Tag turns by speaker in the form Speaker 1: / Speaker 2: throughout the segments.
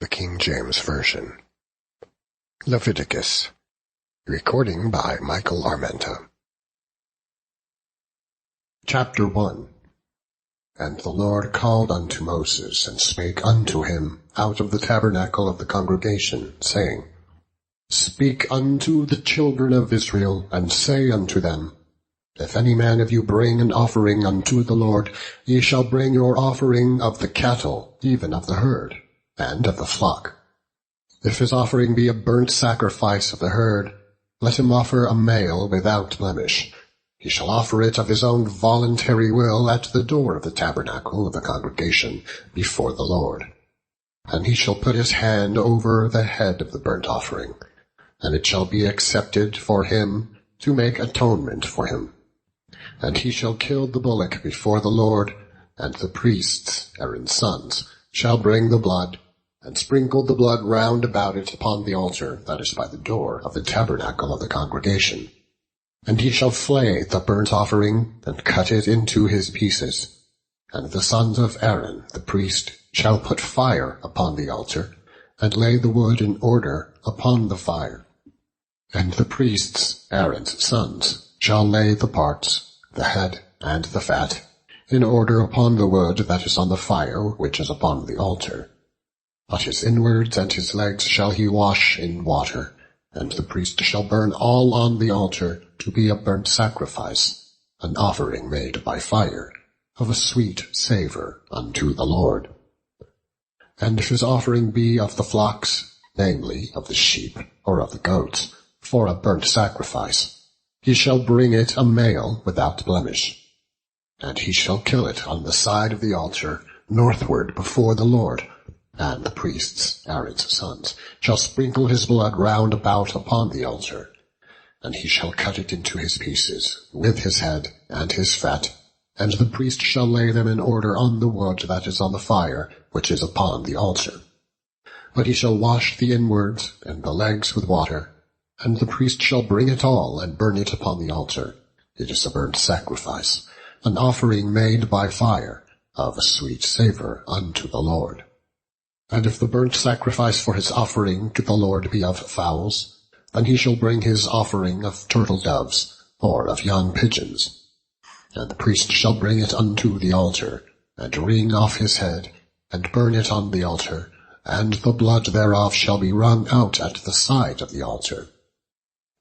Speaker 1: the King James Version. Leviticus. Recording by Michael Armenta. Chapter 1. And the Lord called unto Moses, and spake unto him out of the tabernacle of the congregation, saying, Speak unto the children of Israel, and say unto them, If any man of you bring an offering unto the Lord, ye shall bring your offering of the cattle, even of the herd, and of the flock. If his offering be a burnt sacrifice of the herd, let him offer a male without blemish. He shall offer it of his own voluntary will at the door of the tabernacle of the congregation before the Lord. And he shall put his hand over the head of the burnt offering, and it shall be accepted for him to make atonement for him. And he shall kill the bullock before the Lord, and the priests, Aaron's sons, shall bring the blood, and sprinkle the blood round about it upon the altar that is by the door of the tabernacle of the congregation. And he shall flay the burnt offering, and cut it into his pieces. And the sons of Aaron, the priest, shall put fire upon the altar, and lay the wood in order upon the fire. And the priests, Aaron's sons, shall lay the parts, the head, and the fat, in order upon the wood that is on the fire which is upon the altar. But his inwards and his legs shall he wash in water, and the priest shall burn all on the altar to be a burnt sacrifice, an offering made by fire, of a sweet savour unto the Lord. And if his offering be of the flocks, namely of the sheep or of the goats, for a burnt sacrifice, he shall bring it a male without blemish. And he shall kill it on the side of the altar, northward before the Lord, and the priests, Aaron's sons, shall sprinkle his blood round about upon the altar. And he shall cut it into his pieces, with his head and his fat, and the priest shall lay them in order on the wood that is on the fire, which is upon the altar. But he shall wash the inwards and the legs with water, and the priest shall bring it all and burn it upon the altar. It is a burnt sacrifice, an offering made by fire, of a sweet savour unto the Lord. And if the burnt sacrifice for his offering to the Lord be of fowls, then he shall bring his offering of turtle doves, or of young pigeons. And the priest shall bring it unto the altar, and wring off his head, and burn it on the altar, and the blood thereof shall be wrung out at the side of the altar.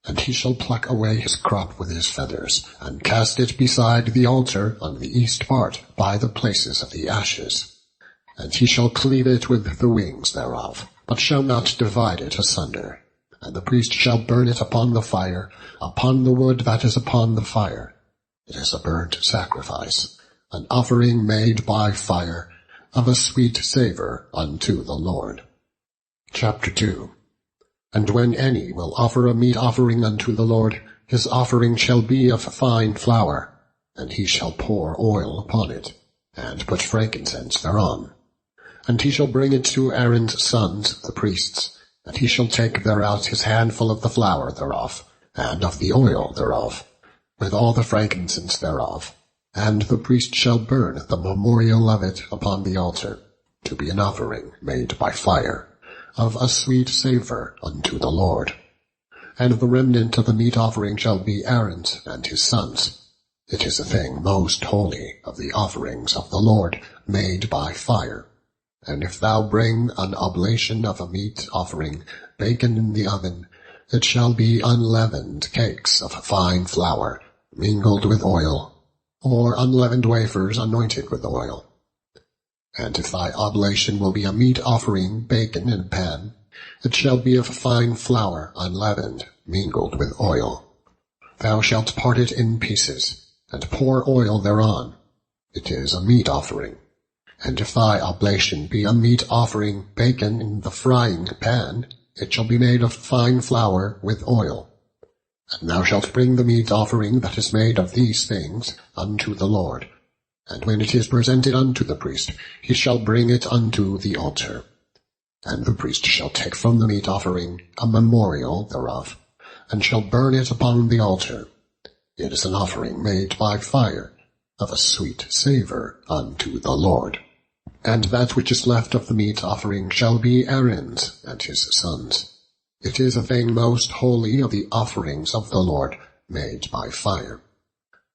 Speaker 1: And he shall pluck away his crop with his feathers, and cast it beside the altar on the east part, by the places of the ashes. And he shall cleave it with the wings thereof, but shall not divide it asunder. And the priest shall burn it upon the fire, upon the wood that is upon the fire. It is a burnt sacrifice, an offering made by fire, of a sweet savour unto the Lord. Chapter 2. And when any will offer a meat offering unto the Lord, his offering shall be of fine flour, and he shall pour oil upon it, and put frankincense thereon. And he shall bring it to Aaron's sons, the priests, and he shall take thereout his handful of the flour thereof, and of the oil thereof, with all the frankincense thereof, and the priest shall burn the memorial of it upon the altar, to be an offering made by fire, of a sweet savour unto the Lord. And the remnant of the meat offering shall be Aaron's and his sons. It is a thing most holy of the offerings of the Lord, made by fire. And if thou bring an oblation of a meat offering, baken in the oven, it shall be unleavened cakes of fine flour, mingled with oil, or unleavened wafers anointed with oil. And if thy oblation will be a meat offering baken in a pan, it shall be of fine flour unleavened, mingled with oil. Thou shalt part it in pieces, and pour oil thereon. It is a meat offering. And if thy oblation be a meat offering baken in the frying pan, it shall be made of fine flour with oil. And thou shalt bring the meat offering that is made of these things unto the Lord. And when it is presented unto the priest, he shall bring it unto the altar. And the priest shall take from the meat offering a memorial thereof, and shall burn it upon the altar. It is an offering made by fire, of a sweet savour unto the Lord. And that which is left of the meat offering shall be Aaron's and his sons. It is a thing most holy of the offerings of the Lord, made by fire.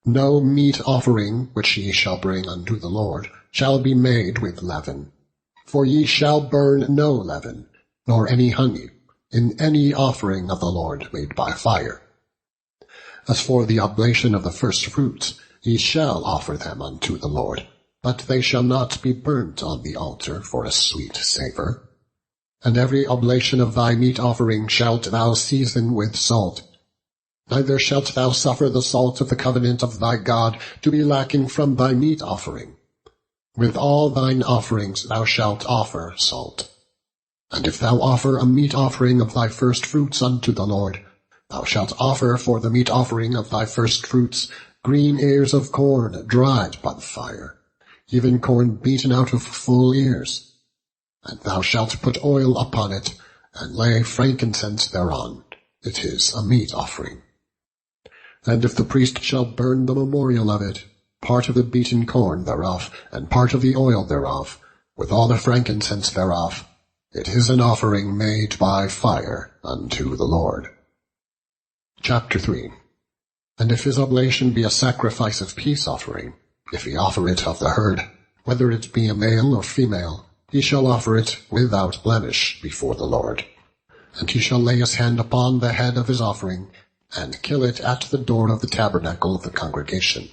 Speaker 1: No meat offering which ye shall bring unto the Lord shall be made with leaven. For ye shall burn no leaven, nor any honey, in any offering of the Lord made by fire. As for the oblation of the first fruits, ye shall offer them unto the Lord, but they shall not be burnt on the altar for a sweet savour. And every oblation of thy meat offering shalt thou season with salt. Neither shalt thou suffer the salt of the covenant of thy God to be lacking from thy meat offering. With all thine offerings thou shalt offer salt. And if thou offer a meat offering of thy first fruits unto the Lord, thou shalt offer for the meat offering of thy first fruits green ears of corn dried by the fire, even corn beaten out of full ears. And thou shalt put oil upon it, and lay frankincense thereon. It is a meat offering. And if the priest shall burn the memorial of it, part of the beaten corn thereof, and part of the oil thereof, with all the frankincense thereof, it is an offering made by fire unto the Lord. Chapter 3. And if his oblation be a sacrifice of peace offering, if he offer it of the herd, whether it be a male or female, he shall offer it without blemish before the Lord. And he shall lay his hand upon the head of his offering, and kill it at the door of the tabernacle of the congregation.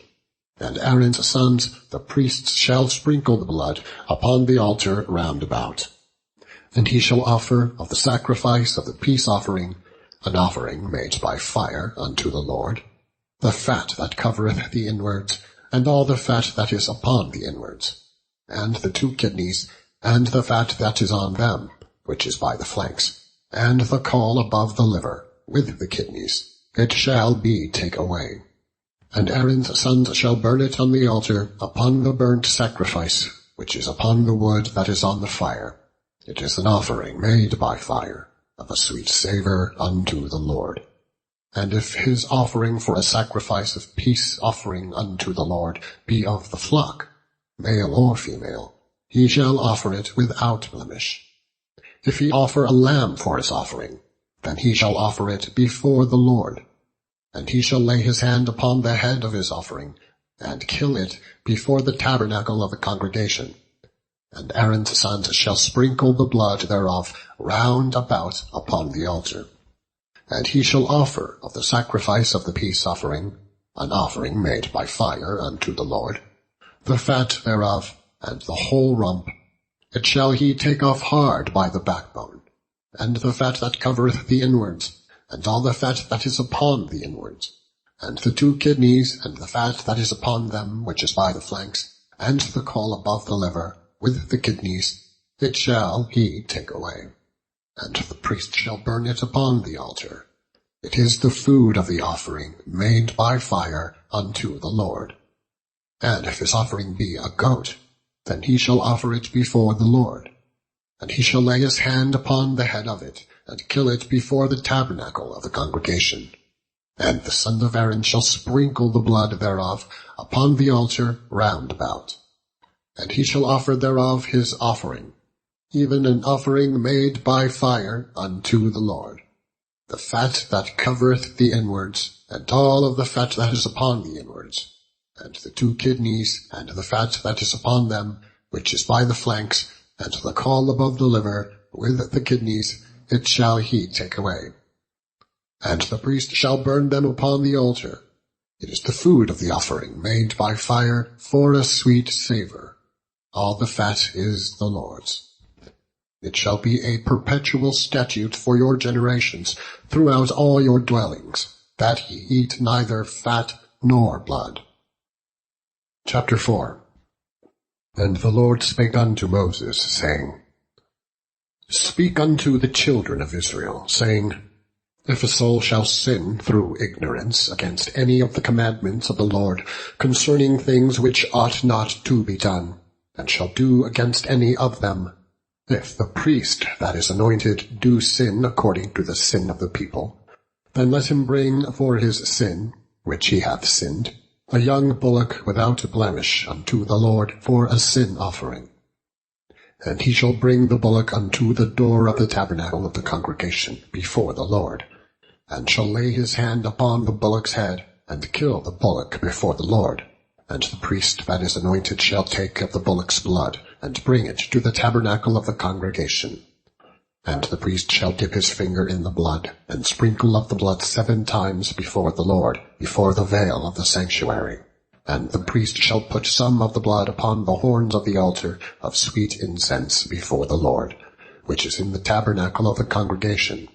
Speaker 1: And Aaron's sons, the priests, shall sprinkle the blood upon the altar round about. And he shall offer of the sacrifice of the peace offering an offering made by fire unto the Lord, the fat that covereth the inwards, and all the fat that is upon the inwards, and the 2 kidneys, and the fat that is on them, which is by the flanks, and the caul above the liver, with the kidneys. It shall be take away. And Aaron's sons shall burn it on the altar upon the burnt sacrifice, which is upon the wood that is on the fire. It is an offering made by fire, of a sweet savour unto the Lord. And if his offering for a sacrifice of peace offering unto the Lord be of the flock, male or female, he shall offer it without blemish. If he offer a lamb for his offering, then he shall offer it before the Lord. And he shall lay his hand upon the head of his offering, and kill it before the tabernacle of the congregation. And Aaron's sons shall sprinkle the blood thereof round about upon the altar. And he shall offer of the sacrifice of the peace offering an offering made by fire unto the Lord, the fat thereof, and the whole rump. It shall he take off hard by the backbone, and the fat that covereth the inwards, and all the fat that is upon the inwards, and the 2 kidneys, and the fat that is upon them, which is by the flanks, and the caul above the liver, with the kidneys, it shall he take away. And the priest shall burn it upon the altar. It is the food of the offering made by fire unto the Lord. And if his offering be a goat, then he shall offer it before the Lord. And he shall lay his hand upon the head of it, and kill it before the tabernacle of the congregation. And the sons of Aaron shall sprinkle the blood thereof upon the altar round about. And he shall offer thereof his offering, even an offering made by fire unto the Lord, the fat that covereth the inwards, and all of the fat that is upon the inwards, and the 2 kidneys, and the fat that is upon them, which is by the flanks, and the caul above the liver, with the kidneys, it shall he take away. And the priest shall burn them upon the altar. It is the food of the offering made by fire for a sweet savour. All the fat is the Lord's. It shall be a perpetual statute for your generations throughout all your dwellings, that ye eat neither fat nor blood. Chapter 4. And the Lord spake unto Moses, saying, Speak unto the children of Israel, saying, If a soul shall sin through ignorance against any of the commandments of the Lord concerning things which ought not to be done, and shall do against any of them, if the priest that is anointed do sin according to the sin of the people, then let him bring for his sin, which he hath sinned, a young bullock without blemish unto the Lord for a sin offering. And he shall bring the bullock unto the door of the tabernacle of the congregation before the Lord, and shall lay his hand upon the bullock's head, and kill the bullock before the Lord. And the priest that is anointed shall take of the bullock's blood, and bring it to the tabernacle of the congregation. And the priest shall dip his finger in the blood, and sprinkle of the blood 7 times before the Lord, before the veil of the sanctuary. And the priest shall put some of the blood upon the horns of the altar of sweet incense before the Lord, which is in the tabernacle of the congregation,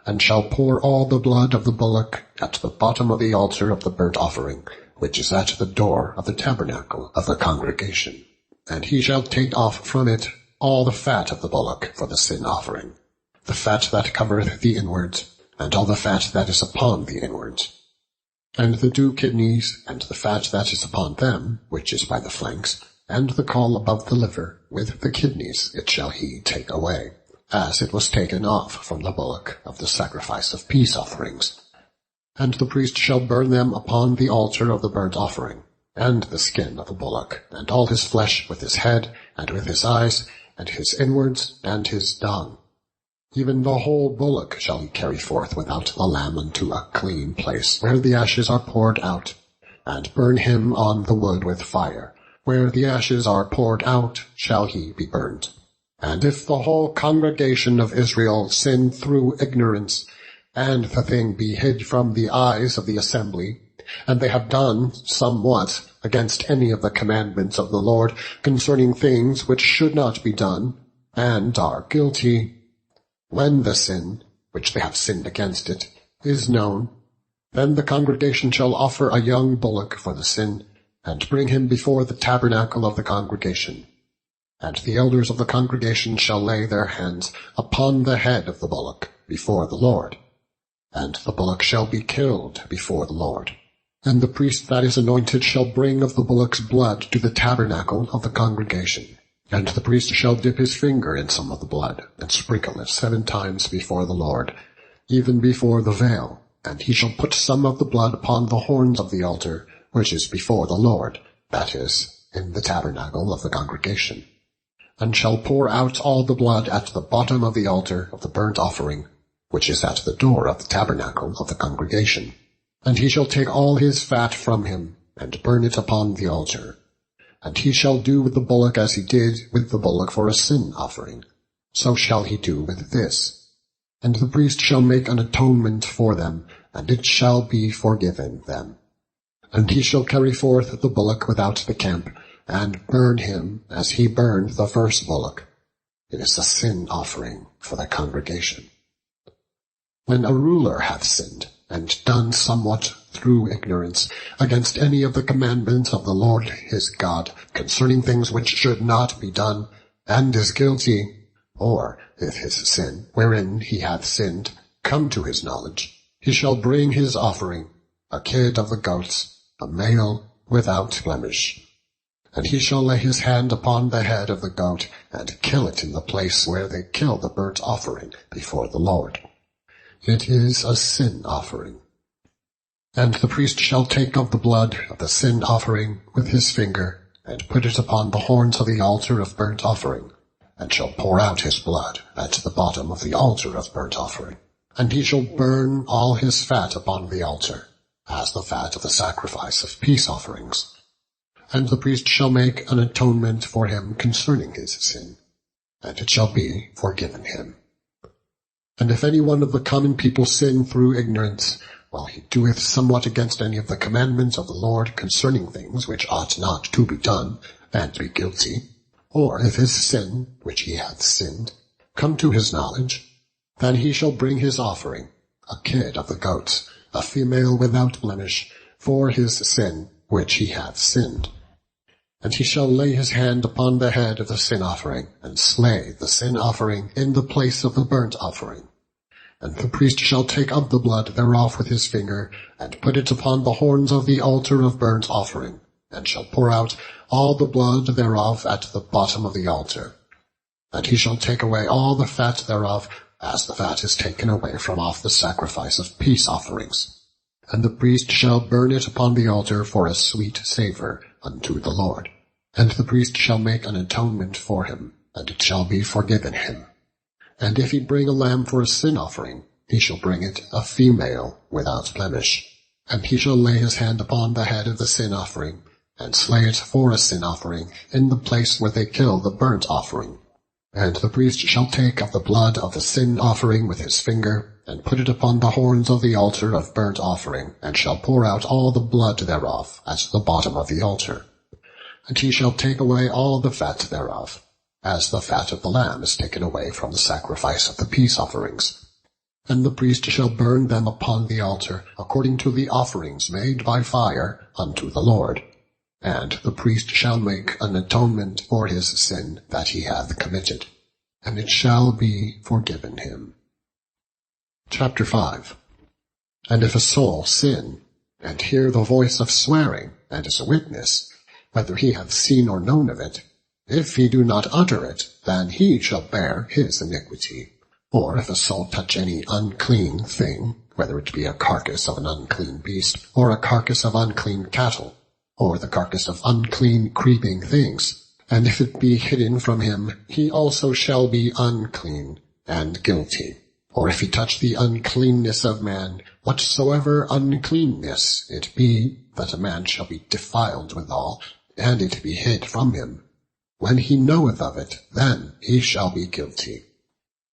Speaker 1: and shall pour all the blood of the bullock at the bottom of the altar of the burnt offering, which is at the door of the tabernacle of the congregation. And he shall take off from it all the fat of the bullock for the sin offering, the fat that covereth the inwards, and all the fat that is upon the inwards, and the 2 kidneys, and the fat that is upon them, which is by the flanks, and the caul above the liver, with the kidneys it shall he take away, as it was taken off from the bullock of the sacrifice of peace offerings. And the priest shall burn them upon the altar of the burnt offering, and the skin of the bullock, and all his flesh, with his head, and with his eyes, and his inwards, and his dung. Even the whole bullock shall he carry forth without the lamb unto a clean place, where the ashes are poured out, and burn him on the wood with fire. Where the ashes are poured out shall he be burned. And if the whole congregation of Israel sin through ignorance, and the thing be hid from the eyes of the assembly, and they have done somewhat against any of the commandments of the Lord concerning things which should not be done, and are guilty, when the sin, which they have sinned against it, is known, then the congregation shall offer a young bullock for the sin, and bring him before the tabernacle of the congregation. And the elders of the congregation shall lay their hands upon the head of the bullock before the Lord, and the bullock shall be killed before the Lord. And the priest that is anointed shall bring of the bullock's blood to the tabernacle of the congregation. And the priest shall dip his finger in some of the blood, and sprinkle it 7 times before the Lord, even before the veil. And he shall put some of the blood upon the horns of the altar, which is before the Lord, that is, in the tabernacle of the congregation, and shall pour out all the blood at the bottom of the altar of the burnt offering, which is at the door of the tabernacle of the congregation. And he shall take all his fat from him, and burn it upon the altar. And he shall do with the bullock as he did with the bullock for a sin offering. So shall he do with this. And the priest shall make an atonement for them, and it shall be forgiven them. And he shall carry forth the bullock without the camp, and burn him as he burned the first bullock. It is a sin offering for the congregation. When a ruler hath sinned, and done somewhat through ignorance against any of the commandments of the Lord his God concerning things which should not be done, and is guilty, or if his sin, wherein he hath sinned, come to his knowledge, he shall bring his offering, a kid of the goats, a male without blemish. And he shall lay his hand upon the head of the goat, and kill it in the place where they kill the burnt offering before the Lord. It is a sin offering. And the priest shall take of the blood of the sin offering with his finger, and put it upon the horns of the altar of burnt offering, and shall pour out his blood at the bottom of the altar of burnt offering. And he shall burn all his fat upon the altar, as the fat of the sacrifice of peace offerings. And the priest shall make an atonement for him concerning his sin, and it shall be forgiven him. And if any one of the common people sin through ignorance, while he doeth somewhat against any of the commandments of the Lord concerning things which ought not to be done, and be guilty, or if his sin, which he hath sinned, come to his knowledge, then he shall bring his offering, a kid of the goats, a female without blemish, for his sin which he hath sinned. And he shall lay his hand upon the head of the sin offering, and slay the sin offering in the place of the burnt offering. And the priest shall take of the blood thereof with his finger, and put it upon the horns of the altar of burnt offering, and shall pour out all the blood thereof at the bottom of the altar. And he shall take away all the fat thereof, as the fat is taken away from off the sacrifice of peace offerings. And the priest shall burn it upon the altar for a sweet savour unto the Lord. And the priest shall make an atonement for him, and it shall be forgiven him. And if he bring a lamb for a sin offering, he shall bring it a female without blemish. And he shall lay his hand upon the head of the sin offering, and slay it for a sin offering in the place where they kill the burnt offering. And the priest shall take of the blood of the sin offering with his finger, and put it upon the horns of the altar of burnt offering, and shall pour out all the blood thereof at the bottom of the altar. And he shall take away all the fat thereof, as the fat of the lamb is taken away from the sacrifice of the peace offerings. And the priest shall burn them upon the altar, according to the offerings made by fire unto the Lord. And the priest shall make an atonement for his sin that he hath committed, and it shall be forgiven him. Chapter 5. And if a soul sin, and hear the voice of swearing, and is a witness, whether he hath seen or known of it, if he do not utter it, then he shall bear his iniquity. Or if a soul touch any unclean thing, whether it be a carcass of an unclean beast, or a carcass of unclean cattle, or the carcass of unclean creeping things, and if it be hidden from him, he also shall be unclean and guilty. Or if he touch the uncleanness of man, whatsoever uncleanness it be, that a man shall be defiled withal, and it be hid from him, when he knoweth of it, then he shall be guilty.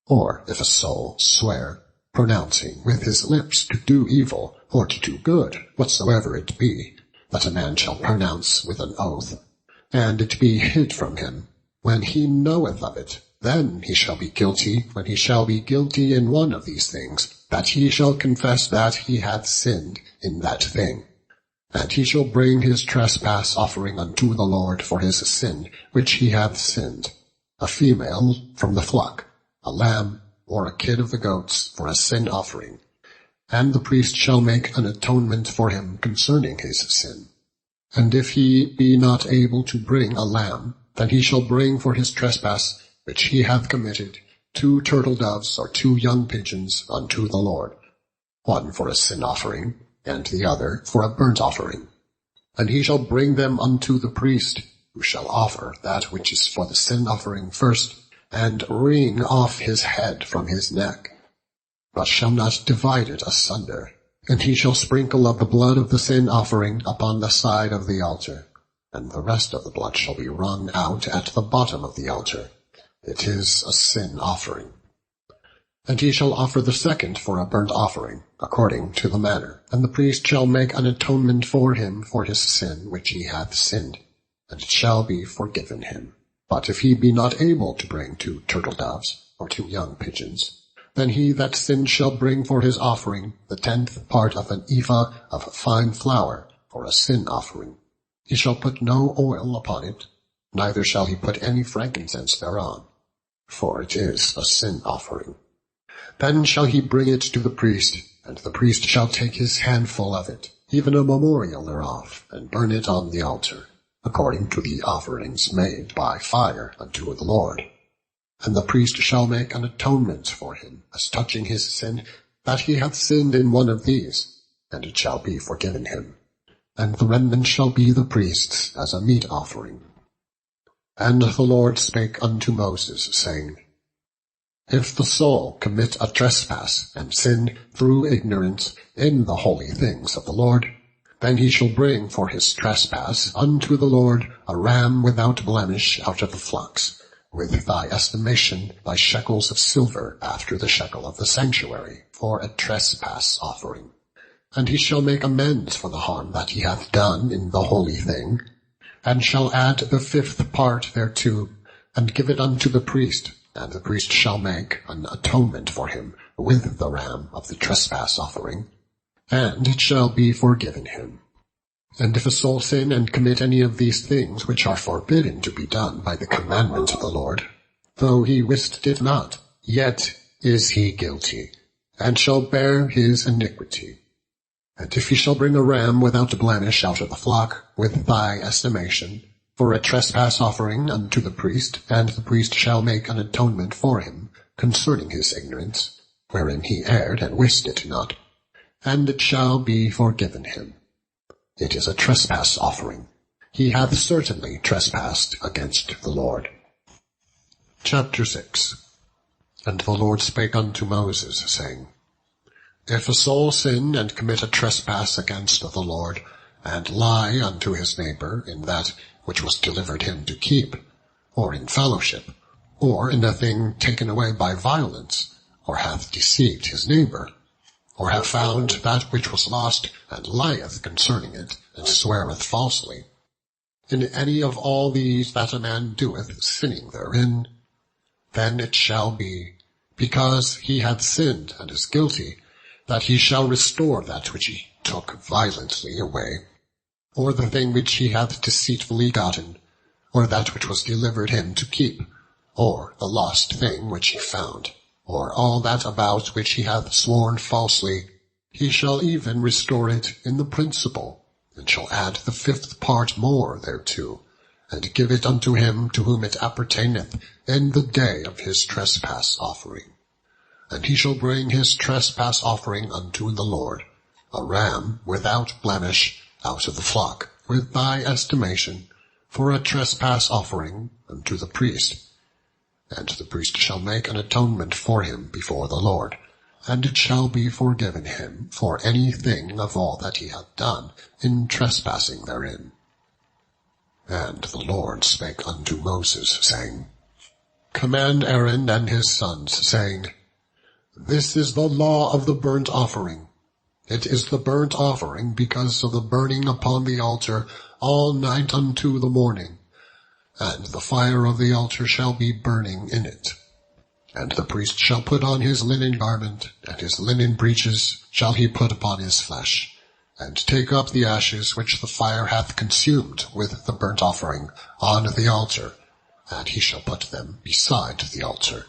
Speaker 1: Or if a soul swear, pronouncing with his lips to do evil, or to do good, whatsoever it be, that a man shall pronounce with an oath, and it be hid from him, when he knoweth of it, then he shall be guilty, when he shall be guilty in one of these things, that he shall confess that he hath sinned in that thing. And he shall bring his trespass offering unto the Lord for his sin, which he hath sinned, a female from the flock, a lamb, or a kid of the goats for a sin offering. And the priest shall make an atonement for him concerning his sin. And if he be not able to bring a lamb, then he shall bring for his trespass, which he hath committed, 2 turtle doves or 2 young pigeons unto the Lord, one for a sin offering, and the other for a burnt offering. And he shall bring them unto the priest, who shall offer that which is for the sin offering first, and wring off his head from his neck, but shall not divide it asunder. And he shall sprinkle of the blood of the sin offering upon the side of the altar, and the rest of the blood shall be wrung out at the bottom of the altar. It is a sin offering. And he shall offer the second for a burnt offering, according to the manner. And the priest shall make an atonement for him for his sin which he hath sinned, and it shall be forgiven him. But if he be not able to bring 2 turtle doves, or 2 young pigeons, then he that sinned shall bring for his offering the 10th part of an ephah of fine flour for a sin offering. He shall put no oil upon it, neither shall he put any frankincense thereon, for it is a sin offering. Then shall he bring it to the priest, and the priest shall take his handful of it, even a memorial thereof, and burn it on the altar, according to the offerings made by fire unto the Lord. And the priest shall make an atonement for him, as touching his sin, that he hath sinned in one of these, and it shall be forgiven him. And the remnant shall be the priest's as a meat offering. And the Lord spake unto Moses, saying, If the soul commit a trespass, and sin through ignorance in the holy things of the Lord, then he shall bring for his trespass unto the Lord a ram without blemish out of the flocks, with thy estimation thy shekels of silver after the shekel of the sanctuary, for a trespass offering. And he shall make amends for the harm that he hath done in the holy thing, and shall add the 5th part thereto, and give it unto the priest, and the priest shall make an atonement for him with the ram of the trespass offering, and it shall be forgiven him. And if a soul sin and commit any of these things which are forbidden to be done by the commandment of the Lord, though he wist it not, yet is he guilty, and shall bear his iniquity. And if he shall bring a ram without blemish out of the flock, with thy estimation, for a trespass offering unto the priest, and the priest shall make an atonement for him concerning his ignorance, wherein he erred and wist it not, and it shall be forgiven him. It is a trespass offering. He hath certainly trespassed against the Lord. Chapter 6. And the Lord spake unto Moses, saying, If a soul sin and commit a trespass against the Lord, and lie unto his neighbor in that which was delivered him to keep, or in fellowship, or in a thing taken away by violence, or hath deceived his neighbor, or have found that which was lost, and lieth concerning it, and sweareth falsely, in any of all these that a man doeth, sinning therein, then it shall be, because he hath sinned and is guilty, that he shall restore that which he took violently away, or the thing which he hath deceitfully gotten, or that which was delivered him to keep, or the lost thing which he found, or all that about which he hath sworn falsely, he shall even restore it in the principal, and shall add the 5th part more thereto, and give it unto him to whom it appertaineth in the day of his trespass offering. And he shall bring his trespass offering unto the Lord, a ram without blemish out of the flock, with thy estimation, for a trespass offering unto the priest. And the priest shall make an atonement for him before the Lord, and it shall be forgiven him for any thing of all that he hath done in trespassing therein. And the Lord spake unto Moses, saying, Command Aaron and his sons, saying, This is the law of the burnt offering. It is the burnt offering because of the burning upon the altar all night unto the morning, and the fire of the altar shall be burning in it. And the priest shall put on his linen garment, and his linen breeches shall he put upon his flesh, and take up the ashes which the fire hath consumed with the burnt offering on the altar, and he shall put them beside the altar.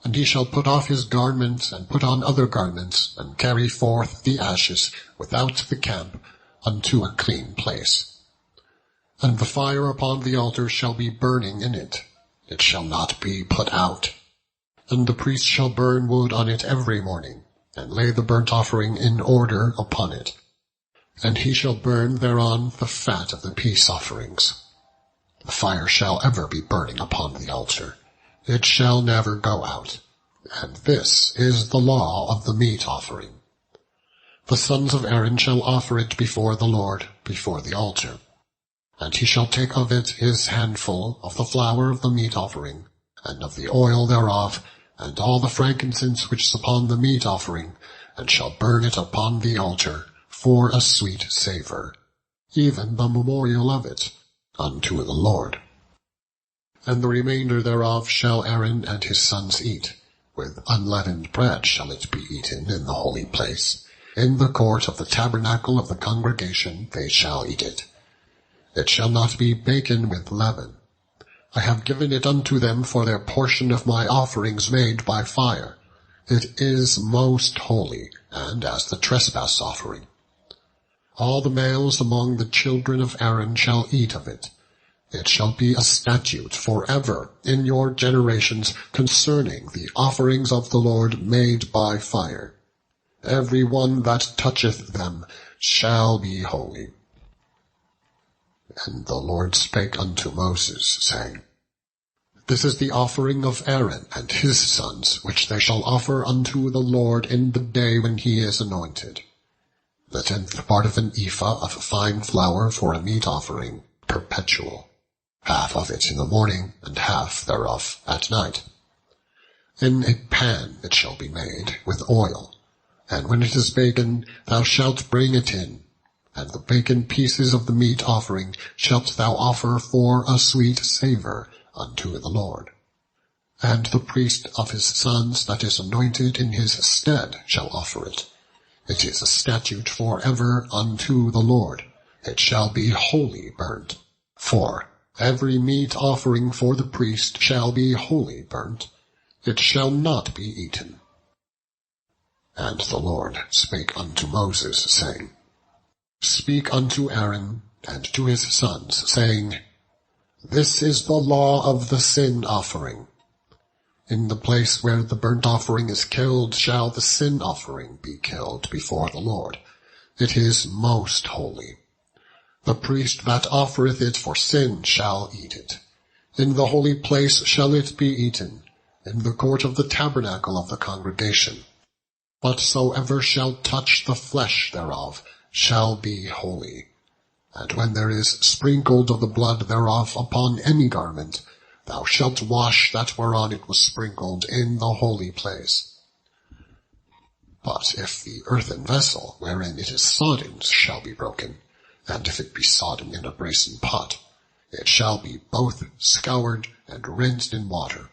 Speaker 1: And he shall put off his garments, and put on other garments, and carry forth the ashes without the camp unto a clean place. And the fire upon the altar shall be burning in it, it shall not be put out. And the priest shall burn wood on it every morning, and lay the burnt offering in order upon it. And he shall burn thereon the fat of the peace offerings. The fire shall ever be burning upon the altar, it shall never go out. And this is the law of the meat offering. The sons of Aaron shall offer it before the Lord, before the altar. And he shall take of it his handful of the flour of the meat offering, and of the oil thereof, and all the frankincense which is upon the meat offering, and shall burn it upon the altar, for a sweet savour, even the memorial of it, unto the Lord. And the remainder thereof shall Aaron and his sons eat. With unleavened bread shall it be eaten in the holy place. In the court of the tabernacle of the congregation they shall eat it. It shall not be baken with leaven. I have given it unto them for their portion of my offerings made by fire. It is most holy, and as the trespass offering. All the males among the children of Aaron shall eat of it. It shall be a statute forever in your generations concerning the offerings of the Lord made by fire. Every one that toucheth them shall be holy. And the Lord spake unto Moses, saying, This is the offering of Aaron and his sons, which they shall offer unto the Lord in the day when he is anointed. The 10th part of an ephah of fine flour for a meat offering, perpetual. Half of it in the morning, and half thereof at night. In a pan it shall be made with oil, and when it is baken, thou shalt bring it in, and the baken pieces of the meat offering shalt thou offer for a sweet savour unto the Lord. And the priest of his sons that is anointed in his stead shall offer it. It is a statute for ever unto the Lord. It shall be wholly burnt. For every meat offering for the priest shall be wholly burnt. It shall not be eaten. And the Lord spake unto Moses, saying, Speak unto Aaron and to his sons, saying, This is the law of the sin offering. In the place where the burnt offering is killed shall the sin offering be killed before the Lord. It is most holy. The priest that offereth it for sin shall eat it. In the holy place shall it be eaten, in the court of the tabernacle of the congregation. Whatsoever shall touch the flesh thereof shall be holy. And when there is sprinkled of the blood thereof upon any garment, thou shalt wash that whereon it was sprinkled in the holy place. But if the earthen vessel wherein it is sodden shall be broken, and if it be sodden in a brasen pot, it shall be both scoured and rinsed in water.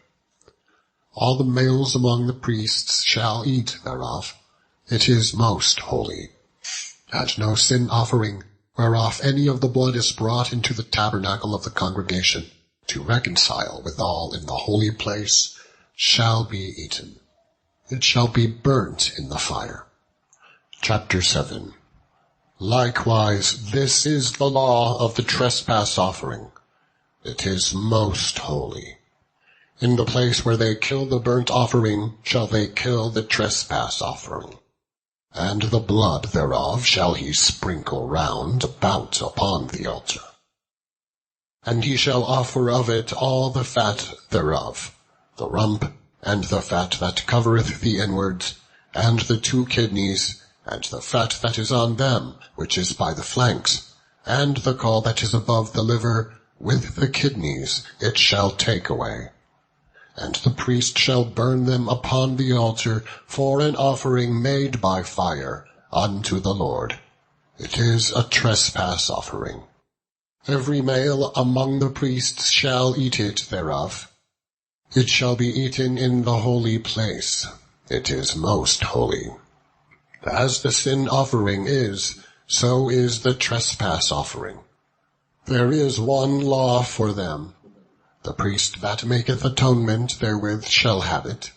Speaker 1: All the males among the priests shall eat thereof. It is most holy. And no sin offering, whereof any of the blood is brought into the tabernacle of the congregation, to reconcile withal in the holy place, shall be eaten. It shall be burnt in the fire. Chapter 7. Likewise, this is the law of the trespass offering. It is most holy. In the place where they kill the burnt offering shall they kill the trespass offering. And the blood thereof shall he sprinkle round about upon the altar. And he shall offer of it all the fat thereof, the rump, and the fat that covereth the inwards, and the 2 kidneys, and the fat that is on them, which is by the flanks, and the caul that is above the liver, with the kidneys it shall take away. And the priest shall burn them upon the altar for an offering made by fire unto the Lord. It is a trespass offering. Every male among the priests shall eat it thereof. It shall be eaten in the holy place. It is most holy. As the sin offering is, so is the trespass offering. There is one law for them. The priest that maketh atonement therewith shall have it.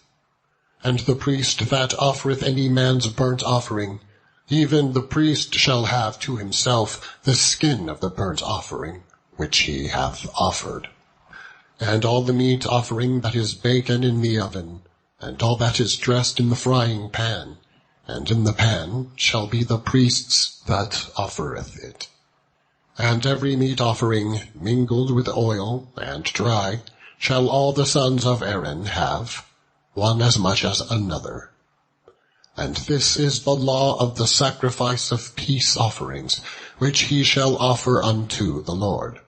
Speaker 1: And the priest that offereth any man's burnt offering, even the priest shall have to himself the skin of the burnt offering, which he hath offered. And all the meat offering that is baken in the oven, and all that is dressed in the frying pan, and in the pan shall be the priest's that offereth it. And every meat offering mingled with oil and dry shall all the sons of Aaron have, one as much as another. And this is the law of the sacrifice of peace offerings, which he shall offer unto the Lord.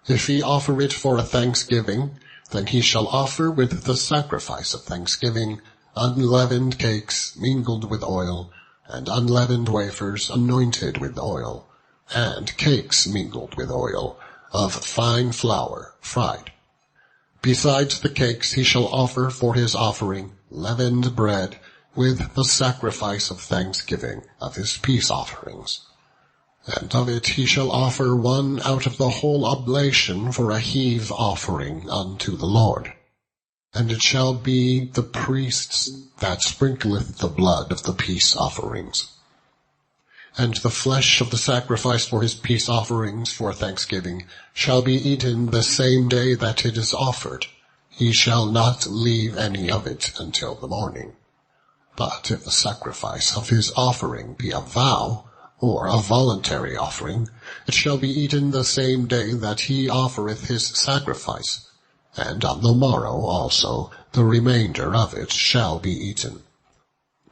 Speaker 1: If he offer it for a thanksgiving, then he shall offer with the sacrifice of thanksgiving unleavened cakes mingled with oil, and unleavened wafers anointed with oil, and cakes mingled with oil, of fine flour fried. Besides the cakes he shall offer for his offering leavened bread, with the sacrifice of thanksgiving of his peace offerings. And of it he shall offer one out of the whole oblation for a heave offering unto the Lord. And it shall be the priest's that sprinkleth the blood of the peace offerings. And the flesh of the sacrifice for his peace offerings for thanksgiving shall be eaten the same day that it is offered. He shall not leave any of it until the morning. But if the sacrifice of his offering be a vow, or a voluntary offering, it shall be eaten the same day that he offereth his sacrifice, and on the morrow also the remainder of it shall be eaten.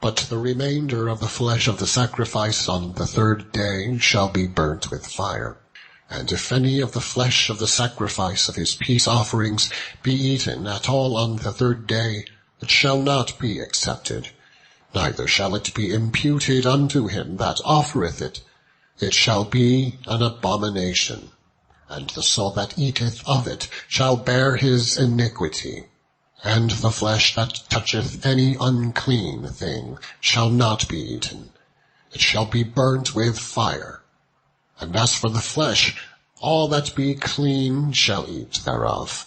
Speaker 1: But the remainder of the flesh of the sacrifice on the 3rd day shall be burnt with fire. And if any of the flesh of the sacrifice of his peace offerings be eaten at all on the 3rd day, it shall not be accepted, neither shall it be imputed unto him that offereth it. It shall be an abomination, and the soul that eateth of it shall bear his iniquity. And the flesh that toucheth any unclean thing shall not be eaten. It shall be burnt with fire. And as for the flesh, all that be clean shall eat thereof.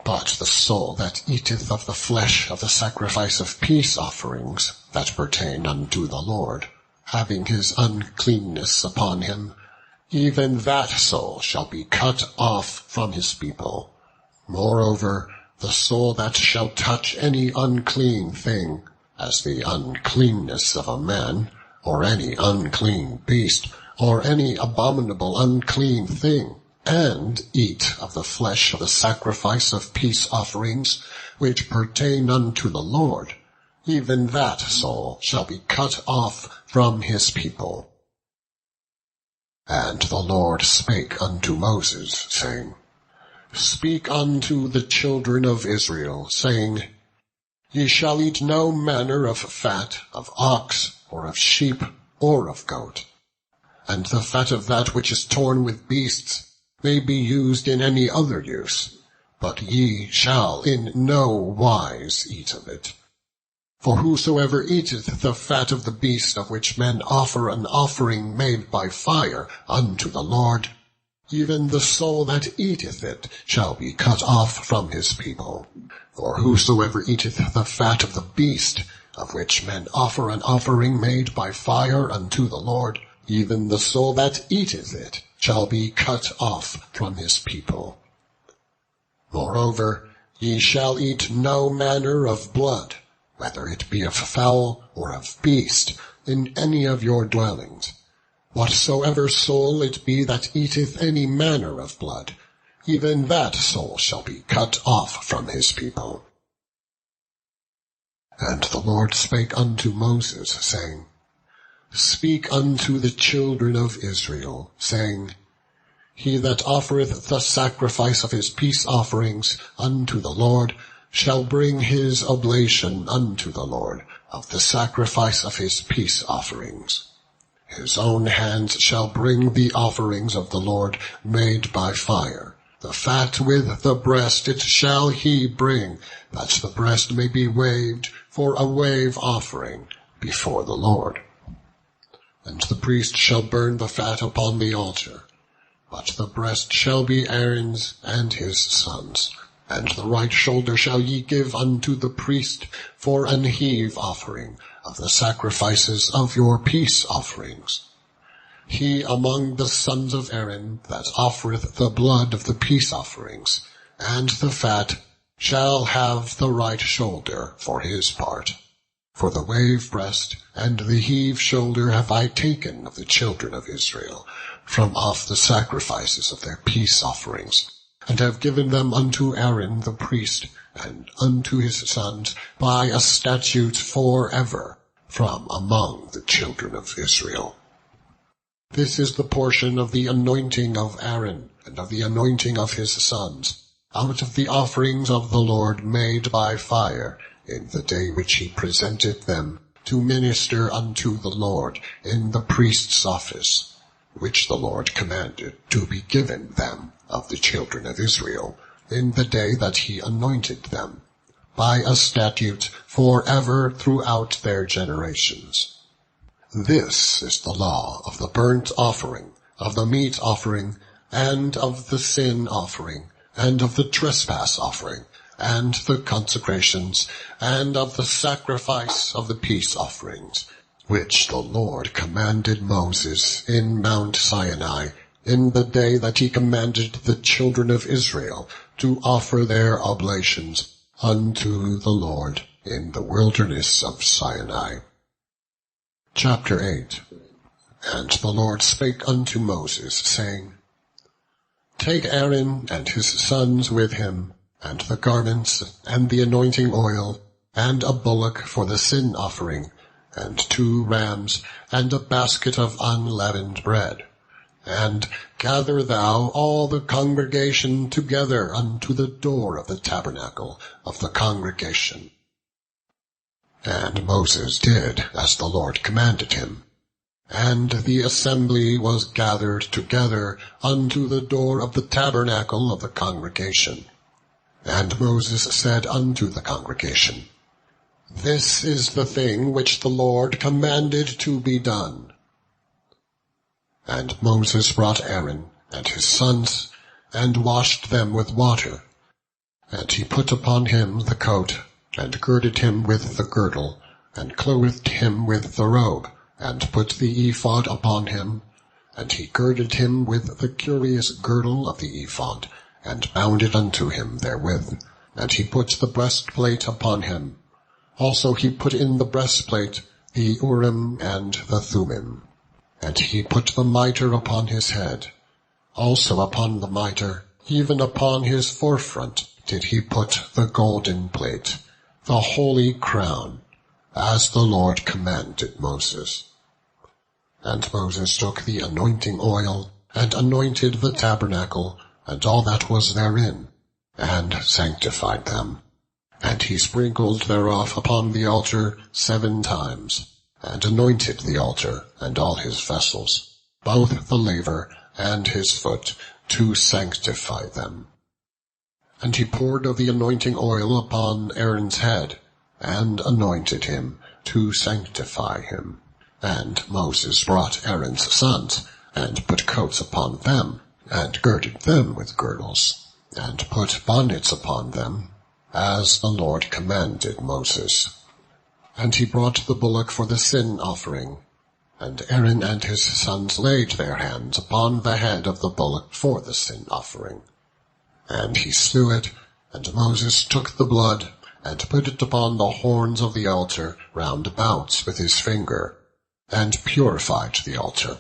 Speaker 1: But the soul that eateth of the flesh of the sacrifice of peace offerings that pertain unto the Lord, having his uncleanness upon him, even that soul shall be cut off from his people. Moreover, the soul that shall touch any unclean thing, as the uncleanness of a man, or any unclean beast, or any abominable unclean thing, and eat of the flesh of the sacrifice of peace offerings, which pertain unto the Lord, even that soul shall be cut off from his people. And the Lord spake unto Moses, saying, Speak unto the children of Israel, saying, Ye shall eat no manner of fat of ox, or of sheep, or of goat. And the fat of that which is torn with beasts may be used in any other use, but ye shall in no wise eat of it. For whosoever eateth the fat of the beast of which men offer an offering made by fire unto the Lord, even the soul that eateth it shall be cut off from his people. For whosoever eateth the fat of the beast of which men offer an offering made by fire unto the Lord, even the soul that eateth it shall be cut off from his people. Moreover, ye shall eat no manner of blood, whether it be of fowl or of beast, in any of your dwellings. Whatsoever soul it be that eateth any manner of blood, even that soul shall be cut off from his people. And the Lord spake unto Moses, saying, Speak unto the children of Israel, saying, He that offereth the sacrifice of his peace offerings unto the Lord shall bring his oblation unto the Lord of the sacrifice of his peace offerings. His own hands shall bring the offerings of the Lord made by fire. The fat with the breast it shall he bring, that the breast may be waved for a wave offering before the Lord. And the priest shall burn the fat upon the altar, but the breast shall be Aaron's and his sons'. And the right shoulder shall ye give unto the priest for an heave offering of the sacrifices of your peace offerings. He among the sons of Aaron that offereth the blood of the peace offerings, and the fat, shall have the right shoulder for his part. For the wave breast and the heave shoulder have I taken of the children of Israel from off the sacrifices of their peace offerings, and have given them unto Aaron the priest, and unto his sons, by a statute forever, from among the children of Israel. This is the portion of the anointing of Aaron, and of the anointing of his sons, out of the offerings of the Lord made by fire, in the day which he presented them to minister unto the Lord in the priest's office, which the Lord commanded to be given them of the children of Israel, in the day that he anointed them, by a statute forever throughout their generations. This is the law of the burnt offering, of the meat offering, and of the sin offering, and of the trespass offering, and the consecrations, and of the sacrifice of the peace offerings, which the Lord commanded Moses in Mount Sinai, in the day that he commanded the children of Israel to offer their oblations unto the Lord in the wilderness of Sinai. Chapter 8. And the Lord spake unto Moses, saying, Take Aaron and his sons with him, and the garments, and the anointing oil, and a bullock for the sin offering, and 2 rams, and a basket of unleavened bread. And gather thou all the congregation together unto the door of the tabernacle of the congregation. And Moses did as the Lord commanded him. And the assembly was gathered together unto the door of the tabernacle of the congregation. And Moses said unto the congregation, This is the thing which the Lord commanded to be done. And Moses brought Aaron and his sons, and washed them with water. And he put upon him the coat, and girded him with the girdle, and clothed him with the robe, and put the ephod upon him. And he girded him with the curious girdle of the ephod, and bound it unto him therewith. And he put the breastplate upon him. Also he put in the breastplate the Urim and the Thummim. And he put the mitre upon his head. Also upon the mitre, even upon his forefront, did he put the golden plate, the holy crown, as the Lord commanded Moses. And Moses took the anointing oil, and anointed the tabernacle, and all that was therein, and sanctified them. And he sprinkled thereof upon the altar 7 times, and anointed the altar and all his vessels, both the laver and his foot, to sanctify them. And he poured of the anointing oil upon Aaron's head, and anointed him, to sanctify him. And Moses brought Aaron's sons, and put coats upon them, and girded them with girdles, and put bonnets upon them, as the Lord commanded Moses. And he brought the bullock for the sin offering, and Aaron and his sons laid their hands upon the head of the bullock for the sin offering. And he slew it, and Moses took the blood, and put it upon the horns of the altar round about with his finger, and purified the altar,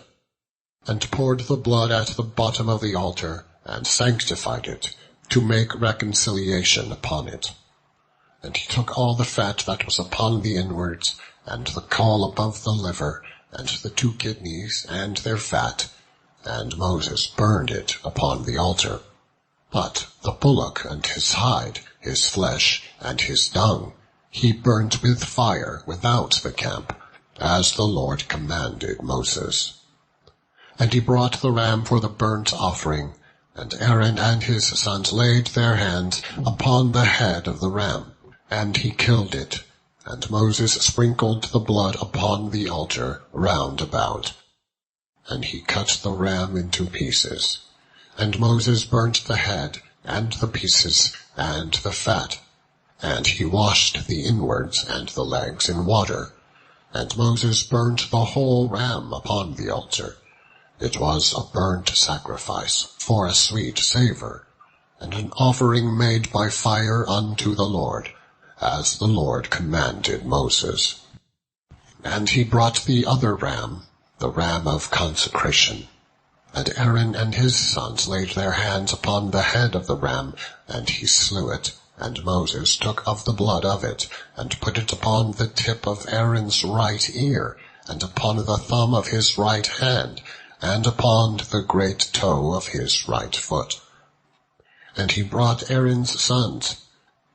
Speaker 1: and poured the blood at the bottom of the altar, and sanctified it, to make reconciliation upon it. And he took all the fat that was upon the inwards, and the caul above the liver, and the 2 kidneys, and their fat, and Moses burned it upon the altar. But the bullock and his hide, his flesh, and his dung, he burnt with fire without the camp, as the Lord commanded Moses. And he brought the ram for the burnt offering, and Aaron and his sons laid their hands upon the head of the ram, and he killed it. And Moses sprinkled the blood upon the altar round about. And he cut the ram into pieces. And Moses burnt the head, and the pieces, and the fat. And he washed the inwards and the legs in water. And Moses burnt the whole ram upon the altar. It was a burnt sacrifice for a sweet savour, and an offering made by fire unto the Lord, as the Lord commanded Moses. And he brought the other ram, the ram of consecration. And Aaron and his sons laid their hands upon the head of the ram, and he slew it. And Moses took of the blood of it, and put it upon the tip of Aaron's right ear, and upon the thumb of his right hand, and upon the great toe of his right foot. And he brought Aaron's sons,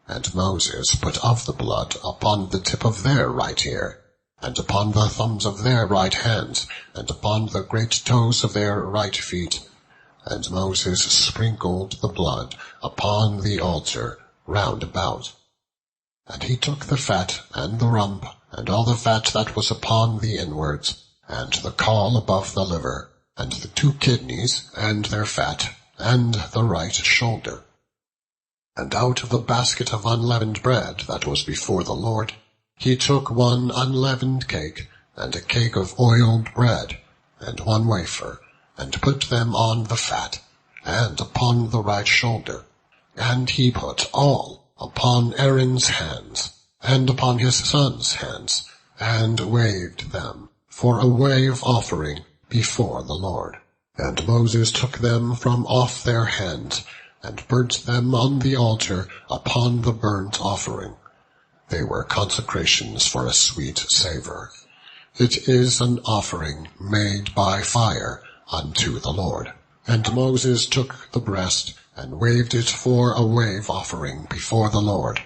Speaker 1: and Moses put of the blood upon the tip of their right ear, and upon the thumbs of their right hands, and upon the great toes of their right feet. And Moses sprinkled the blood upon the altar round about. And he took the fat, and the rump, and all the fat that was upon the inwards, and the caul above the liver, and the 2 kidneys, and their fat, and the right shoulder. And out of the basket of unleavened bread that was before the Lord, he took 1 unleavened cake, and a cake of oiled bread, and 1 wafer, and put them on the fat, and upon the right shoulder. And he put all upon Aaron's hands, and upon his sons' hands, and waved them for a wave offering before the Lord. And Moses took them from off their hands, and burnt them on the altar upon the burnt offering. They were consecrations for a sweet savour. It is an offering made by fire unto the Lord. And Moses took the breast, and waved it for a wave offering before the Lord.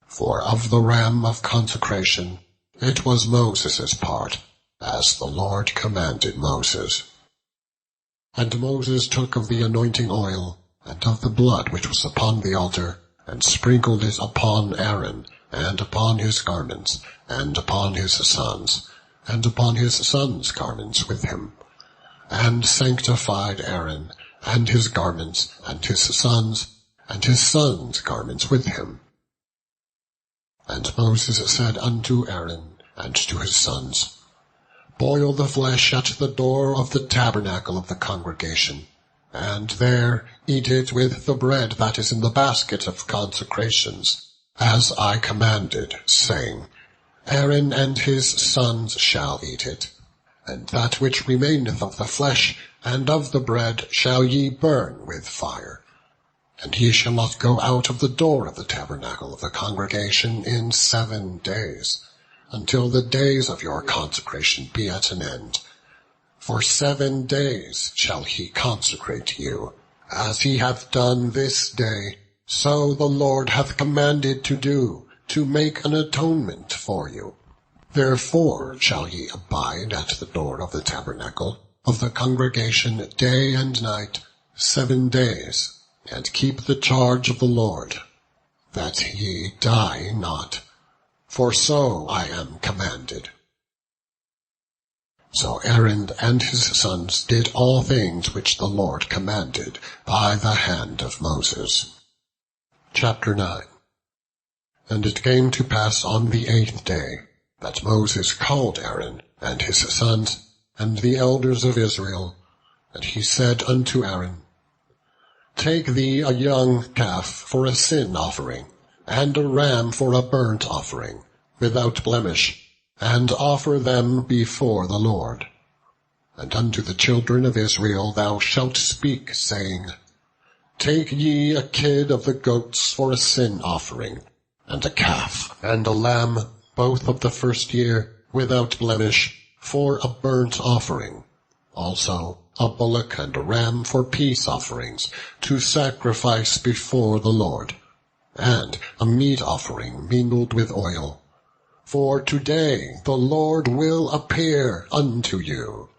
Speaker 1: For of the ram of consecration it was Moses' part, as the Lord commanded Moses. And Moses took of the anointing oil, and of the blood which was upon the altar, and sprinkled it upon Aaron, and upon his garments, and upon his sons, and upon his sons' garments with him, and sanctified Aaron, and his garments, and his sons' garments with him. And Moses said unto Aaron and to his sons, Boil the flesh at the door of the tabernacle of the congregation, and there eat it with the bread that is in the basket of consecrations, as I commanded, saying, Aaron and his sons shall eat it. and that which remaineth of the flesh and of the bread shall ye burn with fire. And ye shall not go out of the door of the tabernacle of the congregation in 7 days, until the days of your consecration be at an end. For 7 days shall he consecrate you, as he hath done this day, so the Lord hath commanded to do, to make an atonement for you. Therefore shall ye abide at the door of the tabernacle of the congregation day and night 7 days, and keep the charge of the Lord, that ye die not, for so I am commanded. So Aaron and his sons did all things which the Lord commanded by the hand of Moses. Chapter 9. And it came to pass on the 8th day, that Moses called Aaron and his sons and the elders of Israel, and he said unto Aaron, Take thee a young calf for a sin offering, and a ram for a burnt offering, without blemish, and offer them before the Lord. And unto the children of Israel thou shalt speak, saying, Take ye a kid of the goats for a sin offering, and a calf, and a lamb, both of the first year, without blemish, for a burnt offering. Also a bullock and a ram for peace offerings, to sacrifice before the Lord, and a meat offering mingled with oil. For today the Lord will appear unto you.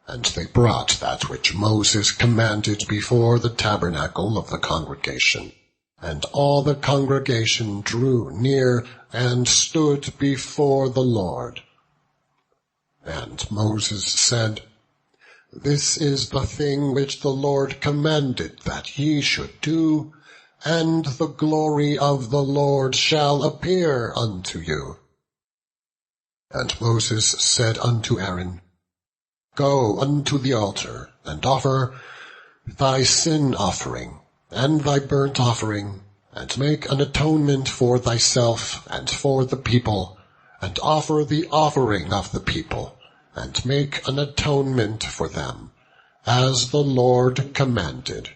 Speaker 1: And they brought that which Moses commanded before the tabernacle of the congregation. And all the congregation drew near and stood before the Lord. And Moses said, This is the thing which the Lord commanded that ye should do, and the glory of the Lord shall appear unto you. And Moses said unto Aaron, Go unto the altar, and offer thy sin offering, and thy burnt offering, and make an atonement for thyself and for the people, and offer the offering of the people, and make an atonement for them, as the Lord commanded.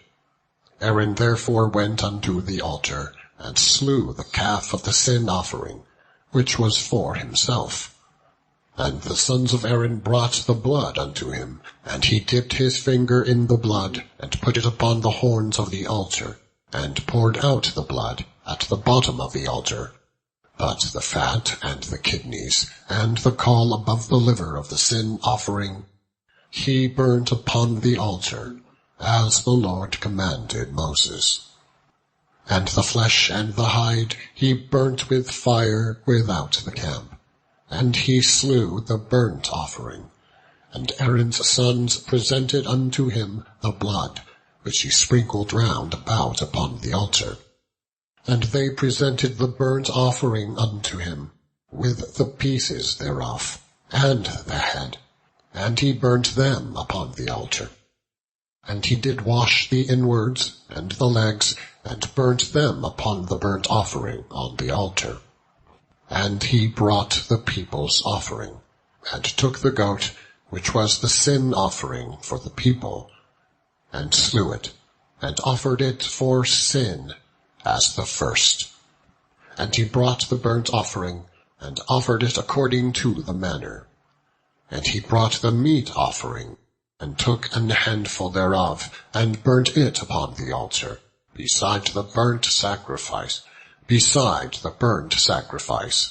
Speaker 1: Aaron therefore went unto the altar, and slew the calf of the sin offering, which was for himself. And the sons of Aaron brought the blood unto him, and he dipped his finger in the blood, and put it upon the horns of the altar, and poured out the blood at the bottom of the altar. But the fat and the kidneys, and the caul above the liver of the sin offering, he burnt upon the altar, as the Lord commanded Moses. And the flesh and the hide he burnt with fire without the camp. And he slew the burnt offering. And Aaron's sons presented unto him the blood, which he sprinkled round about upon the altar. And they presented the burnt offering unto him, with the pieces thereof, and the head, and he burnt them upon the altar. And he did wash the inwards and the legs, and burnt them upon the burnt offering on the altar. And he brought the people's offering, and took the goat, which was the sin offering for the people, and slew it, and offered it for sin as the first. And he brought the burnt offering, and offered it according to the manner. And he brought the meat offering, and took an handful thereof, and burnt it upon the altar, beside the burnt sacrifice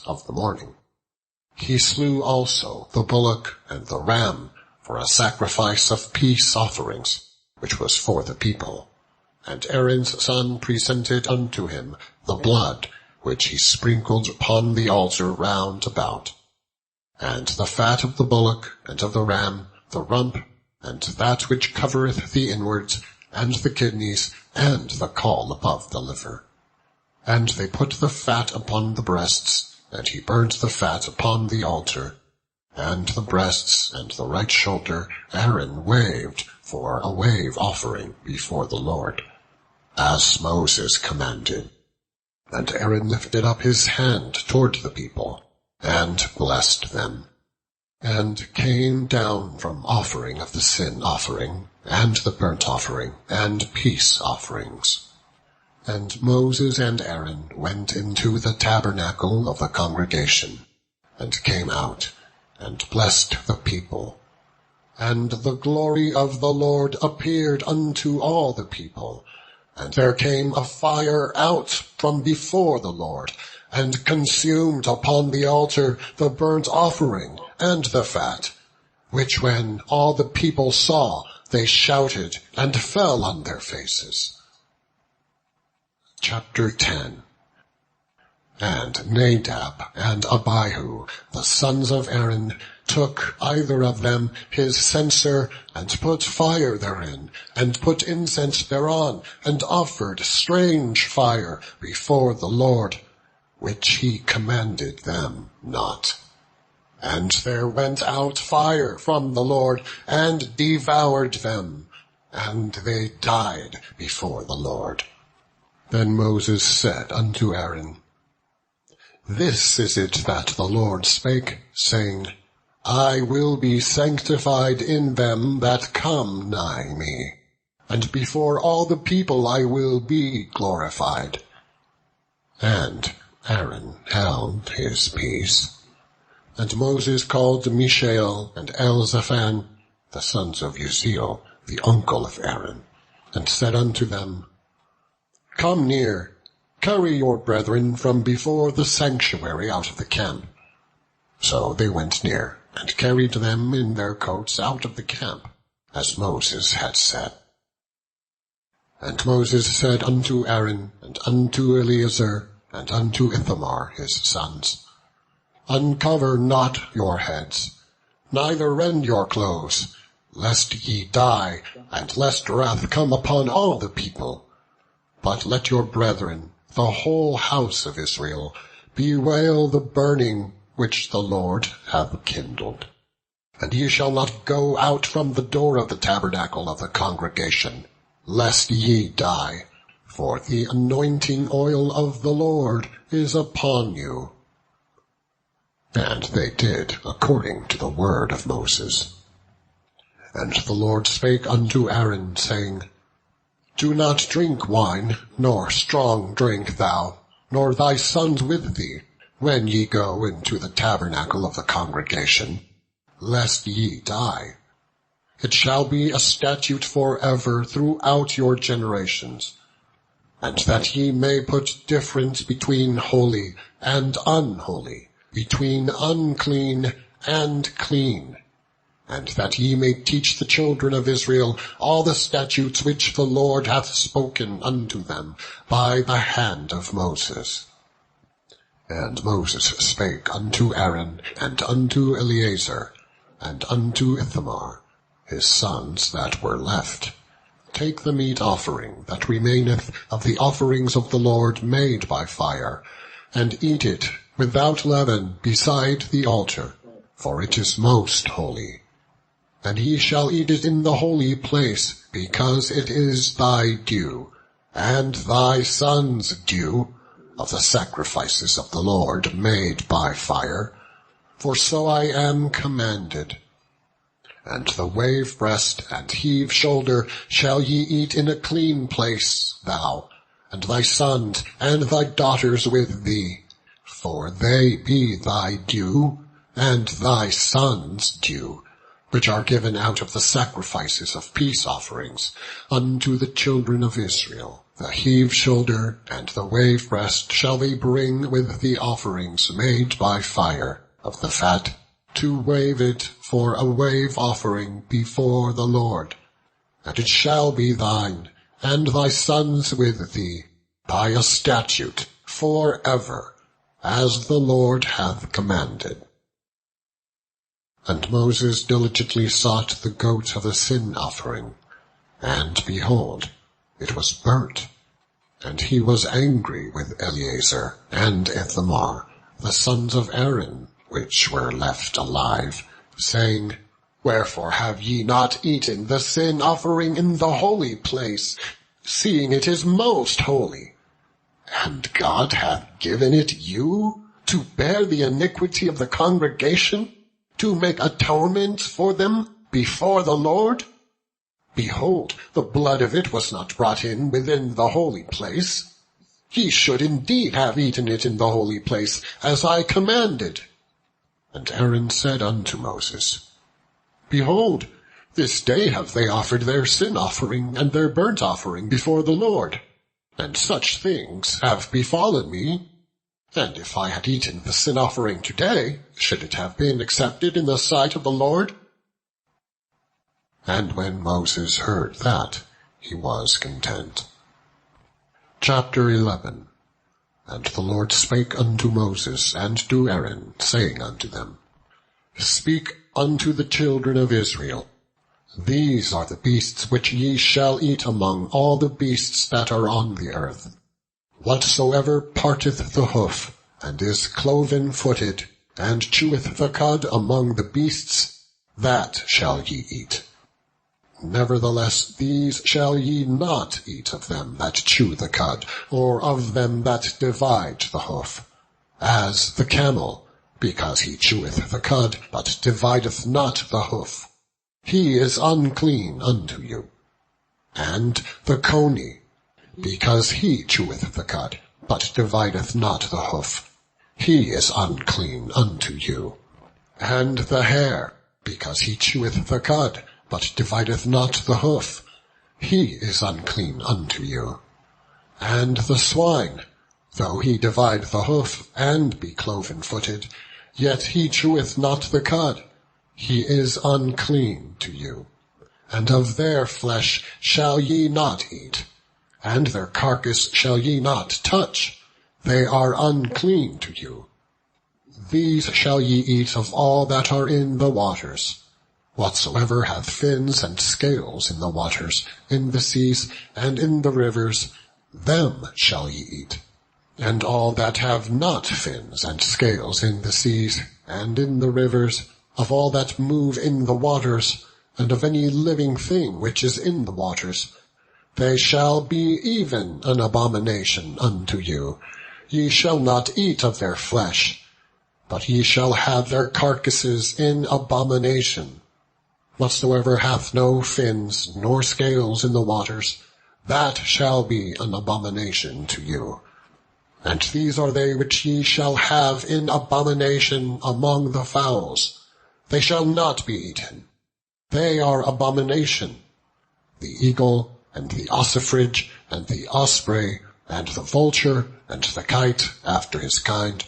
Speaker 1: of the morning. He slew also the bullock and the ram for a sacrifice of peace offerings, which was for the people. And Aaron's son presented unto him the blood, which he sprinkled upon the altar round about. And the fat of the bullock and of the ram, the rump, and that which covereth the inwards, and the kidneys, and the caul above the liver. And they put the fat upon the breasts, and he burnt the fat upon the altar. And the breasts and the right shoulder Aaron waved for a wave offering before the Lord, as Moses commanded. And Aaron lifted up his hand toward the people, and blessed them. and came down from offering of the sin offering, and the burnt offering, and peace offerings. And Moses and Aaron went into the tabernacle of the congregation, and came out, and blessed the people. And the glory of the Lord appeared unto all the people. And there came a fire out from before the Lord, and consumed upon the altar the burnt offering and the fat, which when all the people saw, they shouted and fell on their faces. Chapter 10. And Nadab and Abihu, the sons of Aaron, took either of them his censer, and put fire therein, and put incense thereon, and offered strange fire before the Lord, which he commanded them not. And there went out fire from the Lord, and devoured them, and they died before the Lord. Then Moses said unto Aaron, This is it that the Lord spake, saying, I will be sanctified in them that come nigh me, and before all the people I will be glorified. And Aaron held his peace. And Moses called Mishael and Elzaphan, the sons of Uzziel, the uncle of Aaron, and said unto them, Come near, carry your brethren from before the sanctuary out of the camp. So they went near, and carried them in their coats out of the camp, as Moses had said. And Moses said unto Aaron, and unto Eleazar, and unto Ithamar his sons, Uncover not your heads, neither rend your clothes, lest ye die, and lest wrath come upon all the people. But let your brethren, the whole house of Israel, bewail the burning which the Lord hath kindled. And ye shall not go out from the door of the tabernacle of the congregation, lest ye die, for the anointing oil of the Lord is upon you. And they did according to the word of Moses. And the Lord spake unto Aaron, saying, Do not drink wine, nor strong drink thou, nor thy sons with thee, when ye go into the tabernacle of the congregation, lest ye die. It shall be a statute forever throughout your generations, and that ye may put difference between holy and unholy, between unclean and clean, and that ye may teach the children of Israel all the statutes which the Lord hath spoken unto them by the hand of Moses. And Moses spake unto Aaron, and unto Eleazar, and unto Ithamar, his sons that were left, Take the meat offering that remaineth of the offerings of the Lord made by fire, and eat it without leaven beside the altar, for it is most holy. And ye shall eat it in the holy place, because it is thy due, and thy sons' due, of the sacrifices of the Lord made by fire, for so I am commanded. And the wave breast and heave shoulder shall ye eat in a clean place, thou, and thy sons, and thy daughters with thee, for they be thy due, and thy sons' due, which are given out of the sacrifices of peace offerings unto the children of Israel. The heave shoulder and the wave breast shall they bring with the offerings made by fire of the fat, to wave it for a wave offering before the Lord. And it shall be thine, and thy sons with thee, by a statute forever, as the Lord hath commanded. And Moses diligently sought the goat of the sin offering, and behold, it was burnt. And he was angry with Eleazar and Ithamar, the sons of Aaron, which were left alive, saying, Wherefore have ye not eaten the sin offering in the holy place, seeing it is most holy? And God hath given it you to bear the iniquity of the congregation, to make atonement for them before the Lord? Behold, the blood of it was not brought in within the holy place. Ye should indeed have eaten it in the holy place, as I commanded. And Aaron said unto Moses, Behold, this day have they offered their sin offering and their burnt offering before the Lord, and such things have befallen me. And if I had eaten the sin offering today, should it have been accepted in the sight of the Lord? And when Moses heard that, he was content. Chapter 11. And the Lord spake unto Moses and to Aaron, saying unto them, Speak unto the children of Israel, These are the beasts which ye shall eat among all the beasts that are on the earth. Whatsoever parteth the hoof, and is cloven-footed, and cheweth the cud among the beasts, that shall ye eat. Nevertheless, these shall ye not eat of them that chew the cud, or of them that divide the hoof, as the camel, because he cheweth the cud, but divideth not the hoof. He is unclean unto you. And the coney, because he cheweth the cud, but divideth not the hoof. He is unclean unto you. And the hare, because he cheweth the cud, but divideth not the hoof. He is unclean unto you. And the swine, though he divide the hoof, and be cloven-footed, yet he cheweth not the cud. He is unclean to you. And of their flesh shall ye not eat, and their carcass shall ye not touch. They are unclean to you. These shall ye eat of all that are in the waters. Whatsoever hath fins and scales in the waters, in the seas, and in the rivers, them shall ye eat. And all that have not fins and scales in the seas, and in the rivers, of all that move in the waters, and of any living thing which is in the waters, they shall be even an abomination unto you. Ye shall not eat of their flesh, but ye shall have their carcasses in abomination. Whatsoever hath no fins nor scales in the waters, that shall be an abomination to you. And these are they which ye shall have in abomination among the fowls. They shall not be eaten. They are abomination. The eagle, and the ossifrage, and the osprey, and the vulture, and the kite after his kind,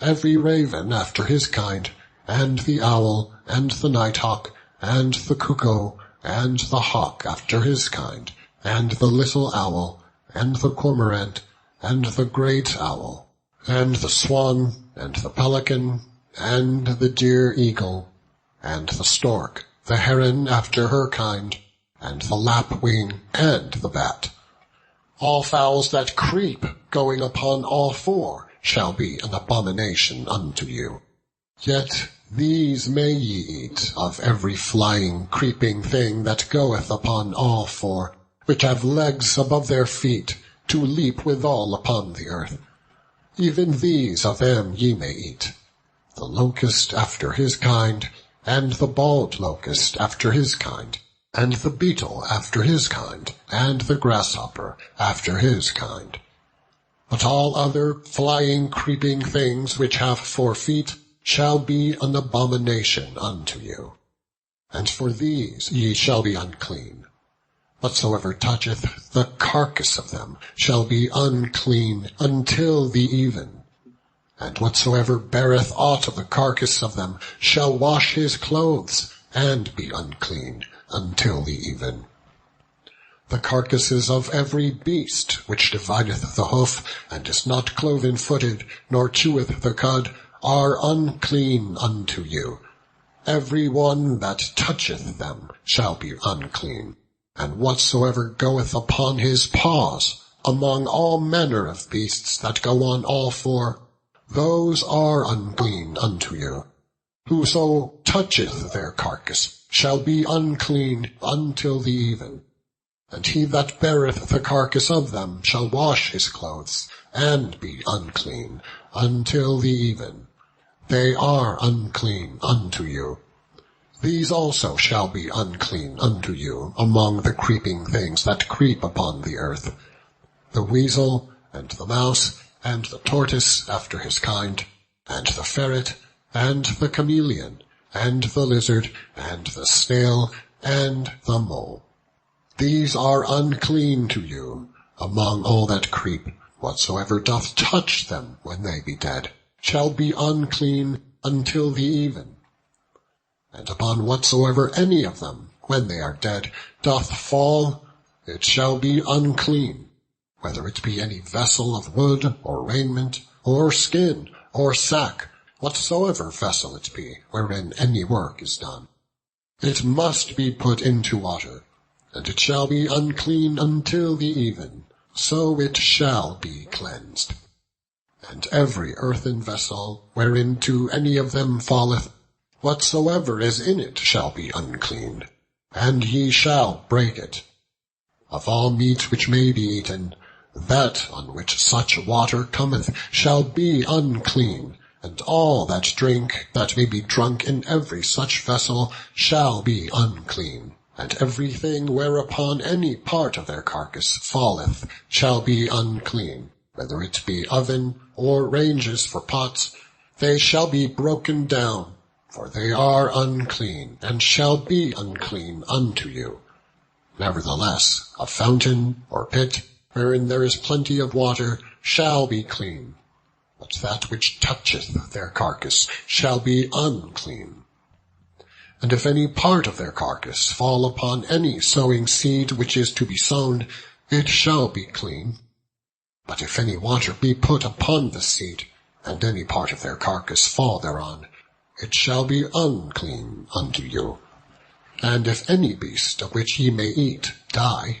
Speaker 1: every raven after his kind, and the owl, and the nighthawk, and the cuckoo, and the hawk after his kind, and the little owl, and the cormorant, and the great owl, and the swan, and the pelican, and the deer eagle, and the stork, the heron after her kind, and the lapwing, and the bat. All fowls that creep, going upon all four, shall be an abomination unto you. Yet these may ye eat of every flying, creeping thing that goeth upon all four, which have legs above their feet, to leap withal upon the earth. Even these of them ye may eat, the locust after his kind, and the bald locust after his kind, and the beetle after his kind, and the grasshopper after his kind. But all other flying, creeping things which have 4 feet shall be an abomination unto you. And for these ye shall be unclean. Whatsoever toucheth the carcass of them shall be unclean until the even. And whatsoever beareth aught of the carcass of them shall wash his clothes, and be unclean until the even. The carcasses of every beast which divideth the hoof, and is not cloven-footed, nor cheweth the cud, are unclean unto you. Every one that toucheth them shall be unclean. And whatsoever goeth upon his paws, among all manner of beasts that go on all 4, those are unclean unto you. Whoso toucheth their carcass shall be unclean until the even. And he that beareth the carcass of them shall wash his clothes, and be unclean until the even. they are unclean unto you. These also shall be unclean unto you among the creeping things that creep upon the earth, the weasel, and the mouse, and the tortoise after his kind, and the ferret, and the chameleon, and the lizard, and the snail, and the mole. These are unclean to you. Among all that creep, whatsoever doth touch them when they be dead, shall be unclean until the even. And upon whatsoever any of them, when they are dead, doth fall, it shall be unclean, whether it be any vessel of wood, or raiment, or skin, or sack, whatsoever vessel it be, wherein any work is done. It must be put into water, and it shall be unclean until the even, so it shall be cleansed. And every earthen vessel, whereinto any of them falleth, whatsoever is in it shall be unclean, and ye shall break it. Of all meat which may be eaten, that on which such water cometh shall be unclean, and all that drink that may be drunk in every such vessel shall be unclean. And everything whereupon any part of their carcass falleth shall be unclean, whether it be oven or ranges for pots, they shall be broken down, for they are unclean, and shall be unclean unto you. Nevertheless, a fountain or pit, wherein there is plenty of water, shall be clean, but that which toucheth their carcass shall be unclean. And if any part of their carcass fall upon any sowing seed which is to be sown, it shall be clean. But if any water be put upon the seed, and any part of their carcass fall thereon, it shall be unclean unto you. And if any beast of which ye may eat die,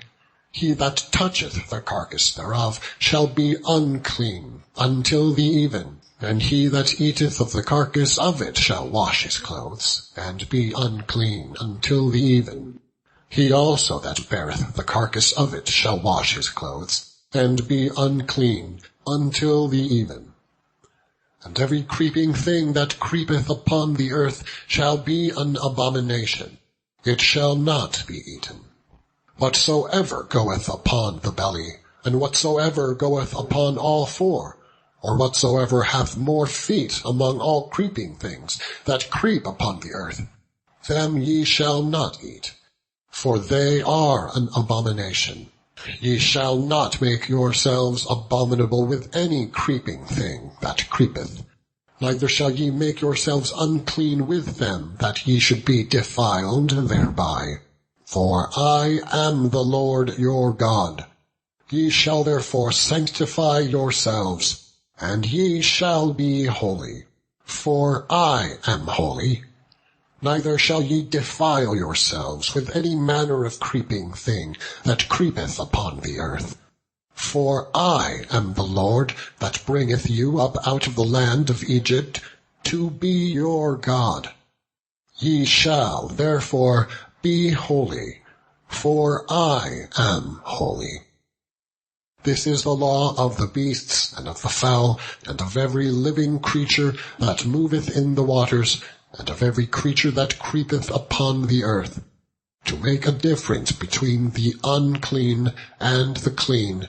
Speaker 1: he that toucheth the carcass thereof shall be unclean until the even. And he that eateth of the carcass of it shall wash his clothes, and be unclean until the even. He also that beareth the carcass of it shall wash his clothes, and be unclean until the even. And every creeping thing that creepeth upon the earth shall be an abomination. It shall not be eaten. Whatsoever goeth upon the belly, and whatsoever goeth upon all four, or whatsoever hath more feet among all creeping things that creep upon the earth, them ye shall not eat, for they are an abomination. Ye shall not make yourselves abominable with any creeping thing that creepeth, neither shall ye make yourselves unclean with them, that ye should be defiled thereby. For I am the Lord your God. Ye shall therefore sanctify yourselves, and ye shall be holy, for I am holy. Neither shall ye defile yourselves with any manner of creeping thing that creepeth upon the earth. For I am the Lord that bringeth you up out of the land of Egypt, to be your God. Ye shall therefore be holy, for I am holy. This is the law of the beasts, and of the fowl, and of every living creature that moveth in the waters, and of every creature that creepeth upon the earth, to make a difference between the unclean and the clean,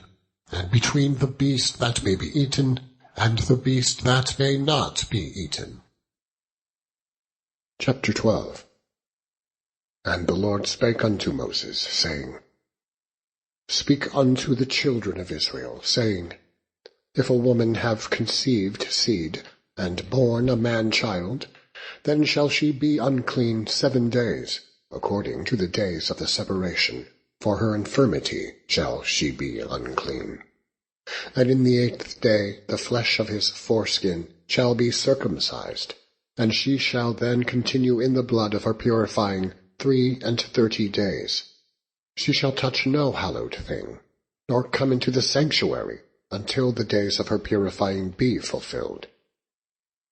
Speaker 1: and between the beast that may be eaten, and the beast that may not be eaten. Chapter 12. And the Lord spake unto Moses, saying, Speak unto the children of Israel, saying, If a woman have conceived seed, and born a man-child, then shall she be unclean 7 days, according to the days of the separation. For her infirmity shall she be unclean. And in the 8th day the flesh of his foreskin shall be circumcised, and she shall then continue in the blood of her purifying 33 days. She shall touch no hallowed thing, nor come into the sanctuary, until the days of her purifying be fulfilled.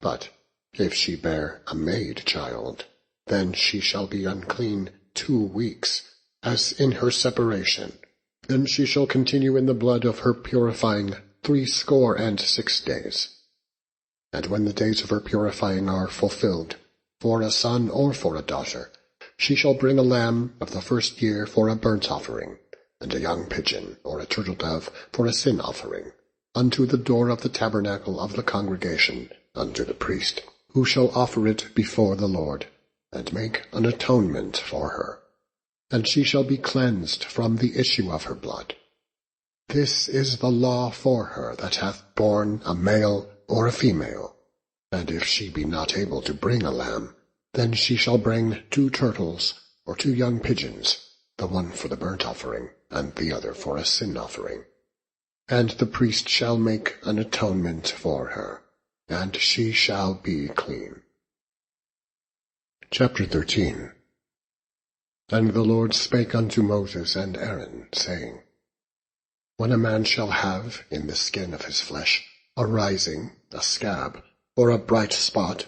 Speaker 1: But if she bear a maid child, then she shall be unclean 2 weeks, as in her separation. Then she shall continue in the blood of her purifying 66 days. And when the days of her purifying are fulfilled, for a son or for a daughter, she shall bring a lamb of the first year for a burnt offering, and a young pigeon or a turtle-dove for a sin offering, unto the door of the tabernacle of the congregation, unto the priest, who shall offer it before the Lord, and make an atonement for her. And she shall be cleansed from the issue of her blood. This is the law for her that hath borne a male or a female. And if she be not able to bring a lamb, then she shall bring 2 turtles or 2 young pigeons, the one for the burnt offering, and the other for a sin offering. And the priest shall make an atonement for her, and she shall be clean. Chapter 13. And the Lord spake unto Moses and Aaron, saying, When a man shall have in the skin of his flesh a rising, a scab, or a bright spot,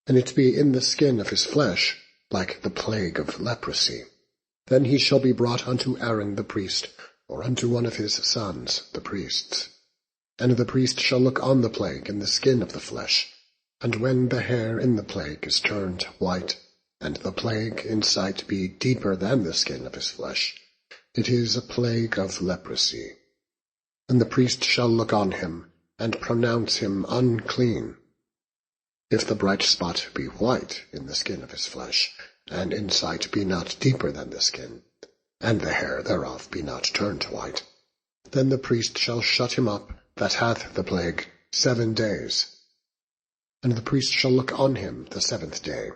Speaker 1: and it be in the skin of his flesh, like the plague of leprosy, then he shall be brought unto Aaron the priest, or unto one of his sons, the priests. And the priest shall look on the plague in the skin of the flesh, and when the hair in the plague is turned white, and the plague in sight be deeper than the skin of his flesh, it is a plague of leprosy. And the priest shall look on him, and pronounce him unclean. If the bright spot be white in the skin of his flesh, and in sight be not deeper than the skin, and the hair thereof be not turned white, then the priest shall shut him up that hath the plague 7 days. And the priest shall look on him the 7th day,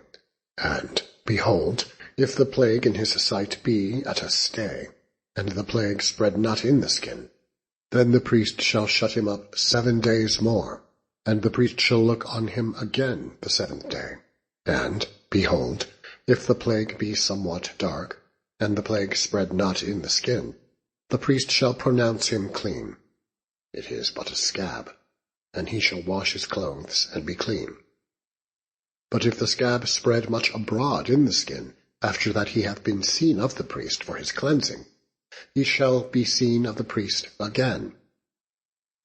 Speaker 1: and, behold, if the plague in his sight be at a stay, and the plague spread not in the skin, then the priest shall shut him up 7 days more, and the priest shall look on him again the 7th day. And, behold, if the plague be somewhat dark, and the plague spread not in the skin, the priest shall pronounce him clean. It is but a scab, and he shall wash his clothes and be clean. But if the scab spread much abroad in the skin, after that he hath been seen of the priest for his cleansing, he shall be seen of the priest again.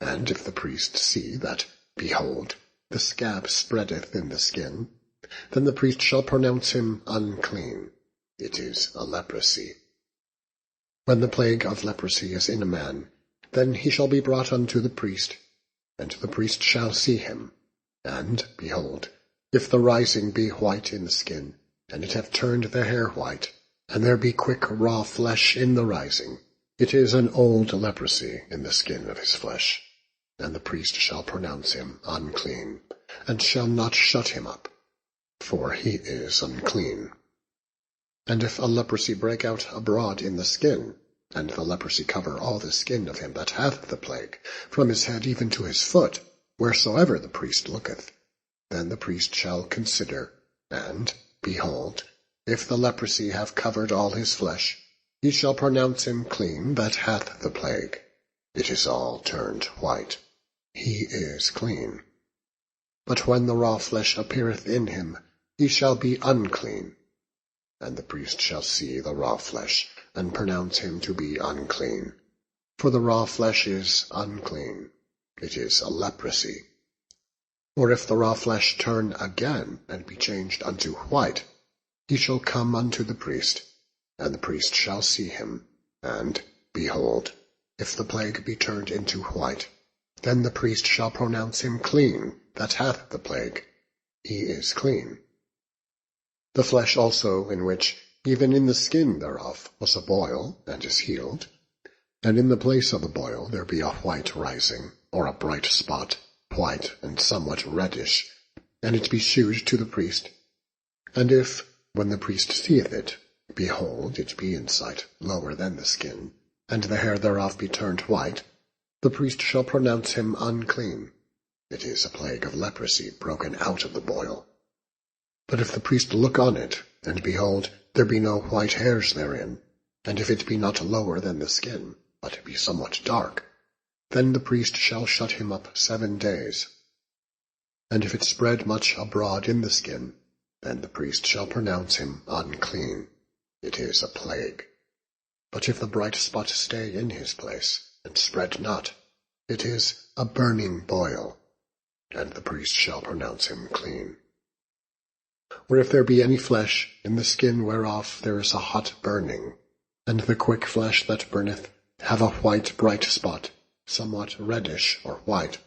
Speaker 1: And if the priest see that, behold, the scab spreadeth in the skin, then the priest shall pronounce him unclean. It is a leprosy. When the plague of leprosy is in a man, then he shall be brought unto the priest, and the priest shall see him. And, behold, if the rising be white in the skin, and it have turned the hair white, and there be quick raw flesh in the rising, it is an old leprosy in the skin of his flesh. And the priest shall pronounce him unclean, and shall not shut him up, for he is unclean. And if a leprosy break out abroad in the skin, and the leprosy cover all the skin of him that hath the plague, from his head even to his foot, wheresoever the priest looketh, then the priest shall consider, and, behold, if the leprosy have covered all his flesh, he shall pronounce him clean that hath the plague. It is all turned white. He is clean. But when the raw flesh appeareth in him, he shall be unclean. And the priest shall see the raw flesh, and pronounce him to be unclean. For the raw flesh is unclean. It is a leprosy. Or if the raw flesh turn again, and be changed unto white, he shall come unto the priest, and the priest shall see him. And, behold, if the plague be turned into white, then the priest shall pronounce him clean that hath the plague. He is clean. The flesh also in which, even in the skin thereof, was a boil, and is healed, and in the place of the boil there be a white rising, or a bright spot, white and somewhat reddish, and it be shewed to the priest. And if, when the priest seeth it, behold, it be in sight lower than the skin, and the hair thereof be turned white, the priest shall pronounce him unclean. It is a plague of leprosy broken out of the boil. But if the priest look on it, and behold, there be no white hairs therein, and if it be not lower than the skin, but be somewhat dark, then the priest shall shut him up 7 days. And if it spread much abroad in the skin, then the priest shall pronounce him unclean. It is a plague. But if the bright spot stay in his place, and spread not, it is a burning boil. and the priest shall pronounce him clean. Or if there be any flesh in the skin whereof there is a hot burning, and the quick flesh that burneth have a white bright spot, somewhat reddish or white,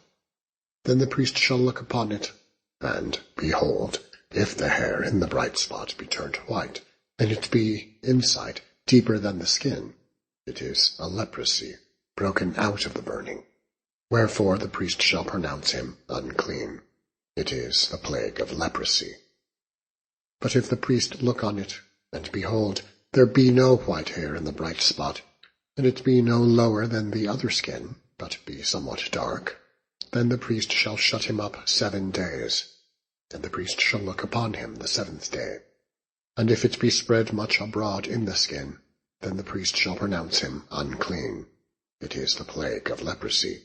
Speaker 1: then the priest shall look upon it, and, behold, if the hair in the bright spot be turned white, and it be inside deeper than the skin, it is a leprosy, broken out of the burning. Wherefore the priest shall pronounce him unclean. It is a plague of leprosy. But if the priest look on it, and behold, there be no white hair in the bright spot, and it be no lower than the other skin, but be somewhat dark, then the priest shall shut him up 7 days, and the priest shall look upon him the 7th day. And if it be spread much abroad in the skin, then the priest shall pronounce him unclean. It is the plague of leprosy.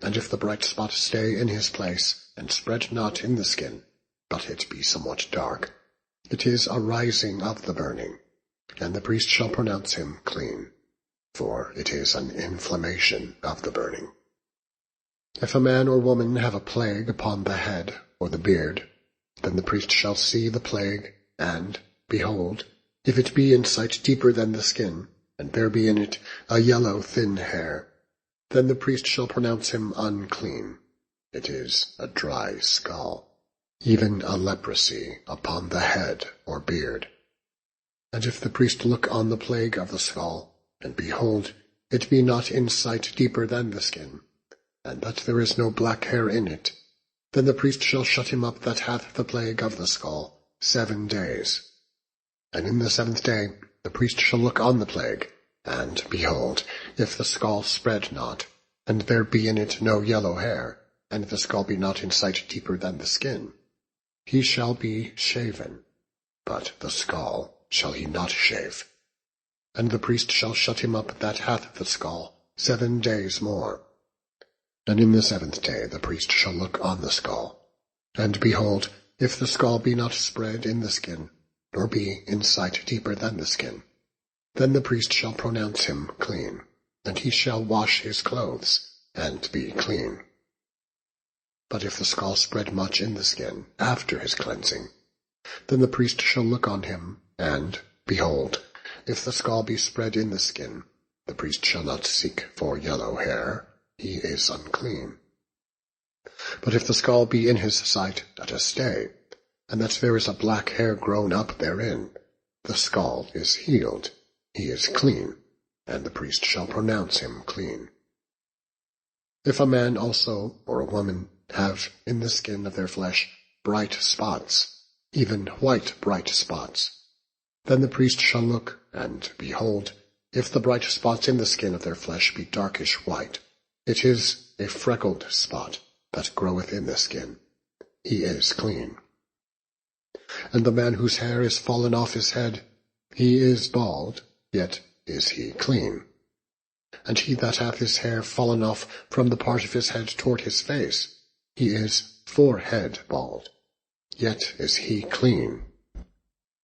Speaker 1: And if the bright spot stay in his place, and spread not in the skin, but it be somewhat dark, it is a rising of the burning, and the priest shall pronounce him clean, for it is an inflammation of the burning. If a man or woman have a plague upon the head or the beard, then the priest shall see the plague, and, behold, if it be in sight deeper than the skin, and there be in it a yellow thin hair, then the priest shall pronounce him unclean. It is a dry skull, even a leprosy upon the head or beard. And if the priest look on the plague of the skull, and behold, it be not in sight deeper than the skin, and that there is no black hair in it, then the priest shall shut him up that hath the plague of the skull 7 days. And in the 7th day the priest shall look on the plague, and, behold, if the skull spread not, and there be in it no yellow hair, and the skull be not in sight deeper than the skin, he shall be shaven, but the skull shall he not shave. And the priest shall shut him up that hath the skull 7 days more. And in the 7th day the priest shall look on the skull, and behold, if the skull be not spread in the skin, nor be in sight deeper than the skin, then the priest shall pronounce him clean, and he shall wash his clothes, and be clean. But if the skull spread much in the skin after his cleansing, then the priest shall look on him, and, behold, if the skull be spread in the skin, the priest shall not seek for yellow hair, he is unclean. But if the skull be in his sight at a stay, and that there is a black hair grown up therein, the skull is healed, he is clean, and the priest shall pronounce him clean. If a man also, or a woman, have in the skin of their flesh bright spots, even white bright spots, then the priest shall look, and, behold, if the bright spots in the skin of their flesh be darkish white, it is a freckled spot that groweth in the skin. He is clean. And the man whose hair is fallen off his head, he is bald, yet is he clean. And he that hath his hair fallen off from the part of his head toward his face, he is forehead bald, yet is he clean.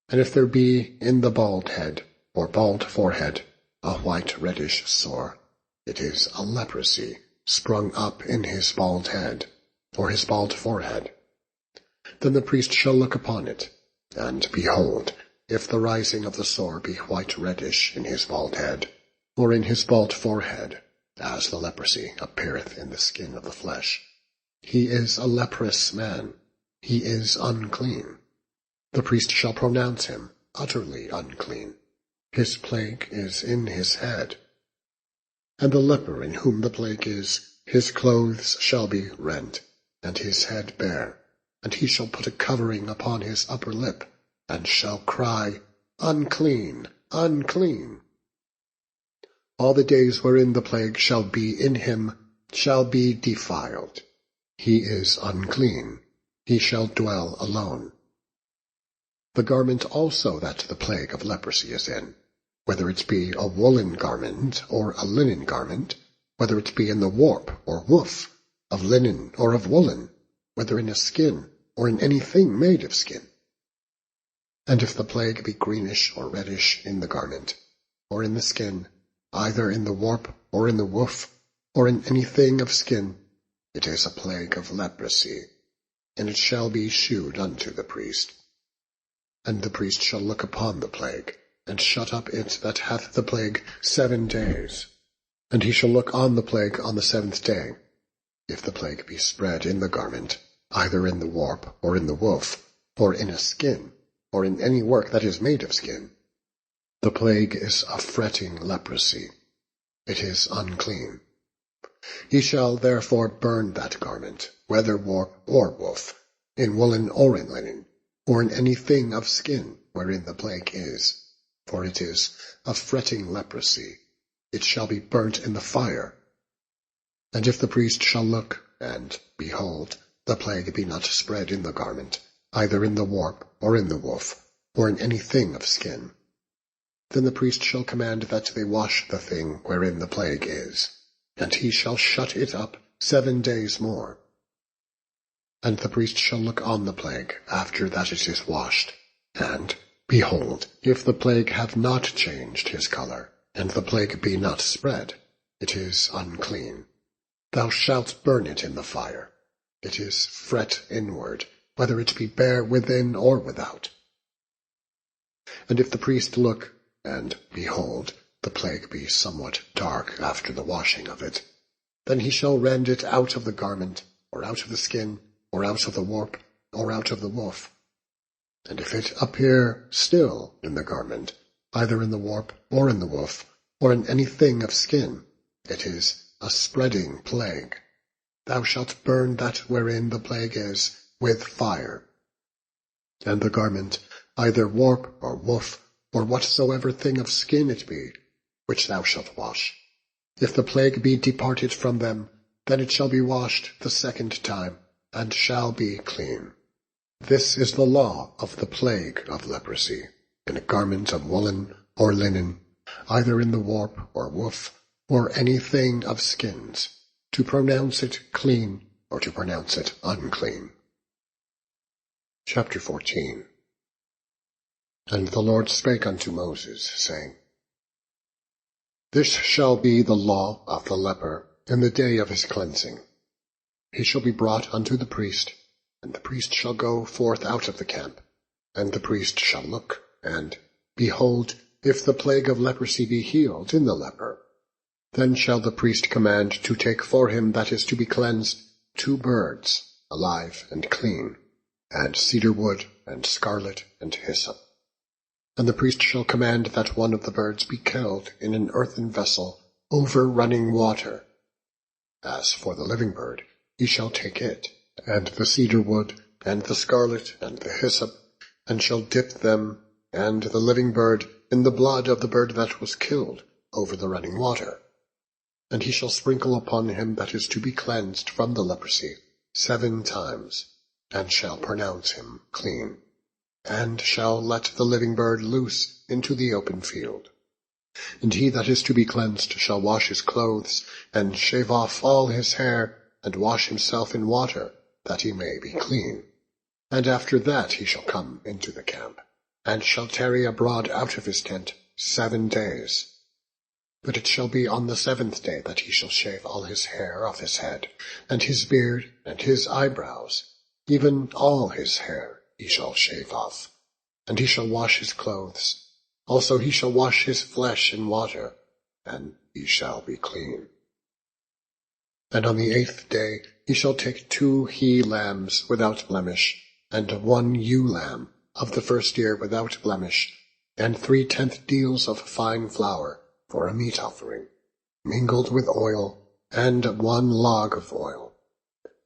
Speaker 1: And if there be in the bald head, or bald forehead, a white reddish sore, it is a leprosy sprung up in his bald head, or his bald forehead. Then the priest shall look upon it, and behold, if the rising of the sore be white reddish in his bald head, or in his bald forehead, as the leprosy appeareth in the skin of the flesh, he is a leprous man, he is unclean. The priest shall pronounce him utterly unclean. His plague is in his head. And the leper in whom the plague is, his clothes shall be rent, and his head bare, and he shall put a covering upon his upper lip, and shall cry, Unclean, unclean. All the days wherein the plague shall be in him shall be defiled. He is unclean, he shall dwell alone. The garment also that the plague of leprosy is in, whether it be a woolen garment or a linen garment, whether it be in the warp or woof, of linen or of woolen, whether in a skin or in anything made of skin. And if the plague be greenish or reddish in the garment, or in the skin, either in the warp or in the woof, or in anything of skin, It is a plague of leprosy, and it shall be shewed unto the priest. And the priest shall look upon the plague, and shut up it that hath the plague 7 days. And he shall look on the plague on the 7th day. If the plague be spread in the garment, either in the warp, or in the woof, or in a skin, or in any work that is made of skin, the plague is a fretting leprosy. It is unclean. He shall therefore burn that garment, whether warp or woof, in woolen or in linen, or in any thing of skin wherein the plague is, for it is a fretting leprosy. It shall be burnt in the fire. And if the priest shall look, and, behold, the plague be not spread in the garment, either in the warp, or in the woof, or in any thing of skin, then the priest shall command that they wash the thing wherein the plague is, and he shall shut it up 7 days more. And the priest shall look on the plague after that it is washed, and, behold, if the plague have not changed his colour, and the plague be not spread, it is unclean. Thou shalt burn it in the fire. It is fret inward, whether it be bare within or without. And if the priest look, and, behold, the plague be somewhat dark after the washing of it, then he shall rend it out of the garment, or out of the skin, or out of the warp, or out of the woof. And if it appear still in the garment, either in the warp, or in the woof, or in any thing of skin, it is a spreading plague. Thou shalt burn that wherein the plague is with fire. And the garment, either warp or woof, or whatsoever thing of skin it be, which thou shalt wash, if the plague be departed from them, then it shall be washed the 2nd time, and shall be clean. This is the law of the plague of leprosy, in a garment of woolen or linen, either in the warp or woof, or any thing of skins, to pronounce it clean, or to pronounce it unclean. Chapter 14. And the Lord spake unto Moses, saying, This shall be the law of the leper in the day of his cleansing. He shall be brought unto the priest, and the priest shall go forth out of the camp, and the priest shall look, and, behold, if the plague of leprosy be healed in the leper, then shall the priest command to take for him that is to be cleansed 2 birds, alive and clean, and cedar wood, and scarlet, and hyssop. And the priest shall command that one of the birds be killed in an earthen vessel over running water. As for the living bird, he shall take it, and the cedar wood, and the scarlet, and the hyssop, and shall dip them, and the living bird, in the blood of the bird that was killed, over the running water. And he shall sprinkle upon him that is to be cleansed from the leprosy 7 times, and shall pronounce him clean, and shall let the living bird loose into the open field. And he that is to be cleansed shall wash his clothes, and shave off all his hair, and wash himself in water, that he may be clean. And after that he shall come into the camp, and shall tarry abroad out of his tent 7 days. But it shall be on the 7th day that he shall shave all his hair off his head, and his beard, and his eyebrows, even all his hair he shall shave off. And he shall wash his clothes. Also he shall wash his flesh in water, and he shall be clean. And on the 8th day he shall take 2 he-lambs without blemish, and 1 ewe-lamb of the 1st year without blemish, and 3/10 deals of fine flour, for a meat offering, mingled with oil, and 1 log of oil.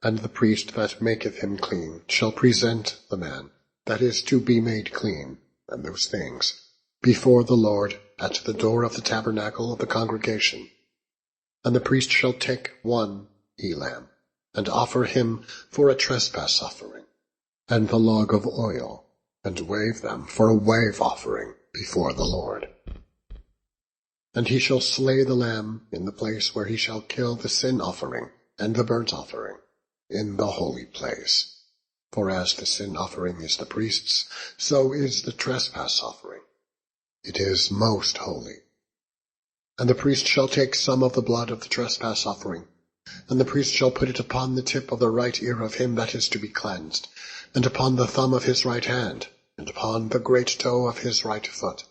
Speaker 1: And the priest that maketh him clean shall present the man that is to be made clean, and those things, before the Lord at the door of the tabernacle of the congregation. And the priest shall take 1 he-lamb, and offer him for a trespass offering, and the log of oil, and wave them for a wave offering before the Lord. And he shall slay the lamb in the place where he shall kill the sin offering and the burnt offering, in the holy place. For as the sin offering is the priest's, so is the trespass offering. It is most holy. And the priest shall take some of the blood of the trespass offering, And the priest shall put it upon the tip of the right ear of him that is to be cleansed, and upon the thumb of his right hand, and upon the great toe of his right foot.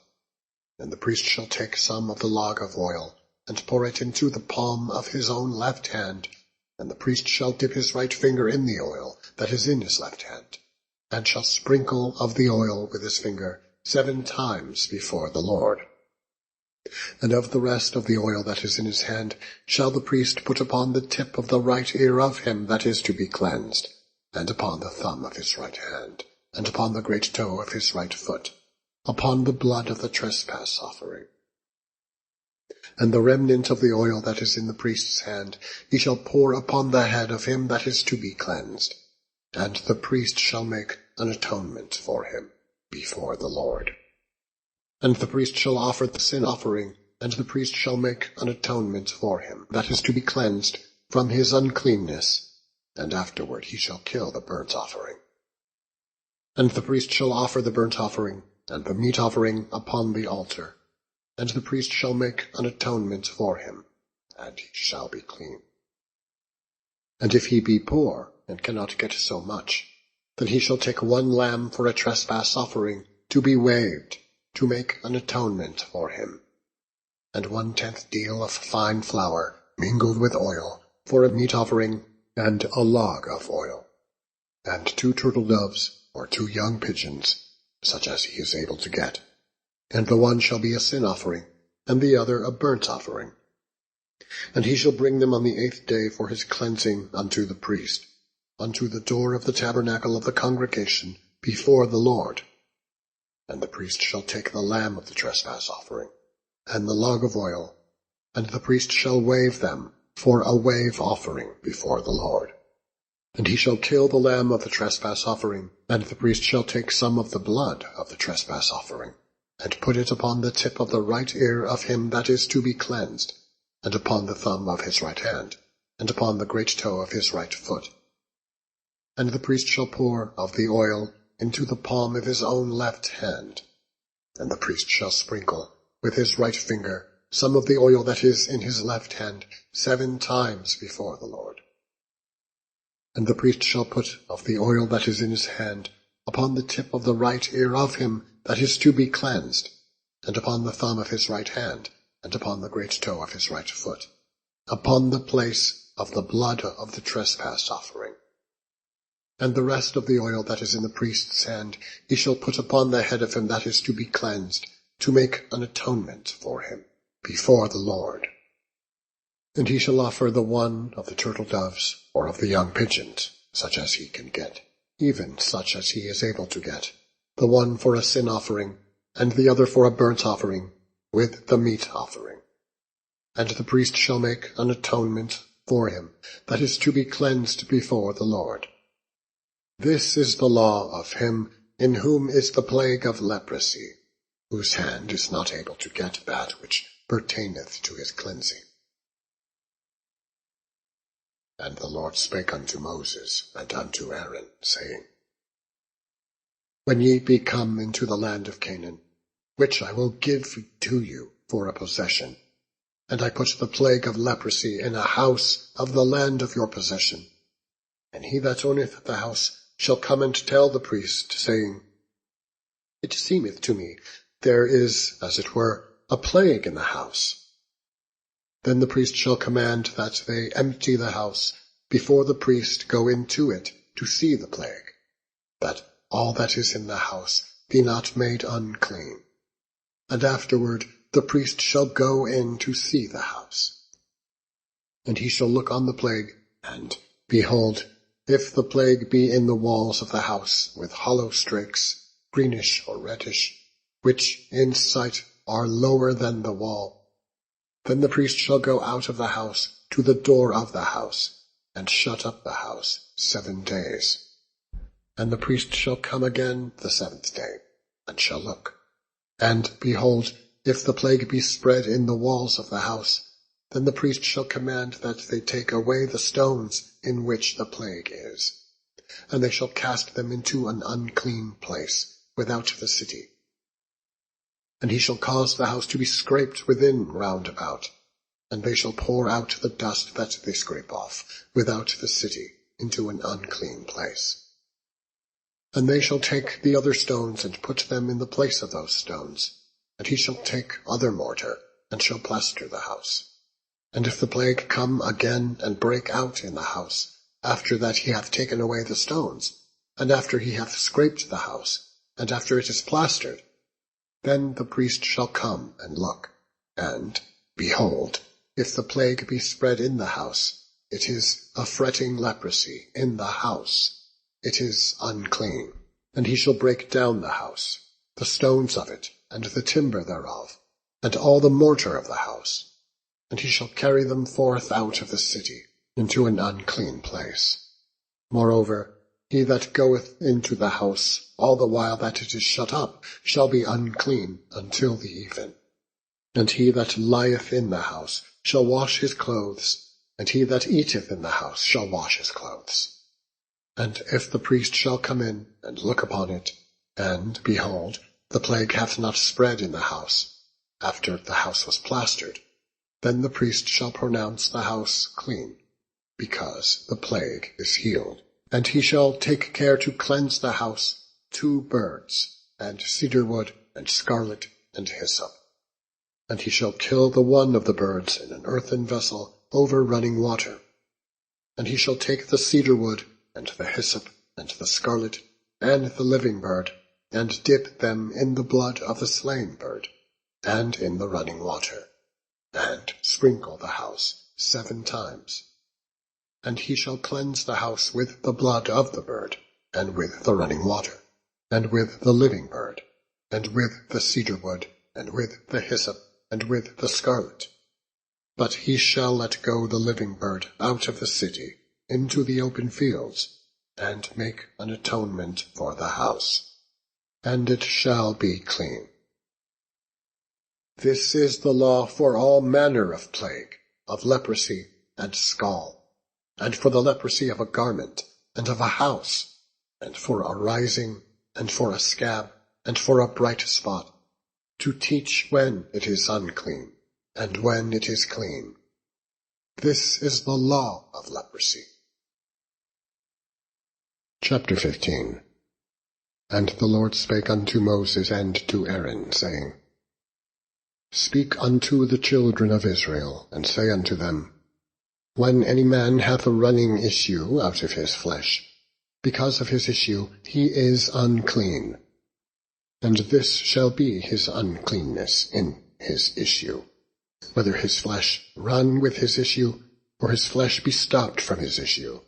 Speaker 1: And the priest shall take some of the log of oil, and pour it into the palm of his own left hand, and the priest shall dip his right finger in the oil that is in his left hand, and shall sprinkle of the oil with his finger 7 times before the Lord. And of the rest of the oil that is in his hand shall the priest put upon the tip of the right ear of him that is to be cleansed, and upon the thumb of his right hand, and upon the great toe of his right foot, upon the blood of the trespass offering. And the remnant of the oil that is in the priest's hand he shall pour upon the head of him that is to be cleansed, and the priest shall make an atonement for him before the Lord. And the priest shall offer the sin offering, and the priest shall make an atonement for him that is to be cleansed from his uncleanness, and afterward he shall kill the burnt offering. And the priest shall offer the burnt offering and the meat offering upon the altar, and the priest shall make an atonement for him, and he shall be clean. And if he be poor, and cannot get so much, then he shall take 1 lamb for a trespass offering, to be waved, to make an atonement for him, and 1/10 deal of fine flour, mingled with oil, for a meat offering, and a log of oil, and 2 turtle doves, or 2 young pigeons, such as he is able to get. And the one shall be a sin offering, and the other a burnt offering. And he shall bring them on the 8th day for his cleansing unto the priest, unto the door of the tabernacle of the congregation, before the Lord. And the priest shall take the lamb of the trespass offering, and the log of oil, and the priest shall wave them for a wave offering before the Lord. And he shall kill the lamb of the trespass offering, and the priest shall take some of the blood of the trespass offering, and put it upon the tip of the right ear of him that is to be cleansed, and upon the thumb of his right hand, and upon the great toe of his right foot. And the priest shall pour of the oil into the palm of his own left hand, and the priest shall sprinkle with his right finger some of the oil that is in his left hand 7 times before the Lord. And the priest shall put of the oil that is in his hand upon the tip of the right ear of him that is to be cleansed, and upon the thumb of his right hand, and upon the great toe of his right foot, upon the place of the blood of the trespass offering. And the rest of the oil that is in the priest's hand he shall put upon the head of him that is to be cleansed, to make an atonement for him before the Lord. And he shall offer the one of the turtle doves, or of the young pigeons, such as he can get, even such as he is able to get, the one for a sin offering, and the other for a burnt offering, with the meat offering. And the priest shall make an atonement for him that is to be cleansed before the Lord. This is the law of him in whom is the plague of leprosy, whose hand is not able to get that which pertaineth to his cleansing. And the Lord spake unto Moses and unto Aaron, saying, When ye be come into the land of Canaan, which I will give to you for a possession, and I put the plague of leprosy in a house of the land of your possession, and he that owneth the house shall come and tell the priest, saying, It seemeth to me there is, as it were, a plague in the house. Then the priest shall command that they empty the house before the priest go into it to see the plague, that all that is in the house be not made unclean. And afterward the priest shall go in to see the house. And he shall look on the plague, and, behold, if the plague be in the walls of the house with hollow strakes, greenish or reddish, which in sight are lower than the wall, then the priest shall go out of the house to the door of the house, and shut up the house 7 days. And the priest shall come again the 7th day, and shall look. And, behold, if the plague be spread in the walls of the house, then the priest shall command that they take away the stones in which the plague is, and they shall cast them into an unclean place without the city. And he shall cause the house to be scraped within round about, and they shall pour out the dust that they scrape off, without the city, into an unclean place. And they shall take the other stones, and put them in the place of those stones. And he shall take other mortar, and shall plaster the house. And if the plague come again, and break out in the house, after that he hath taken away the stones, and after he hath scraped the house, and after it is plastered, then the priest shall come and look, and, behold, if the plague be spread in the house, it is a fretting leprosy in the house, it is unclean. And he shall break down the house, the stones of it, and the timber thereof, and all the mortar of the house, and he shall carry them forth out of the city, into an unclean place. Moreover, he that goeth into the house, all the while that it is shut up, shall be unclean until the even. And he that lieth in the house shall wash his clothes, and he that eateth in the house shall wash his clothes. And if the priest shall come in, and look upon it, and, behold, the plague hath not spread in the house, after the house was plastered, then the priest shall pronounce the house clean, because the plague is healed. And he shall take care to cleanse the house 2 birds, and cedar wood, and scarlet, and hyssop. And he shall kill the one of the birds in an earthen vessel over running water. And he shall take the cedar wood, and the hyssop, and the scarlet, and the living bird, and dip them in the blood of the slain bird, and in the running water, and sprinkle the house 7 times. And he shall cleanse the house with the blood of the bird, and with the running water, and with the living bird, and with the cedar wood, and with the hyssop, and with the scarlet. But he shall let go the living bird out of the city, into the open fields, and make an atonement for the house, and it shall be clean. This is the law for all manner of plague, of leprosy and scall, and for the leprosy of a garment, and of a house, and for a rising, and for a scab, and for a bright spot, to teach when it is unclean, and when it is clean. This is the law of leprosy. Chapter 15. And the Lord spake unto Moses and to Aaron, saying, Speak unto the children of Israel, and say unto them, When any man hath a running issue out of his flesh, because of his issue he is unclean. And this shall be his uncleanness in his issue, whether his flesh run with his issue, or his flesh be stopped from his issue.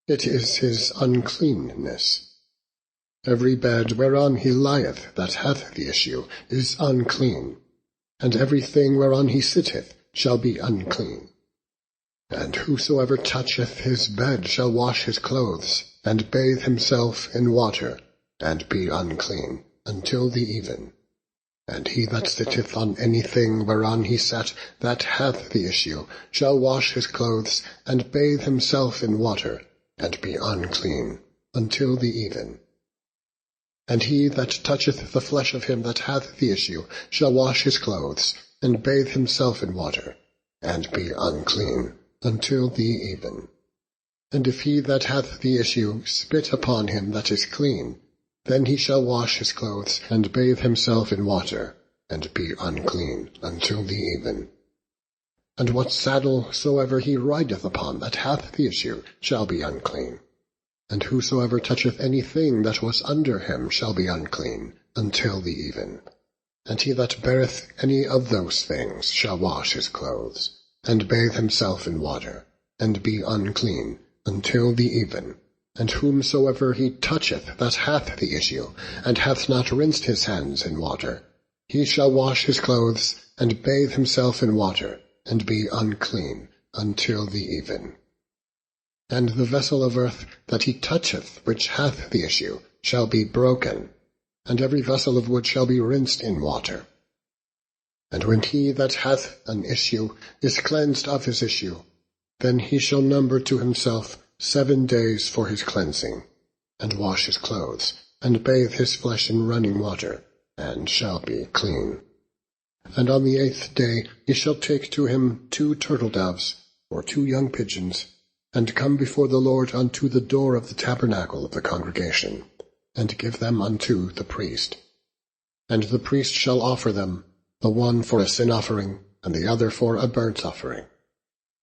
Speaker 1: It is his uncleanness. Every bed whereon he lieth that hath the issue is unclean, and every thing whereon he sitteth shall be unclean. And whosoever toucheth his bed shall wash his clothes, and bathe himself in water, and be unclean until the even. And he that sitteth on anything whereon he sat that hath the issue shall wash his clothes, and bathe himself in water, and be unclean until the even. And he that toucheth the flesh of him that hath the issue shall wash his clothes, and bathe himself in water, and be unclean until the even. And if he that hath the issue spit upon him that is clean, then he shall wash his clothes, and bathe himself in water, and be unclean until the even. And what saddle soever he rideth upon that hath the issue shall be unclean. And whosoever toucheth any thing that was under him shall be unclean until the even. And he that beareth any of those things shall wash his clothes, and bathe himself in water, and be unclean until the even. And whomsoever he toucheth that hath the issue, and hath not rinsed his hands in water, he shall wash his clothes, and bathe himself in water, and be unclean until the even. And the vessel of earth that he toucheth which hath the issue shall be broken, and every vessel of wood shall be rinsed in water. And when he that hath an issue is cleansed of his issue, then he shall number to himself 7 days for his cleansing, and wash his clothes, and bathe his flesh in running water, and shall be clean. And on the 8th day he shall take to him 2 turtle doves, or 2 young pigeons, and come before the Lord unto the door of the tabernacle of the congregation, and give them unto the priest. And the priest shall offer them, the one for a sin offering, and the other for a burnt offering.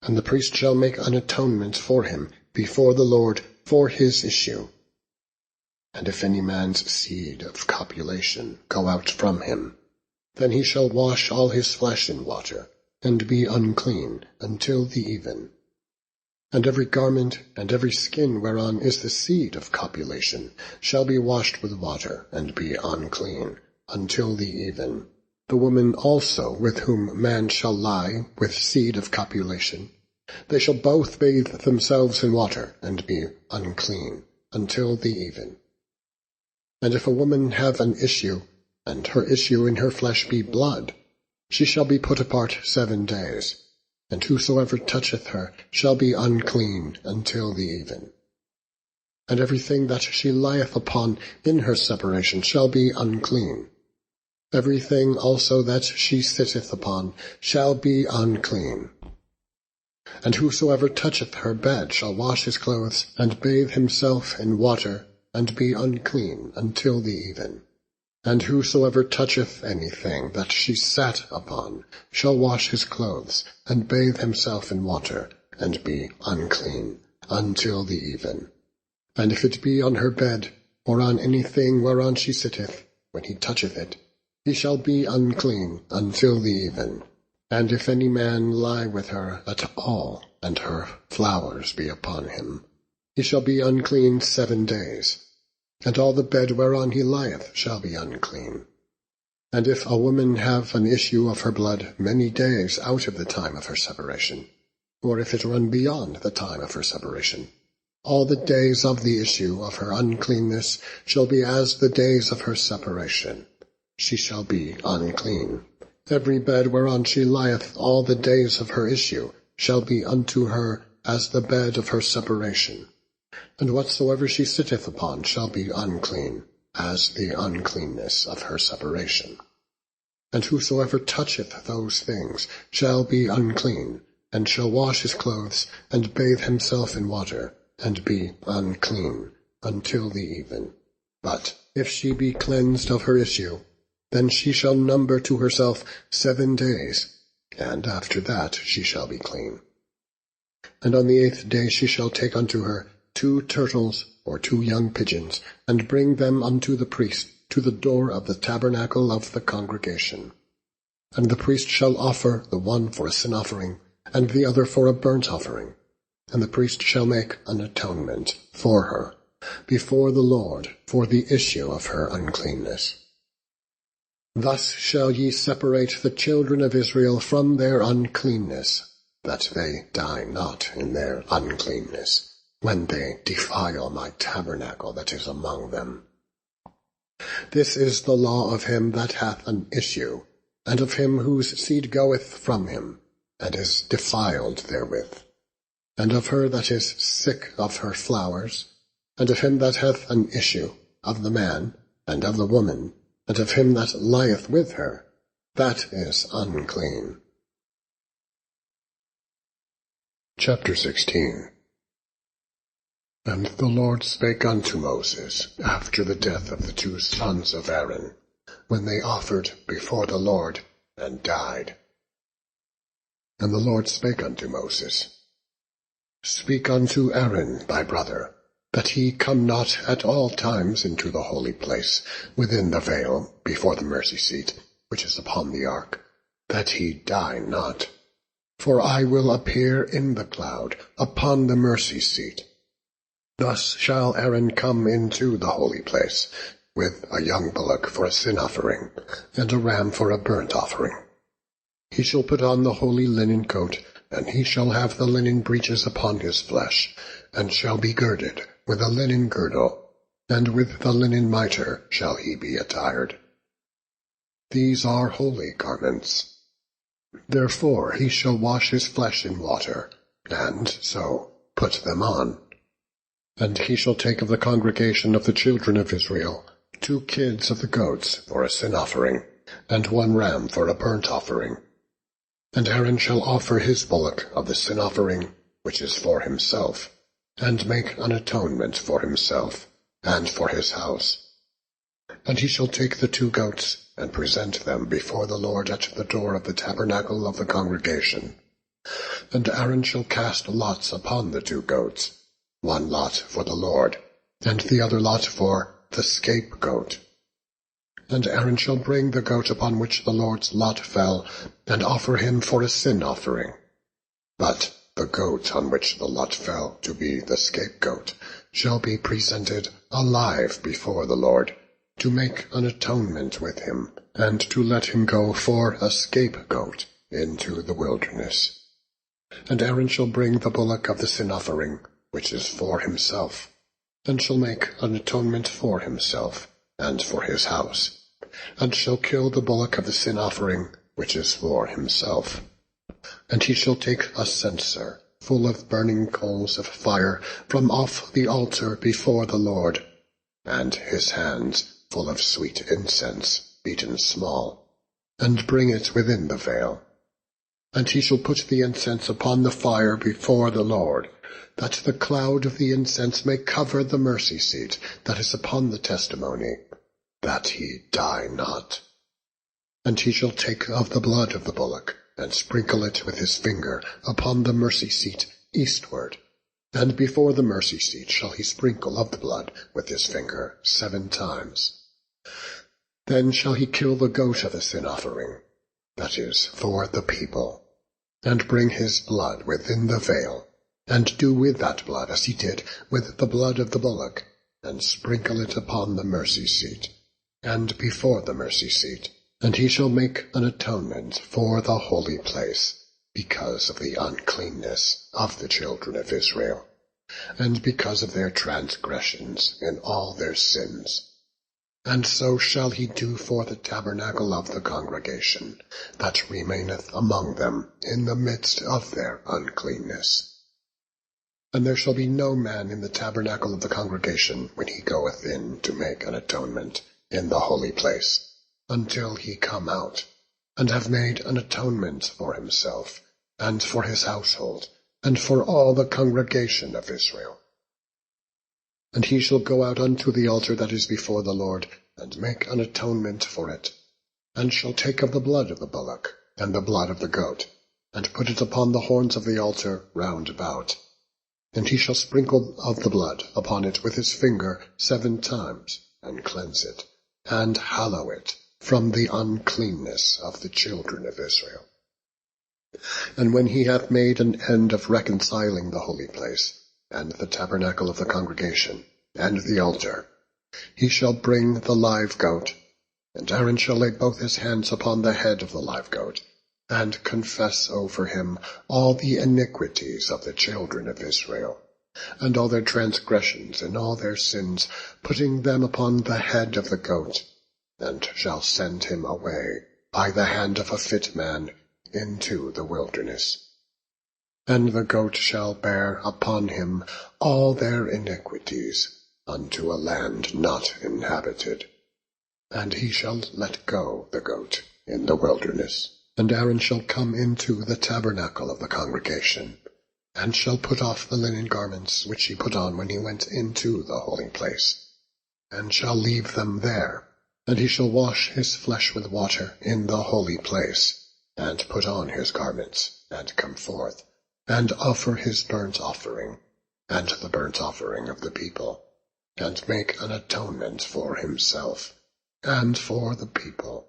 Speaker 1: And the priest shall make an atonement for him before the Lord for his issue. And if any man's seed of copulation go out from him, then he shall wash all his flesh in water, and be unclean until the even. And every garment and every skin whereon is the seed of copulation shall be washed with water, and be unclean until the even. The woman also with whom man shall lie with seed of copulation, they shall both bathe themselves in water, and be unclean until the even. And if a woman have an issue, and her issue in her flesh be blood, she shall be put apart 7 days, and whosoever toucheth her shall be unclean until the even. And everything that she lieth upon in her separation shall be unclean. Everything also that she sitteth upon shall be unclean. And whosoever toucheth her bed shall wash his clothes, and bathe himself in water, and be unclean until the even. And whosoever toucheth anything that she sat upon shall wash his clothes, and bathe himself in water, and be unclean until the even. And if it be on her bed, or on anything whereon she sitteth, when he toucheth it, he shall be unclean until the even. And if any man lie with her at all, and her flowers be upon him, he shall be unclean 7 days. And all the bed whereon he lieth shall be unclean. And if a woman have an issue of her blood many days out of the time of her separation, or if it run beyond the time of her separation, all the days of the issue of her uncleanness shall be as the days of her separation. She shall be unclean. Every bed whereon she lieth all the days of her issue shall be unto her as the bed of her separation. And whatsoever she sitteth upon shall be unclean, as the uncleanness of her separation. And whosoever toucheth those things shall be unclean, and shall wash his clothes, and bathe himself in water, and be unclean until the even. But if she be cleansed of her issue, then she shall number to herself 7 days, and after that she shall be clean. And on the 8th day she shall take unto her 2 turtles, or 2 young pigeons, and bring them unto the priest to the door of the tabernacle of the congregation. And the priest shall offer the one for a sin offering, and the other for a burnt offering. And the priest shall make an atonement for her before the Lord for the issue of her uncleanness. Thus shall ye separate the children of Israel from their uncleanness, that they die not in their uncleanness, when they defile my tabernacle that is among them. This is the law of him that hath an issue, and of him whose seed goeth from him, and is defiled therewith, and of her that is sick of her flowers, and of him that hath an issue, of the man, and of the woman, and of him that lieth with her, that is unclean. Chapter 16. And the Lord spake unto Moses after the death of the 2 sons of Aaron, when they offered before the Lord, and died. And the Lord spake unto Moses, Speak unto Aaron thy brother, that he come not at all times into the holy place, within the veil, before the mercy seat, which is upon the ark, that he die not. For I will appear in the cloud upon the mercy seat. Thus shall Aaron come into the holy place, with a young bullock for a sin offering, and a ram for a burnt offering. He shall put on the holy linen coat, and he shall have the linen breeches upon his flesh, and shall be girded with a linen girdle, and with the linen mitre shall he be attired. These are holy garments. Therefore he shall wash his flesh in water, and so put them on. And he shall take of the congregation of the children of Israel 2 kids of the goats for a sin offering, and 1 ram for a burnt offering. And Aaron shall offer his bullock of the sin offering, which is for himself, and make an atonement for himself, and for his house. And he shall take the 2 goats, and present them before the Lord at the door of the tabernacle of the congregation. And Aaron shall cast lots upon the 2 goats, 1 lot for the Lord, and the other lot for the scapegoat. And Aaron shall bring the goat upon which the Lord's lot fell, and offer him for a sin offering. But the goat on which the lot fell to be the scapegoat shall be presented alive before the Lord, to make an atonement with him, and to let him go for a scapegoat into the wilderness. And Aaron shall bring the bullock of the sin offering, which is for himself, and shall make an atonement for himself, and for his house, and shall kill the bullock of the sin offering, which is for himself. And he shall take a censer full of burning coals of fire from off the altar before the Lord, and his hands full of sweet incense, beaten small, and bring it within the veil. And he shall put the incense upon the fire before the Lord, that the cloud of the incense may cover the mercy seat that is upon the testimony, that he die not. And he shall take of the blood of the bullock, and sprinkle it with his finger upon the mercy seat eastward, and before the mercy seat shall he sprinkle of the blood with his finger 7 times. Then shall he kill the goat of the sin offering, that is, for the people, and bring his blood within the veil, and do with that blood as he did with the blood of the bullock, and sprinkle it upon the mercy seat, and before the mercy seat. And he shall make an atonement for the holy place, because of the uncleanness of the children of Israel, and because of their transgressions in all their sins. And so shall he do for the tabernacle of the congregation, that remaineth among them in the midst of their uncleanness. And there shall be no man in the tabernacle of the congregation when he goeth in to make an atonement in the holy place, until he come out, and have made an atonement for himself, and for his household, and for all the congregation of Israel. And he shall go out unto the altar that is before the Lord, and make an atonement for it, and shall take of the blood of the bullock, and the blood of the goat, and put it upon the horns of the altar round about. And he shall sprinkle of the blood upon it with his finger 7 times, and cleanse it, and hallow it from the uncleanness of the children of Israel. And when he hath made an end of reconciling the holy place, and the tabernacle of the congregation, and the altar, he shall bring the live goat, and Aaron shall lay both his hands upon the head of the live goat, and confess over him all the iniquities of the children of Israel, and all their transgressions and all their sins, putting them upon the head of the goat, and shall send him away by the hand of a fit man into the wilderness. And the goat shall bear upon him all their iniquities unto a land not inhabited. And he shall let go the goat in the wilderness. And Aaron shall come into the tabernacle of the congregation, and shall put off the linen garments which he put on when he went into the holy place, and shall leave them there. And he shall wash his flesh with water in the holy place, and put on his garments, and come forth, and offer his burnt offering, and the burnt offering of the people, and make an atonement for himself, and for the people.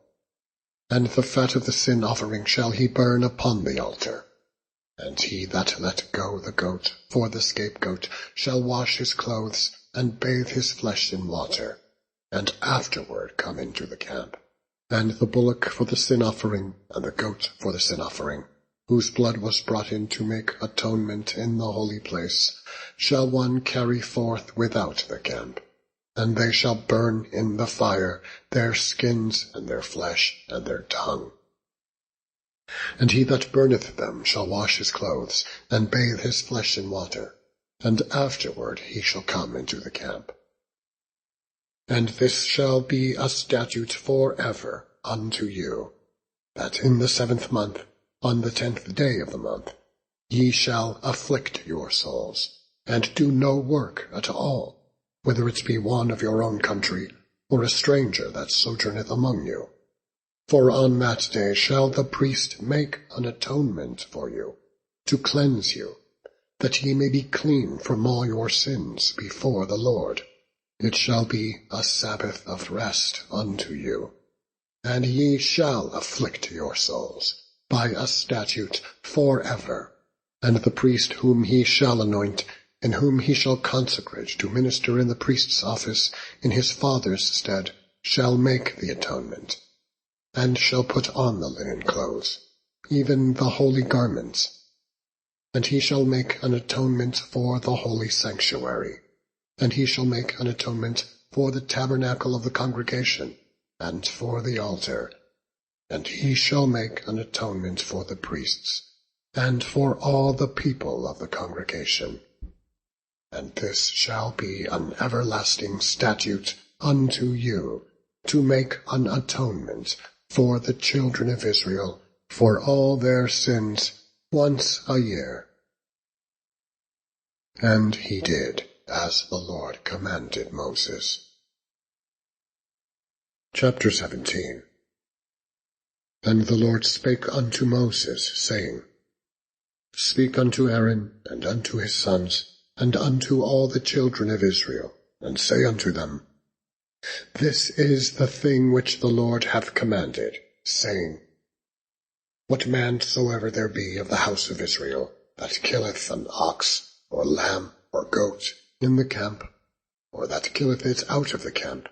Speaker 1: And the fat of the sin offering shall he burn upon the altar. And he that let go the goat for the scapegoat shall wash his clothes, and bathe his flesh in water, and afterward come into the camp. And the bullock for the sin offering, and the goat for the sin offering, whose blood was brought in to make atonement in the holy place, shall one carry forth without the camp. And they shall burn in the fire their skins, and their flesh, and their tongue. And he that burneth them shall wash his clothes, and bathe his flesh in water, and afterward he shall come into the camp. And this shall be a statute for ever unto you, that in the 7th month, on the 10th day of the month, ye shall afflict your souls, and do no work at all, whether it be one of your own country, or a stranger that sojourneth among you. For on that day shall the priest make an atonement for you, to cleanse you, that ye may be clean from all your sins before the Lord. It shall be a Sabbath of rest unto you. And ye shall afflict your souls by a statute forever. And the priest whom he shall anoint, and whom he shall consecrate to minister in the priest's office in his father's stead, shall make the atonement, and shall put on the linen clothes, even the holy garments. And he shall make an atonement for the holy sanctuary, and he shall make an atonement for the tabernacle of the congregation, and for the altar, and he shall make an atonement for the priests, and for all the people of the congregation. And this shall be an everlasting statute unto you, to make an atonement for the children of Israel for all their sins once a year. And he did as the Lord commanded Moses. Chapter 17. And the Lord spake unto Moses, saying, Speak unto Aaron, and unto his sons, and unto all the children of Israel, and say unto them, This is the thing which the Lord hath commanded, saying, What man soever there be of the house of Israel, that killeth an ox, or lamb, or goat, in the camp, or that killeth it out of the camp,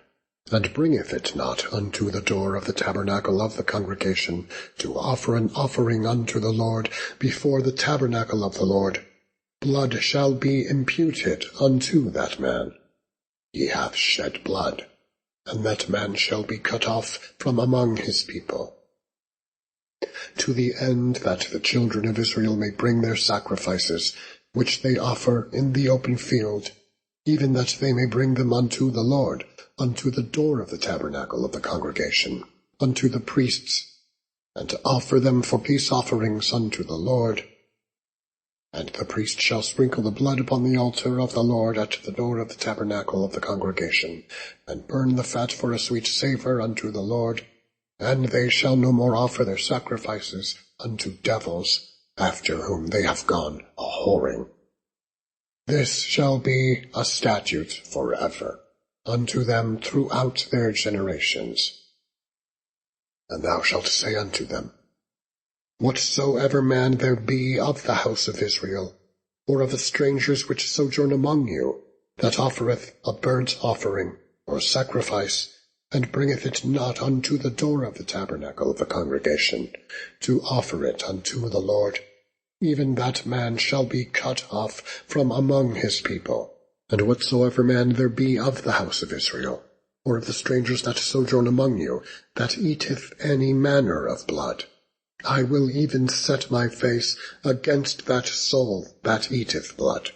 Speaker 1: and bringeth it not unto the door of the tabernacle of the congregation, to offer an offering unto the Lord before the tabernacle of the Lord, blood shall be imputed unto that man. He hath shed blood, and that man shall be cut off from among his people. To the end that the children of Israel may bring their sacrifices, which they offer in the open field, even that they may bring them unto the Lord, unto the door of the tabernacle of the congregation, unto the priests, and to offer them for peace offerings unto the Lord. And the priest shall sprinkle the blood upon the altar of the Lord at the door of the tabernacle of the congregation, and burn the fat for a sweet savour unto the Lord. And they shall no more offer their sacrifices unto devils, after whom they have gone a-whoring. This shall be a statute forever unto them throughout their generations. And thou shalt say unto them, Whatsoever man there be of the house of Israel, or of the strangers which sojourn among you, that offereth a burnt offering or a sacrifice, and bringeth it not unto the door of the tabernacle of the congregation, to offer it unto the Lord, even that man shall be cut off from among his people. And whatsoever man there be of the house of Israel, or of the strangers that sojourn among you, that eateth any manner of blood, I will even set my face against that soul that eateth blood,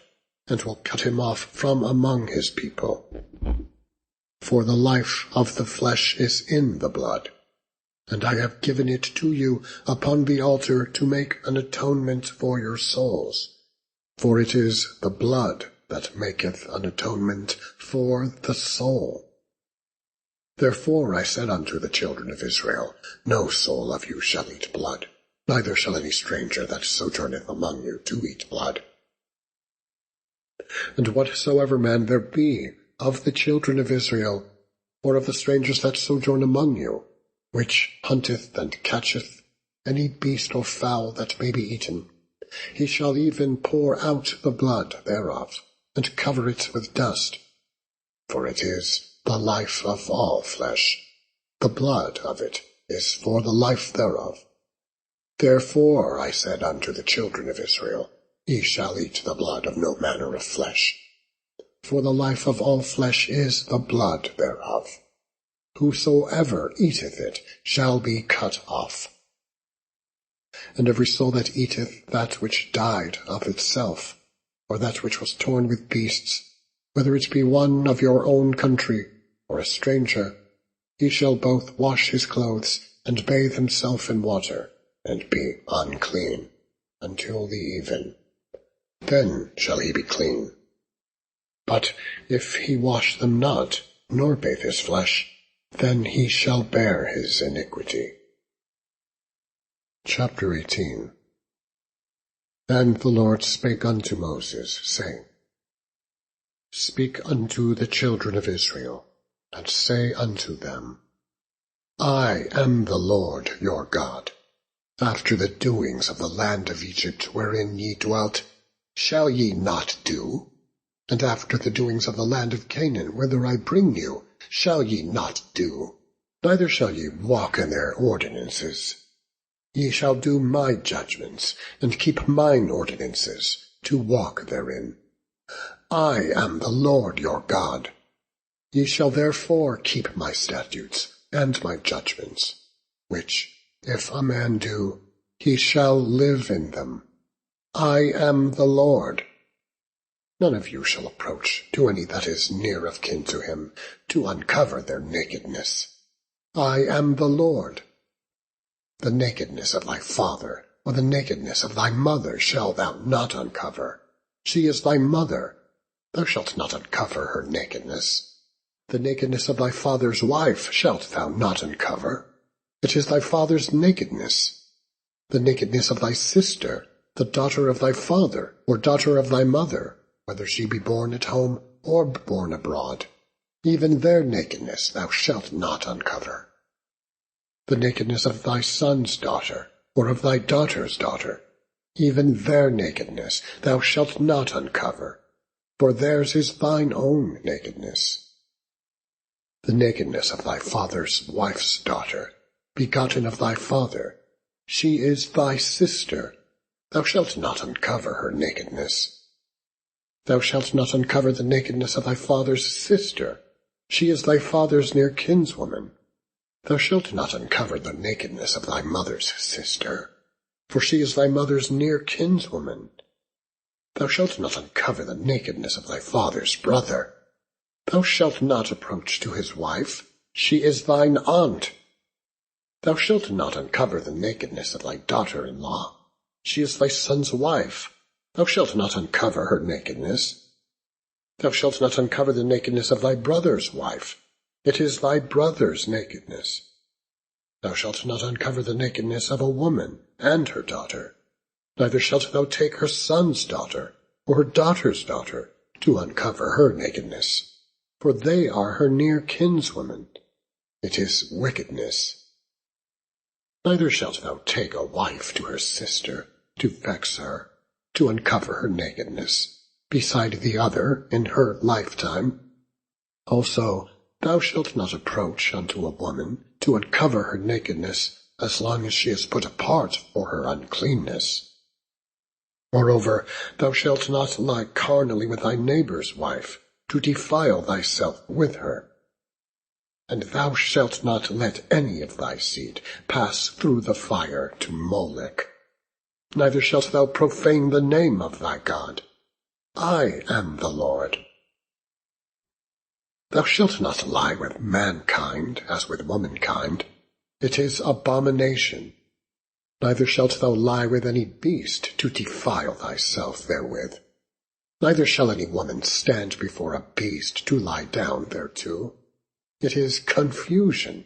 Speaker 1: and will cut him off from among his people. For the life of the flesh is in the blood, and I have given it to you upon the altar to make an atonement for your souls. For it is the blood that maketh an atonement for the soul. Therefore I said unto the children of Israel, No soul of you shall eat blood, neither shall any stranger that sojourneth among you to eat blood. And whatsoever man there be of the children of Israel, or of the strangers that sojourn among you, which hunteth and catcheth any beast or fowl that may be eaten, he shall even pour out the blood thereof, and cover it with dust. For it is the life of all flesh. The blood of it is for the life thereof. Therefore I said unto the children of Israel, Ye shall eat the blood of no manner of flesh. For the life of all flesh is the blood thereof. Whosoever eateth it shall be cut off. And every soul that eateth that which died of itself, or that which was torn with beasts, whether it be one of your own country, or a stranger, he shall both wash his clothes, and bathe himself in water, and be unclean, until the even. Then shall he be clean. But if he wash them not, nor bathe his flesh, then he shall bear his iniquity. Chapter 18. And the Lord spake unto Moses, saying, Speak unto the children of Israel, and say unto them, I am the Lord your God. After the doings of the land of Egypt wherein ye dwelt, shall ye not do? And after the doings of the land of Canaan, whither I bring you, shall ye not do? Neither shall ye walk in their ordinances. Ye shall do my judgments, and keep mine ordinances, to walk therein. I am the Lord your God. Ye shall therefore keep my statutes and my judgments, which, if a man do, he shall live in them. I am the Lord. None of you shall approach to any that is near of kin to him, to uncover their nakedness. I am the Lord. The nakedness of thy father, or the nakedness of thy mother shalt thou not uncover. She is thy mother. Thou shalt not uncover her nakedness. The nakedness of thy father's wife shalt thou not uncover. It is thy father's nakedness. The nakedness of thy sister, the daughter of thy father, or daughter of thy mother, whether she be born at home or born abroad, even their nakedness thou shalt not uncover. The nakedness of thy son's daughter, or of thy daughter's daughter, even their nakedness thou shalt not uncover, for theirs is thine own nakedness. The nakedness of thy father's wife's daughter, begotten of thy father, she is thy sister. Thou shalt not uncover her nakedness. Thou shalt not uncover the nakedness of thy father's sister. She is thy father's near kinswoman. Thou shalt not uncover the nakedness of thy mother's sister, for she is thy mother's near kinswoman. Thou shalt not uncover the nakedness of thy father's brother. Thou shalt not approach to his wife. She is thine aunt. Thou shalt not uncover the nakedness of thy daughter-in-law. She is thy son's wife. Thou shalt not uncover her nakedness. Thou shalt not uncover the nakedness of thy brother's wife. It is thy brother's nakedness. Thou shalt not uncover the nakedness of a woman and her daughter. Neither shalt thou take her son's daughter, or her daughter's daughter, to uncover her nakedness, for they are her near kinswomen. It is wickedness. Neither shalt thou take a wife to her sister, to vex her, to uncover her nakedness, beside the other in her lifetime. Also, thou shalt not approach unto a woman to uncover her nakedness, as long as she is put apart for her uncleanness. Moreover, thou shalt not lie carnally with thy neighbour's wife, to defile thyself with her. And thou shalt not let any of thy seed pass through the fire to Molech. Neither shalt thou profane the name of thy God. I am the Lord. Thou shalt not lie with mankind as with womankind. It is abomination. Neither shalt thou lie with any beast to defile thyself therewith. Neither shall any woman stand before a beast to lie down thereto. It is confusion.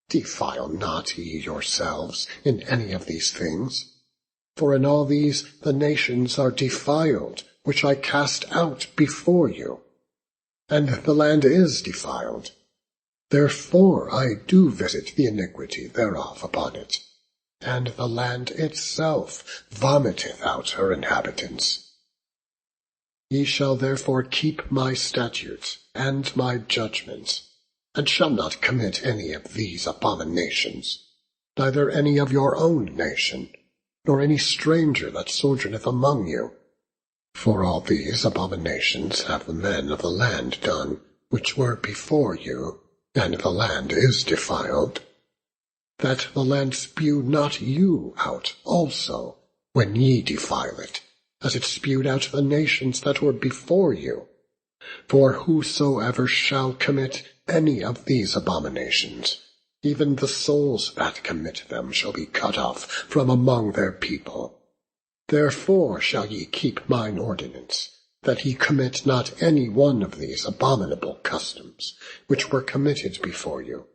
Speaker 1: Defile not ye yourselves in any of these things. For in all these the nations are defiled, which I cast out before you. And the land is defiled. Therefore I do visit the iniquity thereof upon it, and the land itself vomiteth out her inhabitants. Ye shall therefore keep my statutes and my judgments, and shall not commit any of these abominations, neither any of your own nation, nor any stranger that sojourneth among you. For all these abominations have the men of the land done, which were before you, and the land is defiled. That the land spew not you out also, when ye defile it, as it spewed out the nations that were before you, For whosoever shall commit any of these abominations, even the souls that commit them shall be cut off from among their people. Therefore shall ye keep mine ordinance, that ye commit not any one of these abominable customs, which were committed before you,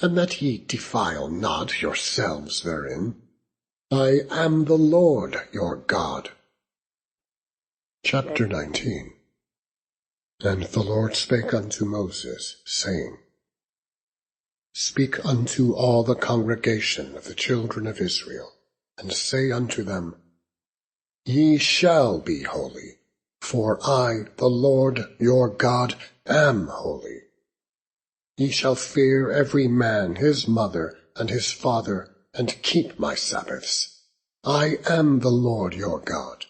Speaker 1: and that ye defile not yourselves therein. I am the Lord your God. Chapter 19. And the Lord spake unto Moses, saying, Speak unto all the congregation of the children of Israel, and say unto them, Ye shall be holy, for I, the Lord your God, am holy. Ye shall fear every man his mother and his father, and keep my Sabbaths. I am the Lord your God.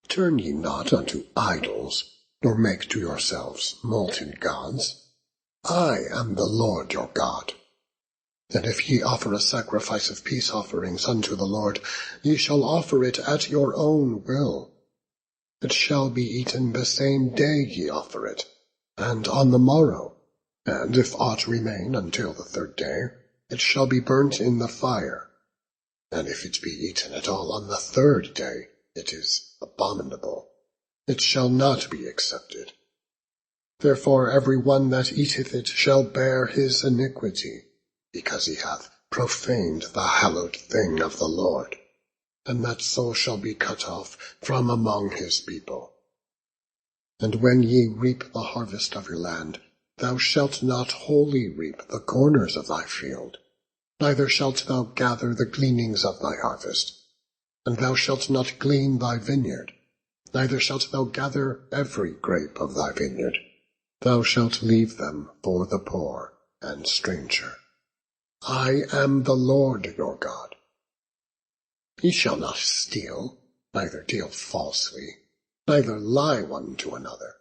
Speaker 1: Turn ye not unto idols, nor make to yourselves molten gods. I am the Lord your God. And if ye offer a sacrifice of peace offerings unto the Lord, ye shall offer it at your own will. It shall be eaten the same day ye offer it, and on the morrow, and if aught remain until the third day, it shall be burnt in the fire. And if it be eaten at all on the third day, it is abominable. It shall not be accepted. Therefore every one that eateth it shall bear his iniquity, because he hath profaned the hallowed thing of the Lord, and that soul shall be cut off from among his people. And when ye reap the harvest of your land, thou shalt not wholly reap the corners of thy field, neither shalt thou gather the gleanings of thy harvest. And thou shalt not glean thy vineyard, neither shalt thou gather every grape of thy vineyard. Thou shalt leave them for the poor and stranger. I am the Lord your God. Ye shall not steal, neither deal falsely, neither lie one to another.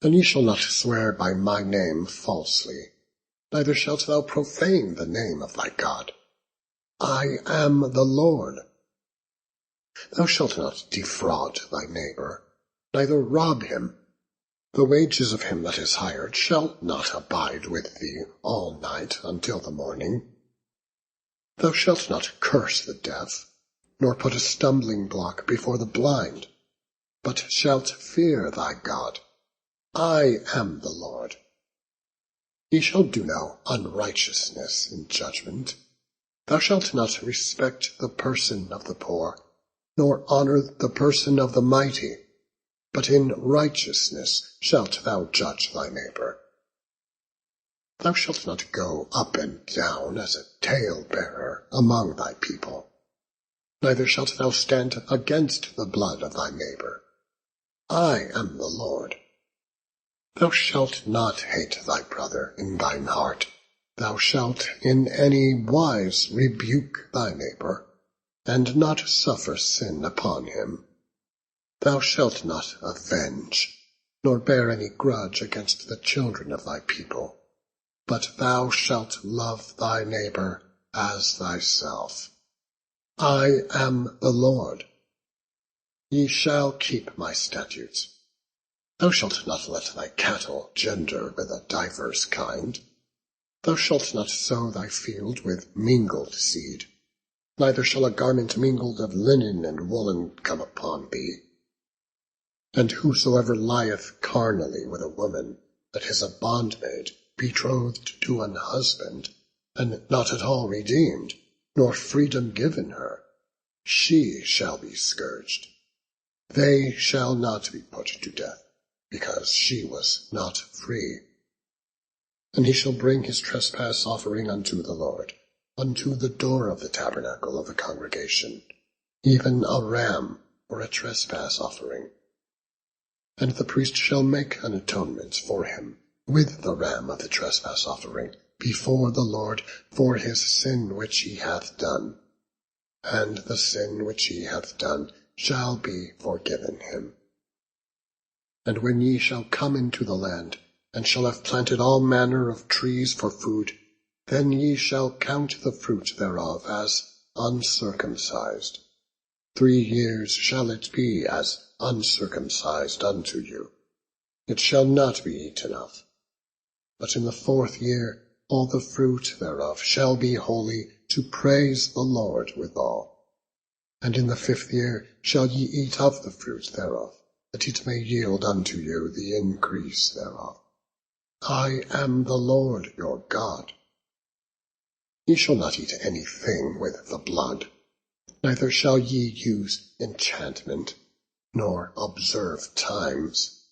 Speaker 1: And ye shall not swear by my name falsely, neither shalt thou profane the name of thy God. I am the Lord. Thou shalt not defraud thy neighbor, neither rob him. The wages of him that is hired shall not abide with thee all night until the morning. Thou shalt not curse the deaf, nor put a stumbling block before the blind, but shalt fear thy God. I am the Lord. Ye shall do no unrighteousness in judgment. Thou shalt not respect the person of the poor, nor honor the person of the mighty, but in righteousness shalt thou judge thy neighbor. Thou shalt not go up and down as a talebearer among thy people, neither shalt thou stand against the blood of thy neighbor. I am the Lord. Thou shalt not hate thy brother in thine heart. Thou shalt in any wise rebuke thy neighbor, and not suffer sin upon him. Thou shalt not avenge, nor bear any grudge against the children of thy people, but thou shalt love thy neighbor as thyself. I am the Lord. Ye shall keep my statutes. Thou shalt not let thy cattle gender with a diverse kind. Thou shalt not sow thy field with mingled seed, neither shall a garment mingled of linen and woolen come upon thee. And whosoever lieth carnally with a woman that is a bondmaid, betrothed to an husband, and not at all redeemed, nor freedom given her, she shall be scourged. They shall not be put to death, because she was not free. And he shall bring his trespass offering unto the Lord, unto the door of the tabernacle of the congregation, even a ram for a trespass offering. And the priest shall make an atonement for him with the ram of the trespass offering before the Lord for his sin which he hath done. And the sin which he hath done shall be forgiven him. And when ye shall come into the land, and shall have planted all manner of trees for food, then ye shall count the fruit thereof as uncircumcised. 3 years shall it be as uncircumcised unto you. it shall not be eaten of. But in the 4th year all the fruit thereof shall be holy, to praise the Lord withal. And in the 5th year shall ye eat of the fruit thereof, that it may yield unto you the increase thereof. I am the Lord your God. Ye shall not eat anything with the blood, neither shall ye use enchantment, nor observe times.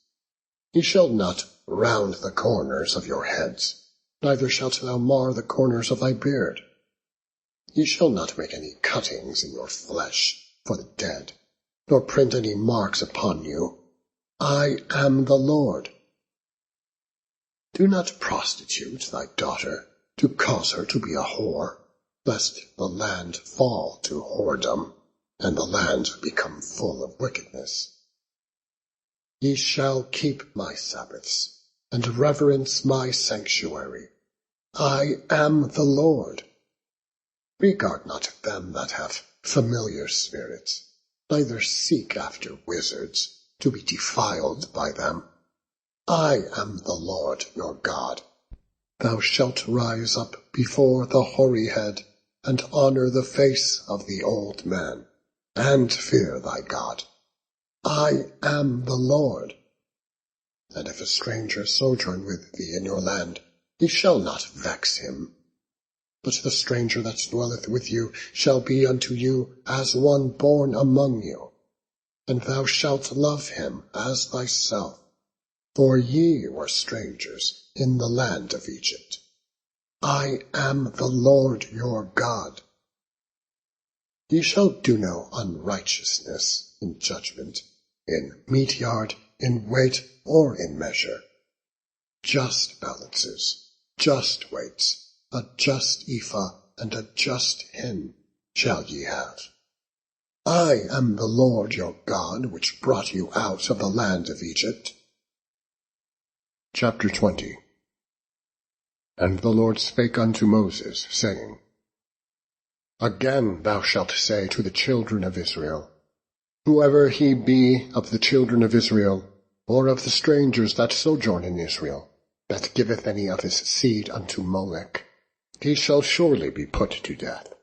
Speaker 1: Ye shall not round the corners of your heads, neither shalt thou mar the corners of thy beard. Ye shall not make any cuttings in your flesh for the dead, nor print any marks upon you. I am the Lord. Do not prostitute thy daughter, to cause her to be a whore, lest the land fall to whoredom, and the land become full of wickedness. Ye shall keep my Sabbaths, and reverence my sanctuary. I am the Lord. Regard not them that have familiar spirits, neither seek after wizards, to be defiled by them. I am the Lord your God. Thou shalt rise up before the hoary head, and honour the face of the old man, and fear thy God. I am the Lord. And if a stranger sojourn with thee in your land, ye shall not vex him. But the stranger that dwelleth with you shall be unto you as one born among you, and thou shalt love him as thyself. For ye were strangers in the land of Egypt. I am the Lord your God. Ye shall do no unrighteousness in judgment, in meat yard, in weight, or in measure. Just balances, just weights, a just ephah, and a just hin shall ye have. I am the Lord your God, which brought you out of the land of Egypt. Chapter 20. And the Lord spake unto Moses, saying, Again thou shalt say to the children of Israel, Whoever he be of the children of Israel, or of the strangers that sojourn in Israel, that giveth any of his seed unto Molech, he shall surely be put to death.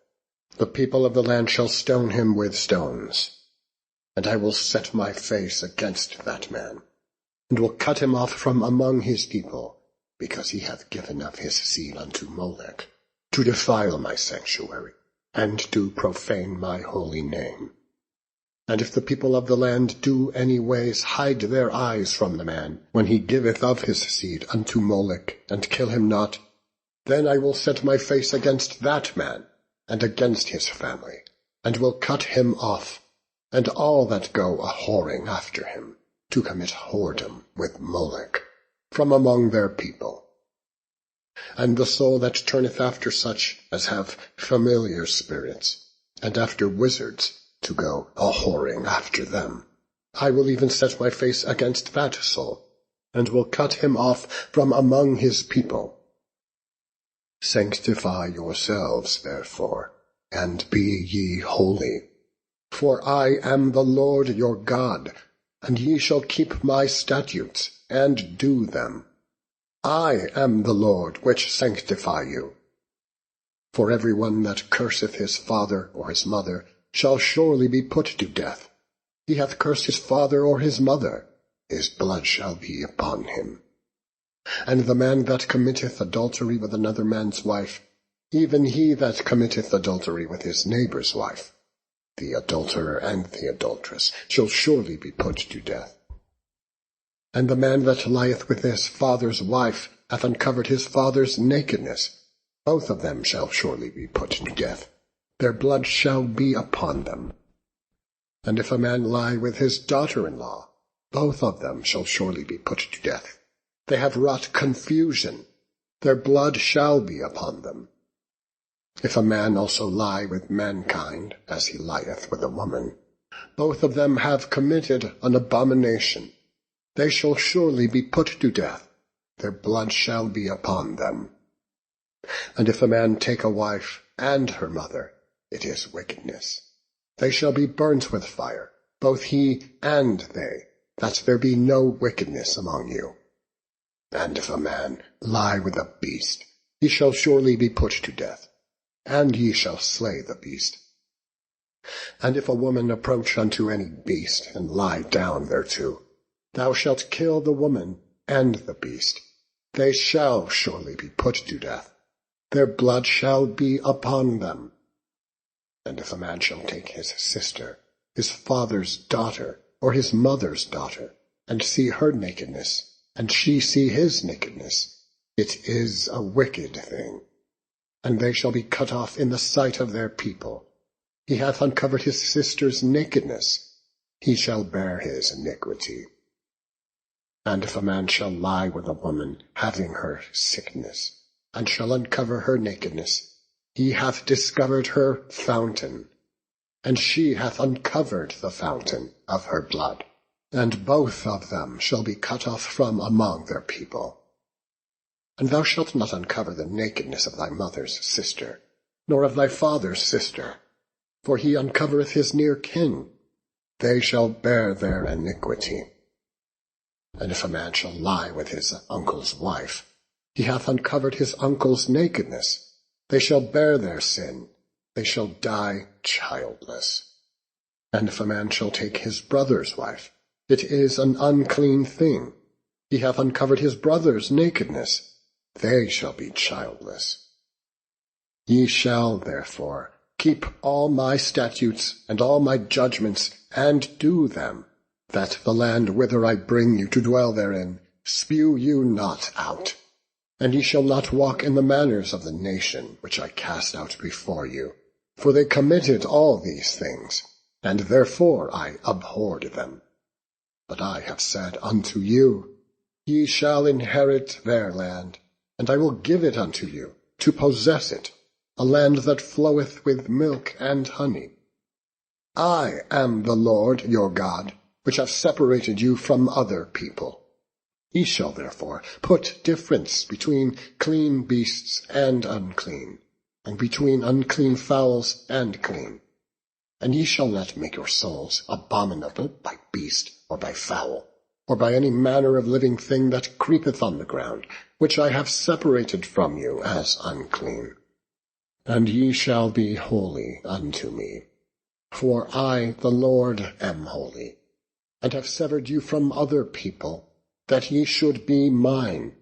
Speaker 1: The people of the land shall stone him with stones. And I will set my face against that man, and will cut him off from among his people, because he hath given of his seed unto Molech, to defile my sanctuary, and do profane my holy name. And if the people of the land do any ways hide their eyes from the man, when he giveth of his seed unto Molech, and kill him not, then I will set my face against that man, and against his family, and will cut him off, and all that go a-whoring after him, to commit whoredom with Molech, from among their people. And the soul that turneth after such as have familiar spirits, and after wizards, to go a-whoring after them, I will even set my face against that soul, and will cut him off from among his people. Sanctify yourselves, therefore, and be ye holy. For I am the Lord your God, and ye shall keep my statutes, and do them. I am the Lord which sanctify you. For every one that curseth his father or his mother shall surely be put to death. He hath cursed his father or his mother, his blood shall be upon him. And the man that committeth adultery with another man's wife, even he that committeth adultery with his neighbour's wife, the adulterer and the adulteress, shall surely be put to death. And the man that lieth with his father's wife hath uncovered his father's nakedness. Both of them shall surely be put to death. Their blood shall be upon them. And if a man lie with his daughter-in-law, both of them shall surely be put to death. They have wrought confusion. Their blood shall be upon them. If a man also lie with mankind, as he lieth with a woman, both of them have committed an abomination. They shall surely be put to death. Their blood shall be upon them. And if a man take a wife and her mother, it is wickedness. They shall be burnt with fire, both he and they, that there be no wickedness among you. And if a man lie with a beast, he shall surely be put to death, and ye shall slay the beast. And if a woman approach unto any beast, and lie down thereto, thou shalt kill the woman and the beast. They shall surely be put to death. Their blood shall be upon them. And if a man shall take his sister, his father's daughter, or his mother's daughter, and see her nakedness, and she see his nakedness, it is a wicked thing. And they shall be cut off in the sight of their people. He hath uncovered his sister's nakedness, he shall bear his iniquity. And if a man shall lie with a woman having her sickness, and shall uncover her nakedness, he hath discovered her fountain, and she hath uncovered the fountain of her blood, and both of them shall be cut off from among their people. And thou shalt not uncover the nakedness of thy mother's sister, nor of thy father's sister, for he uncovereth his near kin. They shall bear their iniquity. And if a man shall lie with his uncle's wife, he hath uncovered his uncle's nakedness. They shall bear their sin. They shall die childless. And if a man shall take his brother's wife, it is an unclean thing. He hath uncovered his brother's nakedness. They shall be childless. Ye shall, therefore, keep all my statutes and all my judgments, and do them, that the land whither I bring you to dwell therein spew you not out. And ye shall not walk in the manners of the nation which I cast out before you, for they committed all these things, and therefore I abhorred them. But I have said unto you, ye shall inherit their land, and I will give it unto you, to possess it, a land that floweth with milk and honey. I am the Lord your God, which have separated you from other people. Ye shall therefore put difference between clean beasts and unclean, and between unclean fowls and clean. And ye shall not make your souls abominable by beast, or by fowl, or by any manner of living thing that creepeth on the ground, which I have separated from you as unclean. And ye shall be holy unto me. For I, the Lord, am holy, and have severed you from other people, that ye should be mine.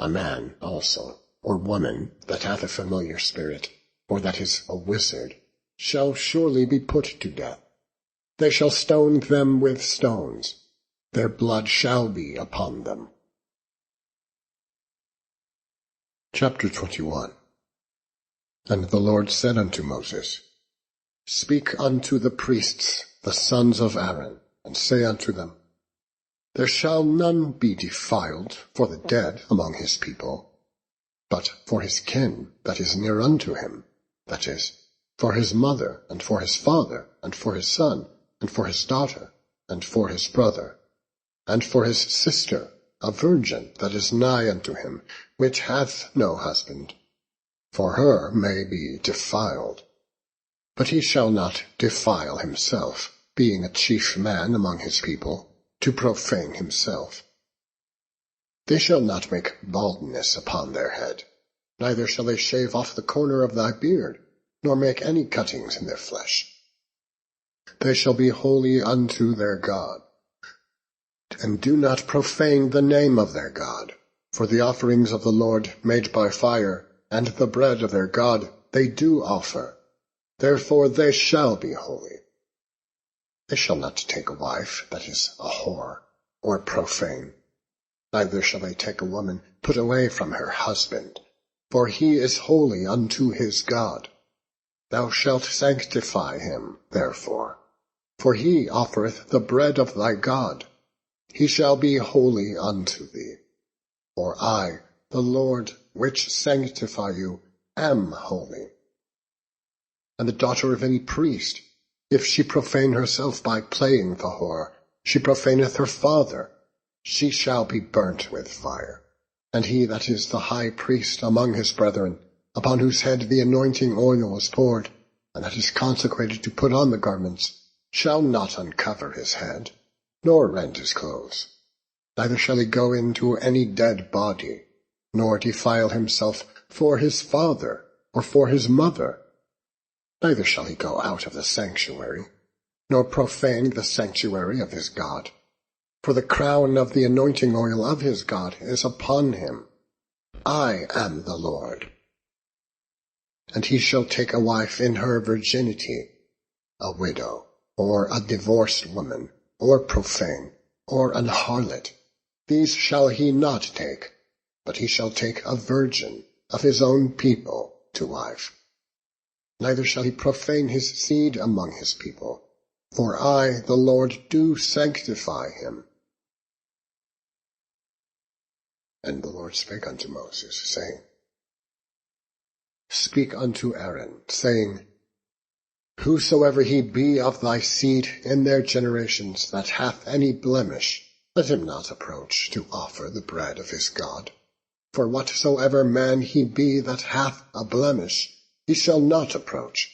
Speaker 1: A man also, or woman, that hath a familiar spirit, or that is a wizard, shall surely be put to death. They shall stone them with stones. Their blood shall be upon them. Chapter 21. And the Lord said unto Moses, Speak unto the priests, the sons of Aaron, and say unto them, There shall none be defiled for the dead among his people, but for his kin that is near unto him, that is, for his mother, and for his father, and for his son, and for his daughter, and for his brother, and for his sister, a virgin that is nigh unto him, which hath no husband. For her may be defiled. But he shall not defile himself, being a chief man among his people, to profane himself. They shall not make baldness upon their head, neither shall they shave off the corner of thy beard, nor make any cuttings in their flesh. They shall be holy unto their God. And do not profane the name of their God, for the offerings of the Lord made by fire, and the bread of their God they do offer. Therefore they shall be holy. They shall not take a wife that is a whore, or profane. Neither shall they take a woman put away from her husband, for he is holy unto his God. Thou shalt sanctify him, therefore, for he offereth the bread of thy God. He shall be holy unto thee. For I, the Lord, which sanctify you, am holy. And the daughter of any priest, if she profane herself by playing the whore, she profaneth her father, she shall be burnt with fire. And he that is the high priest among his brethren, upon whose head the anointing oil is poured, and that is consecrated to put on the garments, shall not uncover his head, nor rend his clothes. Neither shall he go into any dead body, nor defile himself for his father or for his mother. Neither shall he go out of the sanctuary, nor profane the sanctuary of his God. For the crown of the anointing oil of his God is upon him. I am the Lord. And he shall take a wife in her virginity, a widow, or a divorced woman, or profane, or an harlot. These shall he not take, but he shall take a virgin of his own people to wife. Neither shall he profane his seed among his people, for I, the Lord, do sanctify him. And the Lord spake unto Moses, saying, Speak unto Aaron, saying, Whosoever he be of thy seed in their generations that hath any blemish, let him not approach to offer the bread of his God. For whatsoever man he be that hath a blemish, he shall not approach,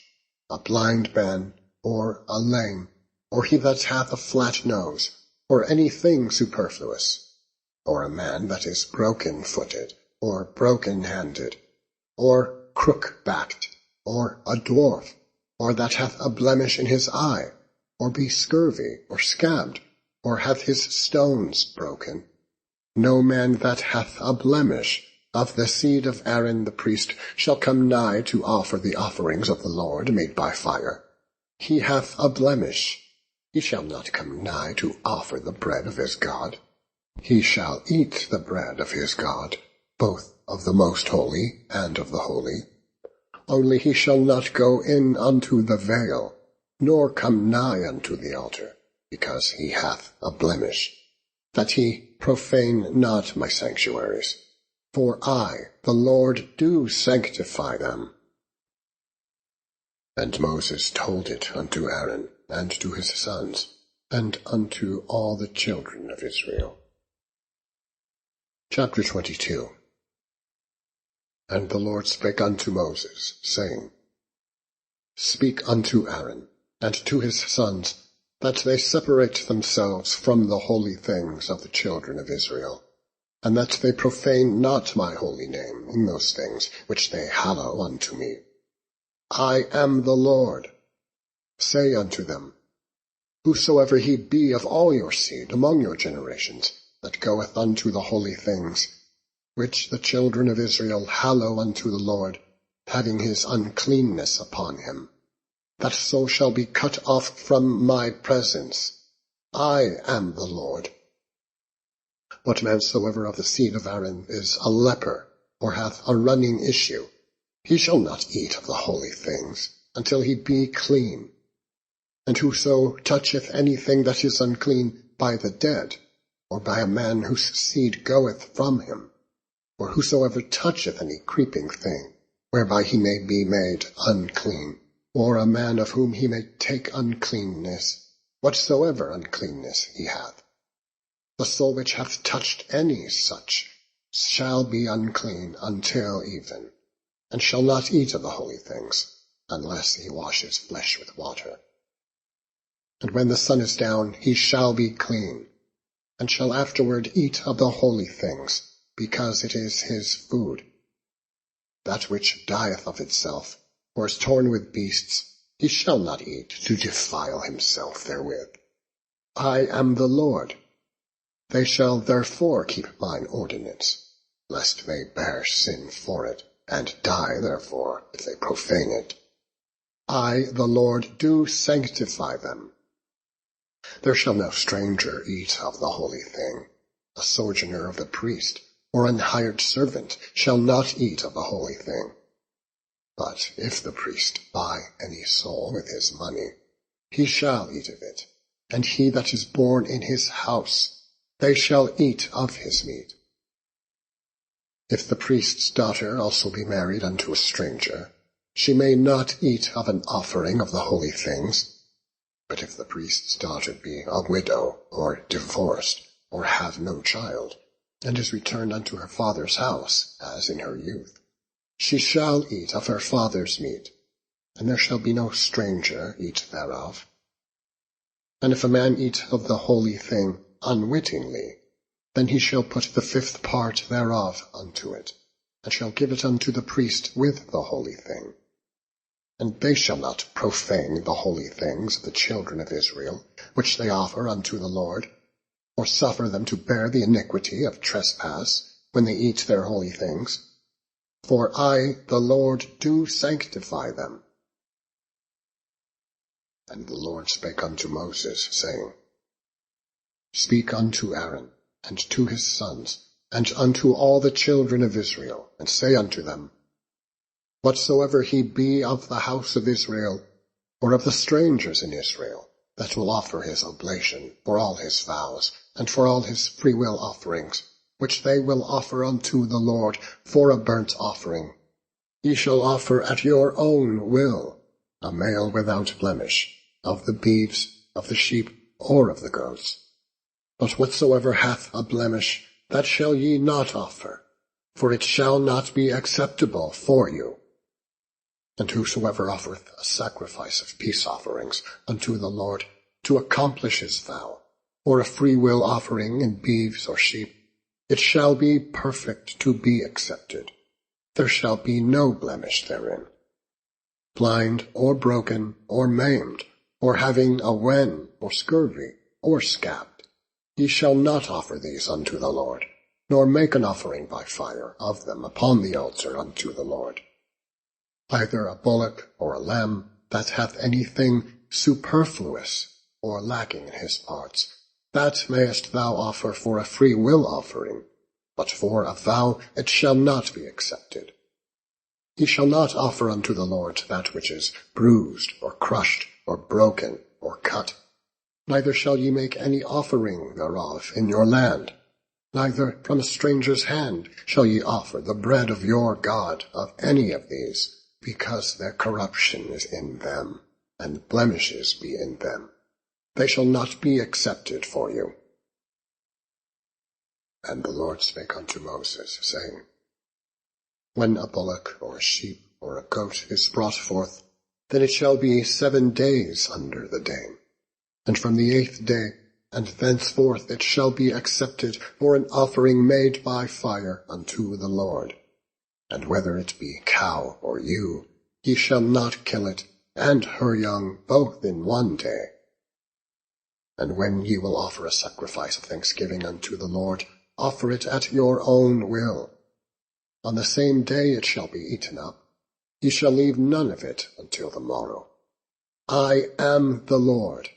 Speaker 1: a blind man, or a lame, or he that hath a flat nose, or any thing superfluous, or a man that is broken-footed, or broken-handed, or crook-backed, or a dwarf, or that hath a blemish in his eye, or be scurvy, or scabbed, or hath his stones broken. No man that hath a blemish of the seed of Aaron the priest shall come nigh to offer the offerings of the Lord made by fire. He hath a blemish. He shall not come nigh to offer the bread of his God. He shall eat the bread of his God, both of the most holy and of the holy. Only he shall not go in unto the veil, nor come nigh unto the altar, because he hath a blemish, that he profane not my sanctuaries. For I, the Lord, do sanctify them. And Moses told it unto Aaron, and to his sons, and unto all the children of Israel. Chapter 22. And the Lord spake unto Moses, saying, Speak unto Aaron, and to his sons, that they separate themselves from the holy things of the children of Israel, and that they profane not my holy name in those things which they hallow unto me. I am the Lord. Say unto them, Whosoever he be of all your seed among your generations, that goeth unto the holy things, which the children of Israel hallow unto the Lord, having his uncleanness upon him, that so shall be cut off from my presence. I am the Lord. What man soever of the seed of Aaron is a leper, or hath a running issue, he shall not eat of the holy things, until he be clean. And whoso toucheth anything that is unclean by the dead, or by a man whose seed goeth from him, or whosoever toucheth any creeping thing, whereby he may be made unclean, or a man of whom he may take uncleanness, whatsoever uncleanness he hath, the soul which hath touched any such shall be unclean until even, and shall not eat of the holy things, unless he wash his flesh with water. And when the sun is down, he shall be clean, and shall afterward eat of the holy things, because it is his food. That which dieth of itself, or is torn with beasts, he shall not eat to defile himself therewith. I am the Lord. They shall therefore keep mine ordinance, lest they bear sin for it, and die therefore if they profane it. I, the Lord, do sanctify them. There shall no stranger eat of the holy thing. A sojourner of the priest, or an hired servant, shall not eat of the holy thing. But if the priest buy any soul with his money, he shall eat of it, and he that is born in his house, they shall eat of his meat. If the priest's daughter also be married unto a stranger, she may not eat of an offering of the holy things. But if the priest's daughter be a widow, or divorced, or have no child, and is returned unto her father's house, as in her youth, she shall eat of her father's meat, and there shall be no stranger eat thereof. And if a man eat of the holy thing unwittingly, then he shall put the 5th part thereof unto it, and shall give it unto the priest with the holy thing. And they shall not profane the holy things of the children of Israel, which they offer unto the Lord, or suffer them to bear the iniquity of trespass, when they eat their holy things. For I, the Lord, do sanctify them. And the Lord spake unto Moses, saying, Speak unto Aaron, and to his sons, and unto all the children of Israel, and say unto them, Whatsoever he be of the house of Israel, or of the strangers in Israel, that will offer his oblation for all his vows, and for all his freewill offerings, which they will offer unto the Lord for a burnt offering, ye shall offer at your own will, a male without blemish, of the beeves, of the sheep, or of the goats. But whatsoever hath a blemish, that shall ye not offer, for it shall not be acceptable for you. And whosoever offereth a sacrifice of peace offerings unto the Lord, to accomplish his vow, or a freewill offering in beeves or sheep, it shall be perfect to be accepted. There shall be no blemish therein. Blind, or broken, or maimed, or having a wen, or scurvy, or scabbed, ye shall not offer these unto the Lord, nor make an offering by fire of them upon the altar unto the Lord. Either a bullock or a lamb that hath anything superfluous or lacking in his parts, that mayest thou offer for a free will offering, but for a vow it shall not be accepted. Ye shall not offer unto the Lord that which is bruised, or crushed, or broken, or cut. Neither shall ye make any offering thereof in your land. Neither from a stranger's hand shall ye offer the bread of your God of any of these, because their corruption is in them, and blemishes be in them. They shall not be accepted for you. And the Lord spake unto Moses, saying, When a bullock, or a sheep, or a goat is brought forth, then it shall be 7 days under the dame. And from the 8th day, and thenceforth it shall be accepted for an offering made by fire unto the Lord. And whether it be cow or ewe, ye shall not kill it, and her young, both in 1 day. And when ye will offer a sacrifice of thanksgiving unto the Lord, offer it at your own will. On the same day it shall be eaten up. Ye shall leave none of it until the morrow. I am the Lord.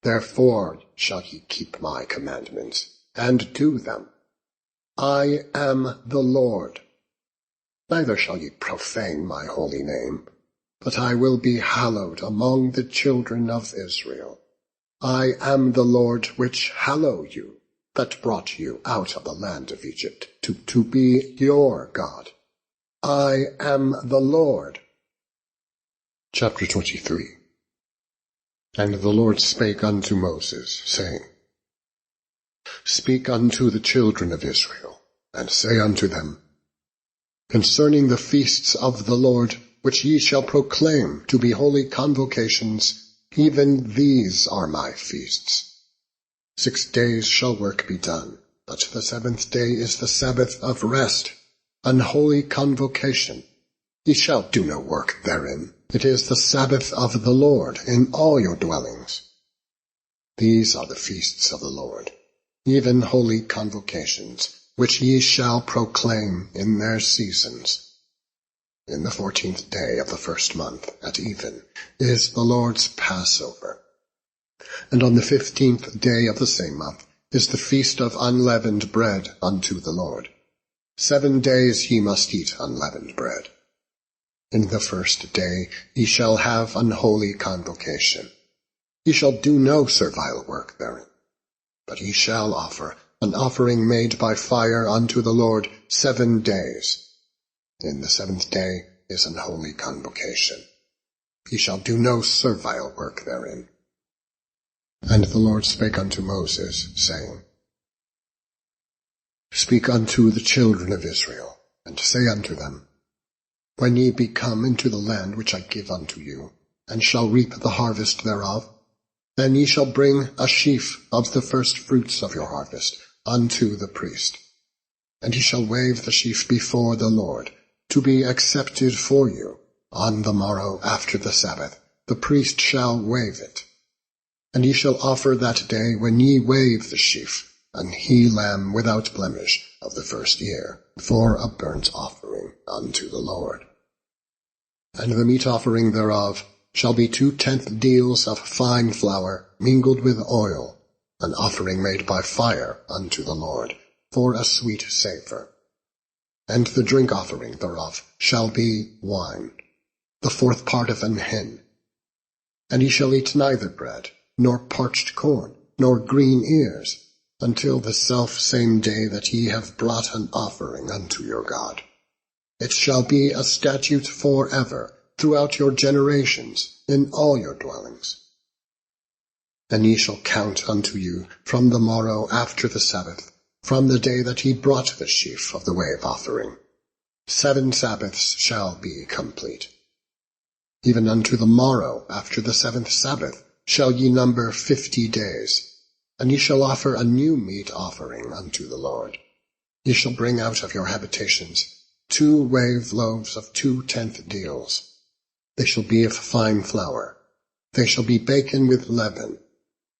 Speaker 1: Therefore shall ye keep my commandments, and do them. I am the Lord. Neither shall ye profane my holy name, but I will be hallowed among the children of Israel. I am the Lord which hallow you, that brought you out of the land of Egypt, to be your God. I am the Lord. Chapter 23. And the Lord spake unto Moses, saying, Speak unto the children of Israel, and say unto them, Concerning the feasts of the Lord, which ye shall proclaim to be holy convocations, even these are my feasts. 6 days shall work be done, but the 7th day is the Sabbath of rest, an holy convocation. Ye shall do no work therein. It is the Sabbath of the Lord in all your dwellings. These are the feasts of the Lord, even holy convocations, which ye shall proclaim in their seasons. In the 14th day of the 1st month, at even, is the Lord's Passover. And on the 15th day of the same month is the feast of unleavened bread unto the Lord. 7 days ye must eat unleavened bread. In the 1st day ye shall have an holy convocation. Ye shall do no servile work therein, but ye shall offer an offering made by fire unto the Lord 7 days. In the 7th day is an holy convocation. Ye shall do no servile work therein. And the Lord spake unto Moses, saying, Speak unto the children of Israel, and say unto them, When ye be come into the land which I give unto you, and shall reap the harvest thereof, Then ye shall bring a sheaf of the first fruits of your harvest unto the priest. And he shall wave the sheaf before the Lord, to be accepted for you. On the morrow after the Sabbath, the priest shall wave it. And ye shall offer that day when ye wave the sheaf, an he-lamb without blemish of the first year, for a burnt offering unto the Lord. And the meat offering thereof shall be 2/10 deals of fine flour mingled with oil, an offering made by fire unto the Lord, for a sweet savour. And the drink offering thereof shall be wine, the 4th part of an hin. And ye shall eat neither bread, nor parched corn, nor green ears, until the self-same day that ye have brought an offering unto your God. It shall be a statute for ever, throughout your generations, in all your dwellings. And ye shall count unto you from the morrow after the Sabbath, from the day that ye brought the sheaf of the wave offering. 7 Sabbaths shall be complete. Even unto the morrow after the 7th Sabbath shall ye number 50 days, and ye shall offer a new meat offering unto the Lord. Ye shall bring out of your habitations 2 wave loaves of 2/10 deals. They shall be of fine flour. They shall be baken with leaven.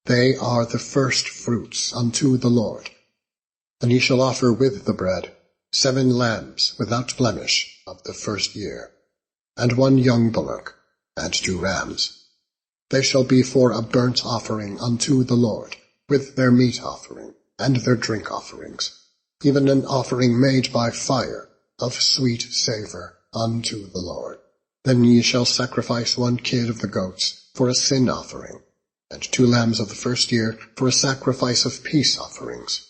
Speaker 1: They are the first fruits unto the Lord. And ye shall offer with the bread 7 lambs without blemish of the first year, and 1 young bullock, and 2 rams. They shall be for a burnt offering unto the Lord, with their meat offering, and their drink offerings, even an offering made by fire, of sweet savour unto the Lord. Then ye shall sacrifice 1 kid of the goats for a sin offering, and 2 lambs of the first year for a sacrifice of peace offerings.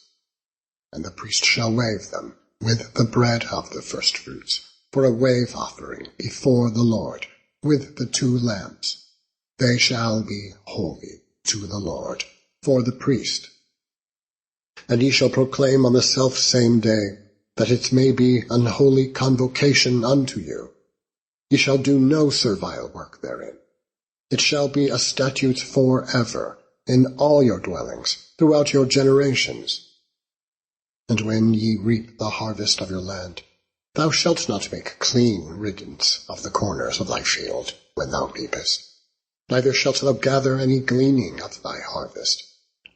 Speaker 1: And the priest shall wave them with the bread of the firstfruits for a wave offering before the Lord, with the 2 lambs. They shall be holy to the Lord, for the priest. And ye shall proclaim on the selfsame day, that it may be an holy convocation unto you. Ye shall do no servile work therein. It shall be a statute for ever, in all your dwellings, throughout your generations. And when ye reap the harvest of your land, thou shalt not make clean riddance of the corners of thy field, when thou reapest. Neither shalt thou gather any gleaning of thy harvest.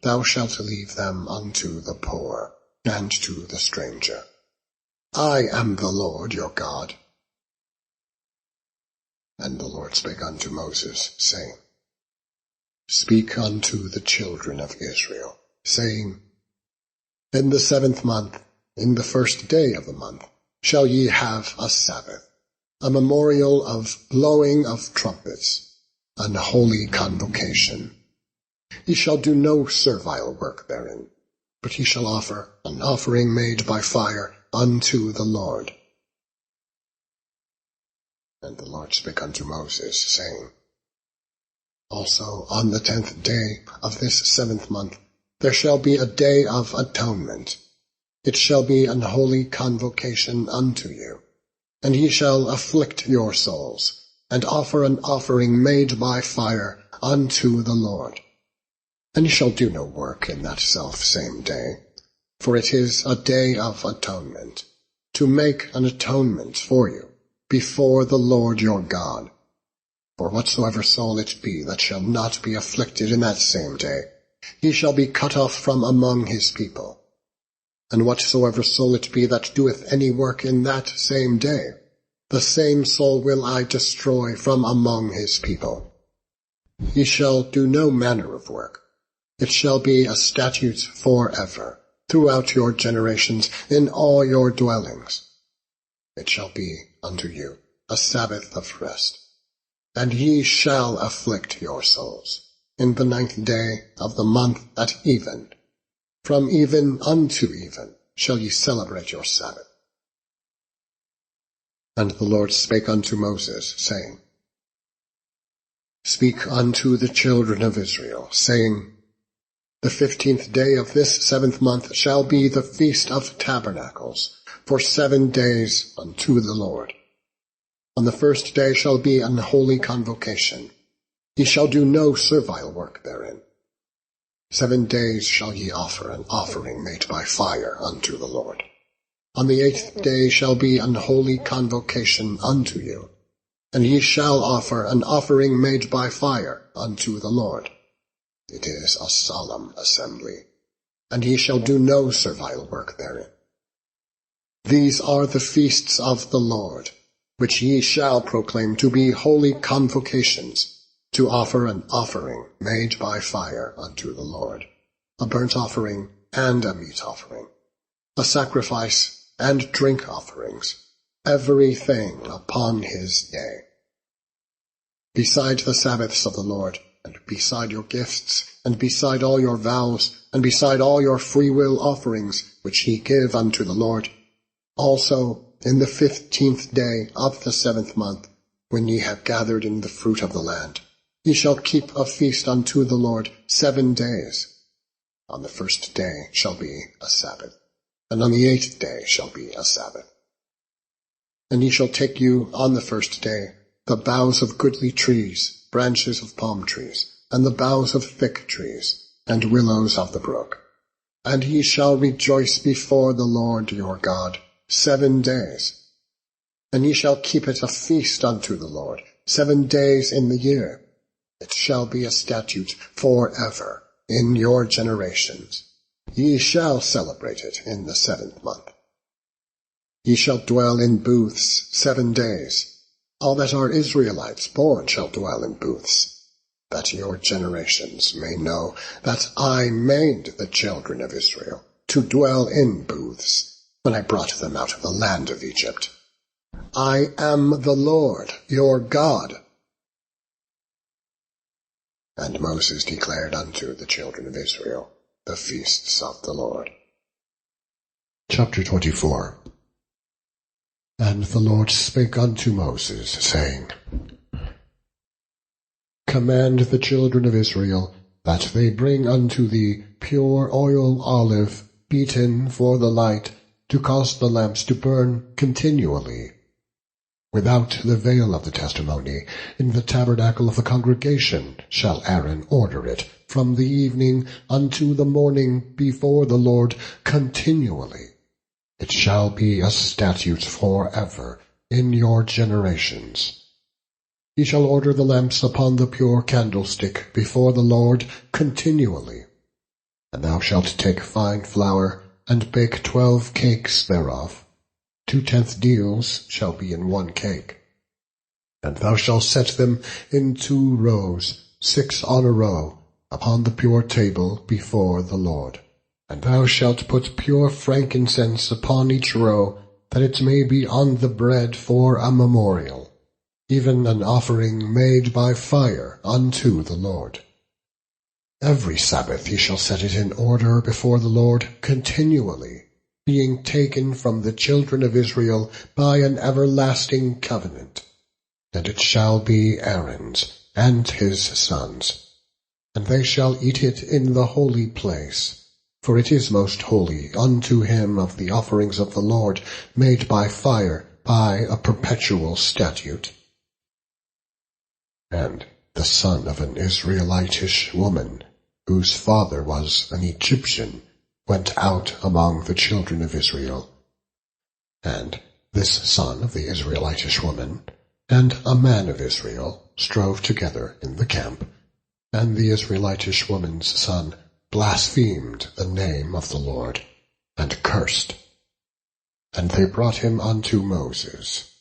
Speaker 1: Thou shalt leave them unto the poor, and to the stranger. I am the Lord your God. And the Lord spake unto Moses, saying, Speak unto the children of Israel, saying, In the 7th month, in the 1st day of the month, shall ye have a Sabbath, a memorial of blowing of trumpets, an holy convocation. Ye shall do no servile work therein, but ye shall offer an offering made by fire unto the Lord. And the Lord spake unto Moses, saying, Also on the 10th day of this 7th month there shall be a day of atonement. It shall be an holy convocation unto you, and ye shall afflict your souls, and offer an offering made by fire unto the Lord. And ye shall do no work in that selfsame day, for it is a day of atonement, to make an atonement for you before the Lord your God. For whatsoever soul it be that shall not be afflicted in that same day, he shall be cut off from among his people. And whatsoever soul it be that doeth any work in that same day, the same soul will I destroy from among his people. Ye shall do no manner of work. It shall be a statute for ever, throughout your generations, in all your dwellings. It shall be unto you a Sabbath of rest. And ye shall afflict your souls in the 9th day of the month at even. From even unto even shall ye celebrate your Sabbath. And the Lord spake unto Moses, saying, Speak unto the children of Israel, saying, The 15th day of this 7th month shall be the Feast of Tabernacles, for 7 days unto the Lord. On the 1st day shall be an holy convocation. Ye shall do no servile work therein. 7 days shall ye offer an offering made by fire unto the Lord. On the 8th day shall be an holy convocation unto you, and ye shall offer an offering made by fire unto the Lord. It is a solemn assembly, and ye shall do no servile work therein. These are the feasts of the Lord, which ye shall proclaim to be holy convocations, to offer an offering made by fire unto the Lord, a burnt offering and a meat offering, a sacrifice and drink offerings, everything upon his day. Beside the Sabbaths of the Lord, and beside your gifts, and beside all your vows, and beside all your freewill offerings, which ye give unto the Lord, also in the 15th day of the 7th month, when ye have gathered in the fruit of the land, ye shall keep a feast unto the Lord 7 days. On the 1st day shall be a Sabbath, and on the 8th day shall be a Sabbath. And ye shall take you on the 1st day the boughs of goodly trees, branches of palm trees, and the boughs of thick trees, and willows of the brook. And ye shall rejoice before the Lord your God 7 days. And ye shall keep it a feast unto the Lord 7 days in the year. It shall be a statute forever in your generations. Ye shall celebrate it in the 7th month. Ye shall dwell in booths 7 days. All that are Israelites born shall dwell in booths, that your generations may know that I made the children of Israel to dwell in booths when I brought them out of the land of Egypt. I am the Lord your God. And Moses declared unto the children of Israel the feasts of the Lord. Chapter 24. And the Lord spake unto Moses, saying, Command the children of Israel that they bring unto thee pure oil olive, beaten for the light, to cause the lamps to burn continually. Without the veil of the testimony, in the tabernacle of the congregation, shall Aaron order it from the evening unto the morning before the Lord continually. It shall be a statute forever in your generations. Ye shall order the lamps upon the pure candlestick before the Lord continually. And thou shalt take fine flour, and bake 12 cakes thereof. 2/10 deals shall be in 1 cake. And thou shalt set them in 2 rows, 6 on a row, upon the pure table before the Lord. And thou shalt put pure frankincense upon each row, that it may be on the bread for a memorial, even an offering made by fire unto the Lord. Every Sabbath ye shall set it in order before the Lord continually, being taken from the children of Israel by an everlasting covenant. And it shall be Aaron's and his sons, and they shall eat it in the holy place. For it is most holy unto him of the offerings of the Lord, made by fire, by a perpetual statute. And the son of an Israelitish woman, whose father was an Egyptian, went out among the children of Israel. And this son of the Israelitish woman and a man of Israel strove together in the camp, and the Israelitish woman's son blasphemed the name of the Lord, and cursed. And they brought him unto Moses.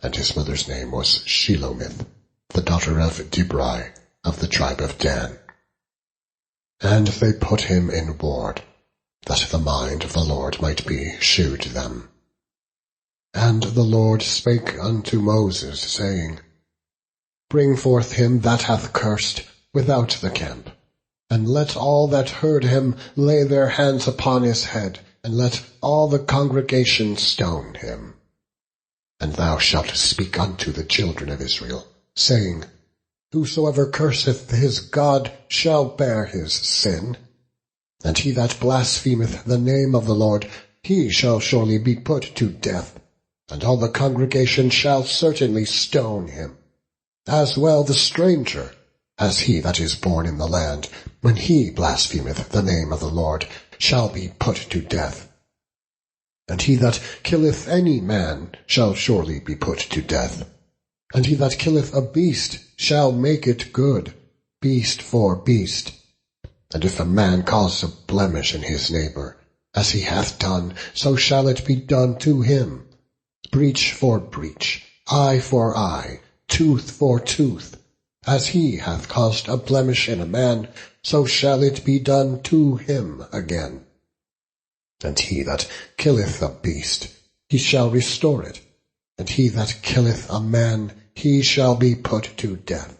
Speaker 1: And his mother's name was Shelomith, the daughter of Dibri, of the tribe of Dan. And they put him in ward, that the mind of the Lord might be shewed them. And the Lord spake unto Moses, saying, Bring forth him that hath cursed without the camp, and let all that heard him lay their hands upon his head, and let all the congregation stone him. And thou shalt speak unto the children of Israel, saying, Whosoever curseth his God shall bear his sin. And he that blasphemeth the name of the Lord, he shall surely be put to death, and all the congregation shall certainly stone him, as well the stranger, as he that is born in the land, when he blasphemeth the name of the Lord, shall be put to death. And he that killeth any man shall surely be put to death. And he that killeth a beast shall make it good, beast for beast. And if a man cause a blemish in his neighbour, as he hath done, so shall it be done to him. Breach for breach, eye for eye, tooth for tooth. As he hath caused a blemish in a man, so shall it be done to him again. And he that killeth a beast, he shall restore it. And he that killeth a man, he shall be put to death.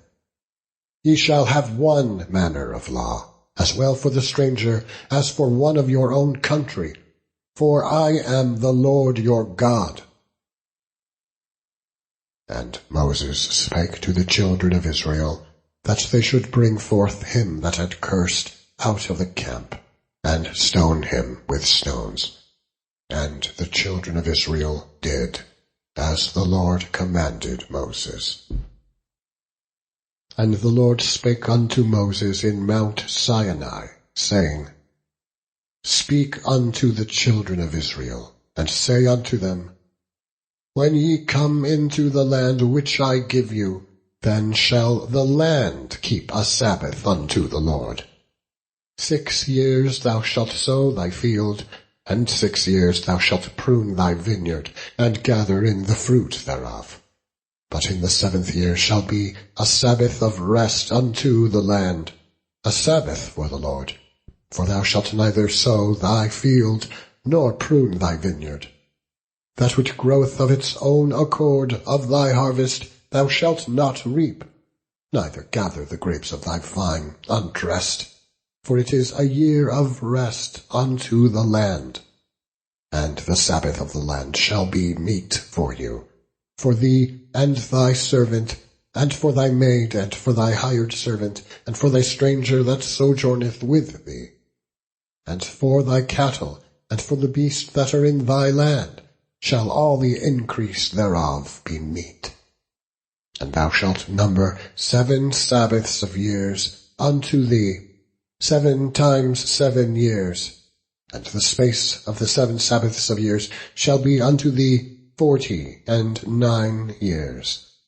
Speaker 1: Ye shall have one manner of law, as well for the stranger as for one of your own country, for I am the Lord your God. And Moses spake to the children of Israel, that they should bring forth him that had cursed out of the camp, and stone him with stones. And the children of Israel did, as the Lord commanded Moses. And the Lord spake unto Moses in Mount Sinai, saying, Speak unto the children of Israel, and say unto them, When ye come into the land which I give you, then shall the land keep a Sabbath unto the Lord. 6 years thou shalt sow thy field, and 6 years thou shalt prune thy vineyard, and gather in the fruit thereof. But in the 7th year shall be a Sabbath of rest unto the land, a Sabbath for the Lord. For thou shalt neither sow thy field, nor prune thy vineyard. That which groweth of its own accord of thy harvest thou shalt not reap, neither gather the grapes of thy vine undressed, for it is a year of rest unto the land. And the Sabbath of the land shall be meat for you, for thee and thy servant, and for thy maid, and for thy hired servant, and for thy stranger that sojourneth with thee, and for thy cattle, and for the beasts that are in thy land, shall all the increase thereof be meat. And thou shalt number 7 Sabbaths of years unto thee, 7 times 7 years, and the space of the 7 Sabbaths of years shall be unto thee 49 years.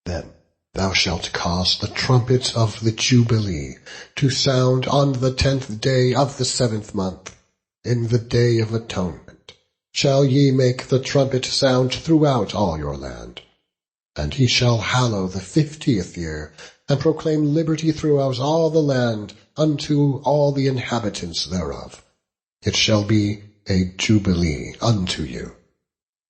Speaker 1: Then thou shalt cause the trumpet of the Jubilee to sound on the 10th day of the 7th month, in the day of atonement. Shall ye make the trumpet sound throughout all your land. And he shall hallow the 50th year, and proclaim liberty throughout all the land unto all the inhabitants thereof. It shall be a jubilee unto you.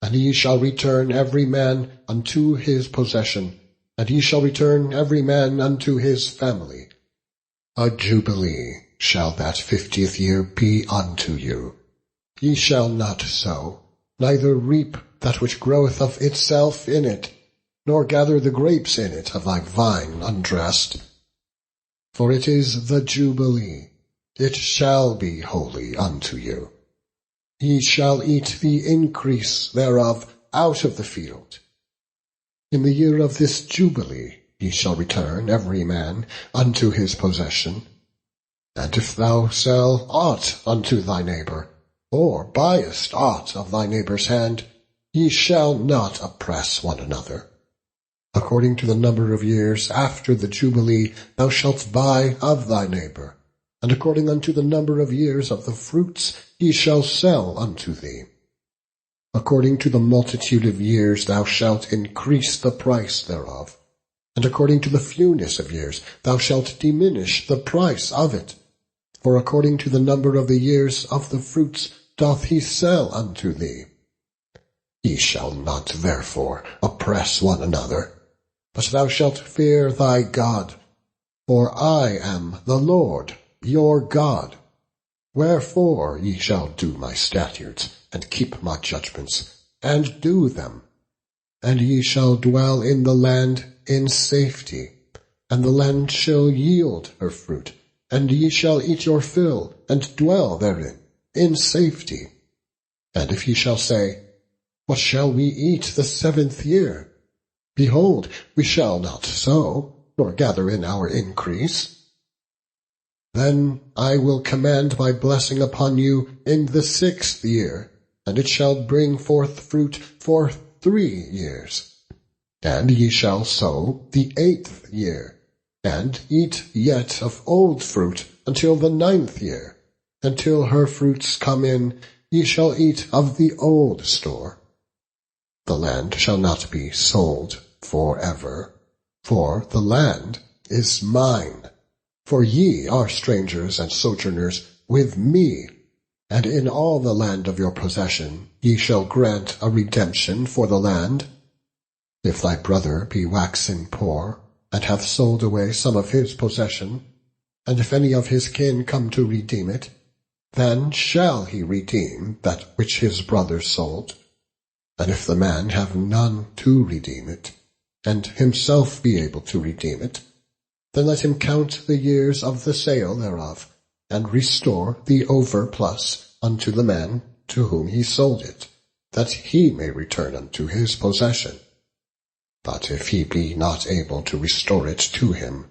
Speaker 1: And ye shall return every man unto his possession, and ye shall return every man unto his family. A jubilee shall that 50th year be unto you. Ye shall not sow, neither reap that which groweth of itself in it, nor gather the grapes in it of thy vine undressed. For it is the Jubilee, it shall be holy unto you. Ye shall eat the increase thereof out of the field. In the year of this Jubilee ye shall return every man unto his possession. And if thou sell aught unto thy neighbour, or buyest aught of thy neighbour's hand, ye shall not oppress one another. According to the number of years after the Jubilee thou shalt buy of thy neighbour, and according unto the number of years of the fruits he shall sell unto thee. According to the multitude of years thou shalt increase the price thereof, and according to the fewness of years thou shalt diminish the price of it. For according to the number of the years of the fruits doth he sell unto thee. Ye shall not therefore oppress one another, but thou shalt fear thy God, for I am the Lord your God. Wherefore ye shall do my statutes, and keep my judgments, and do them. And ye shall dwell in the land in safety, and the land shall yield her fruit, and ye shall eat your fill, and dwell therein, in safety. And if ye shall say, What shall we eat the 7th year? Behold, we shall not sow, nor gather in our increase. Then I will command my blessing upon you in the 6th year, and it shall bring forth fruit for 3 years. And ye shall sow the 8th year, and eat yet of old fruit until the 9th year. Until her fruits come in, ye shall eat of the old store. The land shall not be sold forever, for the land is mine. For ye are strangers and sojourners with me, and in all the land of your possession ye shall grant a redemption for the land. If thy brother be waxen poor, and hath sold away some of his possession, and if any of his kin come to redeem it, then shall he redeem that which his brother sold. And if the man have none to redeem it, and himself be able to redeem it, then let him count the years of the sale thereof, and restore the overplus unto the man to whom he sold it, that he may return unto his possession. But if he be not able to restore it to him,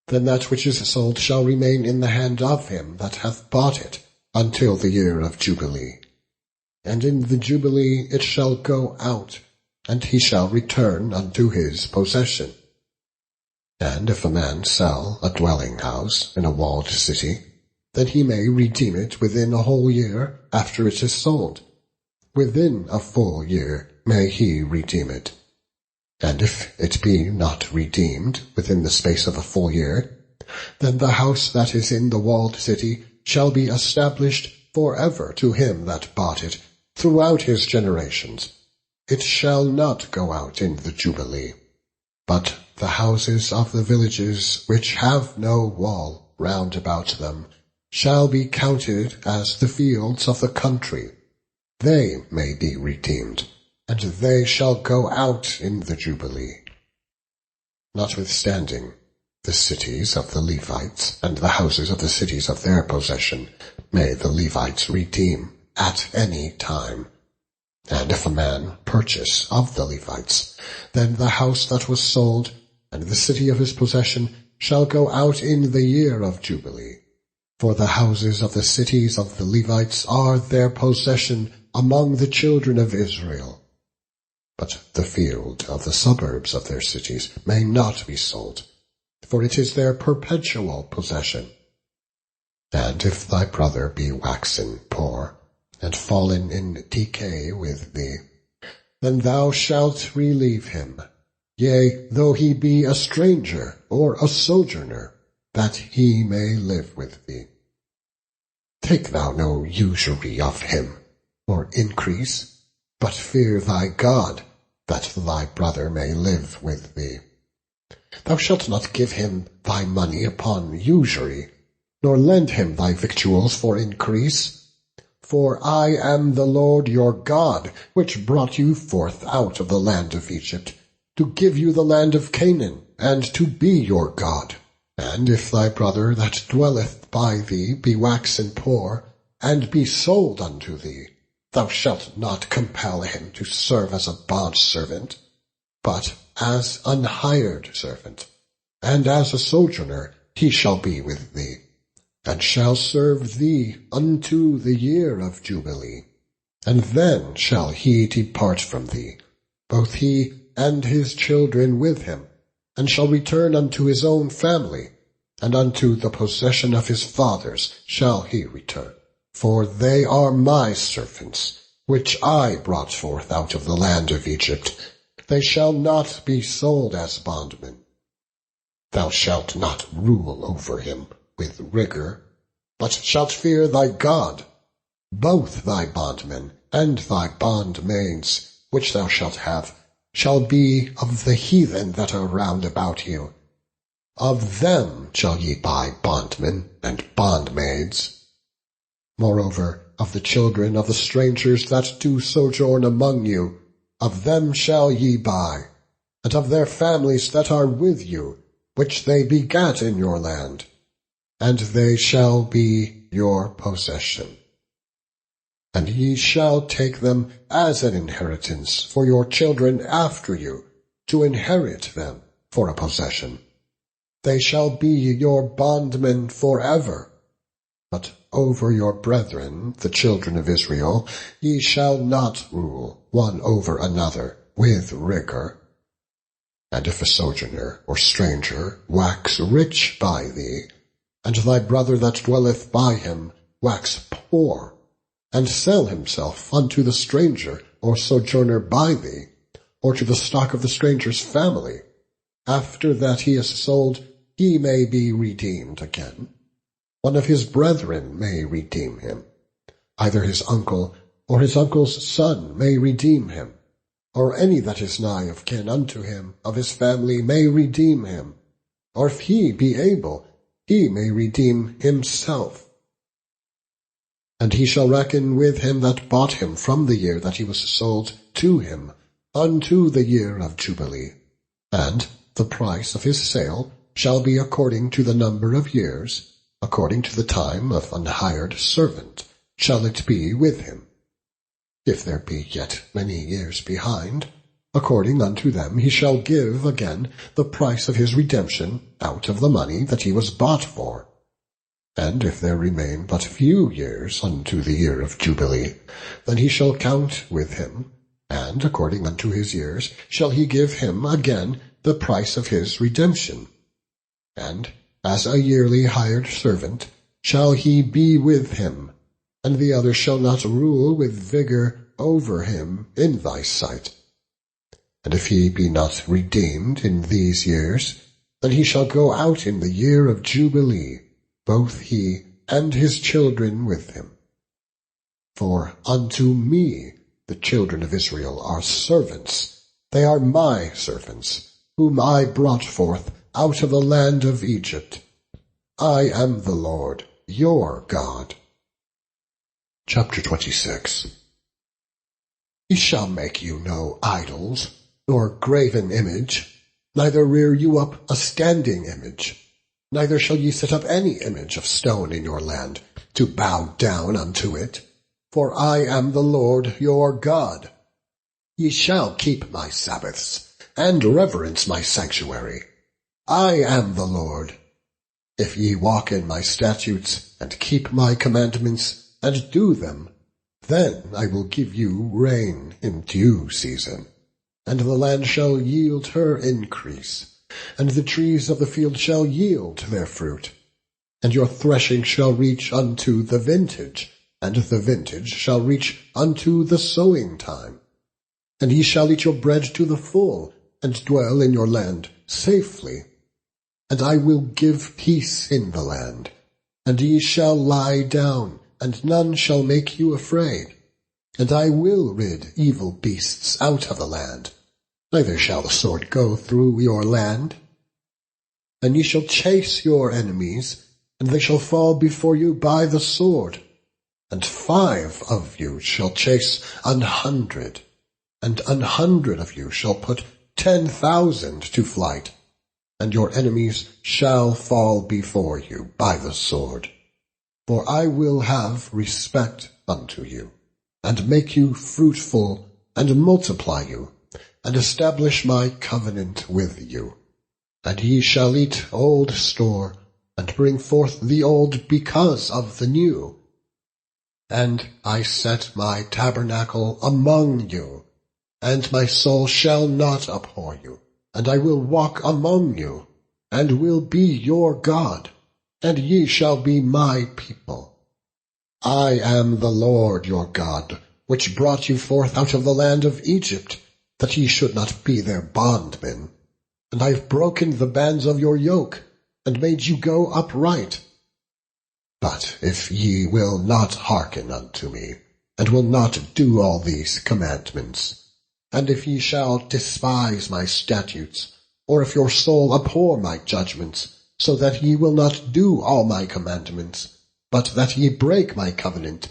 Speaker 1: then that which is sold shall remain in the hand of him that hath bought it, until the year of Jubilee. And in the Jubilee it shall go out, and he shall return unto his possession. And if a man sell a dwelling house in a walled city, then he may redeem it within a whole year after it is sold. Within a full year may he redeem it. And if it be not redeemed within the space of a full year, then the house that is in the walled city shall be established forever to him that bought it throughout his generations. It shall not go out in the Jubilee. But the houses of the villages which have no wall round about them shall be counted as the fields of the country. They may be redeemed, and they shall go out in the Jubilee. Notwithstanding, the cities of the Levites and the houses of the cities of their possession may the Levites redeem at any time. And if a man purchase of the Levites, then the house that was sold and the city of his possession shall go out in the year of Jubilee. For the houses of the cities of the Levites are their possession among the children of Israel. But the field of the suburbs of their cities may not be sold, for it is their perpetual possession. And if thy brother be waxen poor, and fallen in decay with thee, then thou shalt relieve him, yea, though he be a stranger or a sojourner, that he may live with thee. Take thou no usury of him, or increase, but fear thy God, that thy brother may live with thee. Thou shalt not give him thy money upon usury, nor lend him thy victuals for increase. For I am the Lord your God, which brought you forth out of the land of Egypt, to give you the land of Canaan, and to be your God. And if thy brother that dwelleth by thee be waxen poor, and be sold unto thee, thou shalt not compel him to serve as a bondservant, but as an hired servant, and as a sojourner he shall be with thee, and shall serve thee unto the year of Jubilee. And then shall he depart from thee, both he and his children with him, and shall return unto his own family, and unto the possession of his fathers shall he return. For they are my servants, which I brought forth out of the land of Egypt. They shall not be sold as bondmen. Thou shalt not rule over him with rigor, but shalt fear thy God. Both thy bondmen and thy bondmaids, which thou shalt have, shall be of the heathen that are round about you. Of them shall ye buy bondmen and bondmaids. Moreover, of the children of the strangers that do sojourn among you, of them shall ye buy, and of their families that are with you, which they begat in your land, and they shall be your possession. And ye shall take them as an inheritance for your children after you, to inherit them for a possession. they shall be your bondmen forever. But over your brethren, the children of Israel, ye shall not rule one over another with rigor. And if a sojourner or stranger wax rich by thee, and thy brother that dwelleth by him wax poor, and sell himself unto the stranger or sojourner by thee, or to the stock of the stranger's family, after that he is sold, he may be redeemed again. One of his brethren may redeem him. Either his uncle or his uncle's son may redeem him, or any that is nigh of kin unto him of his family may redeem him, or if he be able, he may redeem himself. And he shall reckon with him that bought him from the year that he was sold to him unto the year of Jubilee, and the price of his sale shall be according to the number of years, according to the time of an hired servant shall it be with him. If there be yet many years behind, according unto them he shall give again the price of his redemption out of the money that he was bought for. And if there remain but few years unto the year of Jubilee, then he shall count with him, and according unto his years shall he give him again the price of his redemption. And as a yearly hired servant shall he be with him, and the other shall not rule with vigor over him in thy sight. And if he be not redeemed in these years, then he shall go out in the year of Jubilee, both he and his children with him. For unto me the children of Israel are servants, they are my servants, whom I brought forth out of the land of Egypt. I am the Lord, your God. Chapter 26. He shall make you no idols, nor graven image, neither rear you up a standing image, neither shall ye set up any image of stone in your land, to bow down unto it. For I am the Lord your God. Ye shall keep my Sabbaths, and reverence my sanctuary. I am the Lord. If ye walk in my statutes, and keep my commandments, and do them, then I will give you rain in due season, and the land shall yield her increase, and the trees of the field shall yield their fruit. And your threshing shall reach unto the vintage, and the vintage shall reach unto the sowing time. And ye shall eat your bread to the full, and dwell in your land safely. And I will give peace in the land, and ye shall lie down, and none shall make you afraid. And I will rid evil beasts out of the land, neither shall the sword go through your land. And ye shall chase your enemies, and they shall fall before you by the sword. And 5 of you shall chase 100, and 100 of you shall put 10,000 to flight. And your enemies shall fall before you by the sword. For I will have respect unto you, and make you fruitful, and multiply you, and establish my covenant with you. And ye shall eat old store, and bring forth the old because of the new. And I set my tabernacle among you, and my soul shall not abhor you. And I will walk among you, and will be your God, and ye shall be my people. I am the Lord your God, which brought you forth out of the land of Egypt, that ye should not be their bondmen. And I have broken the bands of your yoke, and made you go upright. But if ye will not hearken unto me, and will not do all these commandments, and if ye shall despise my statutes, or if your soul abhor my judgments, so that ye will not do all my commandments, but that ye break my covenant,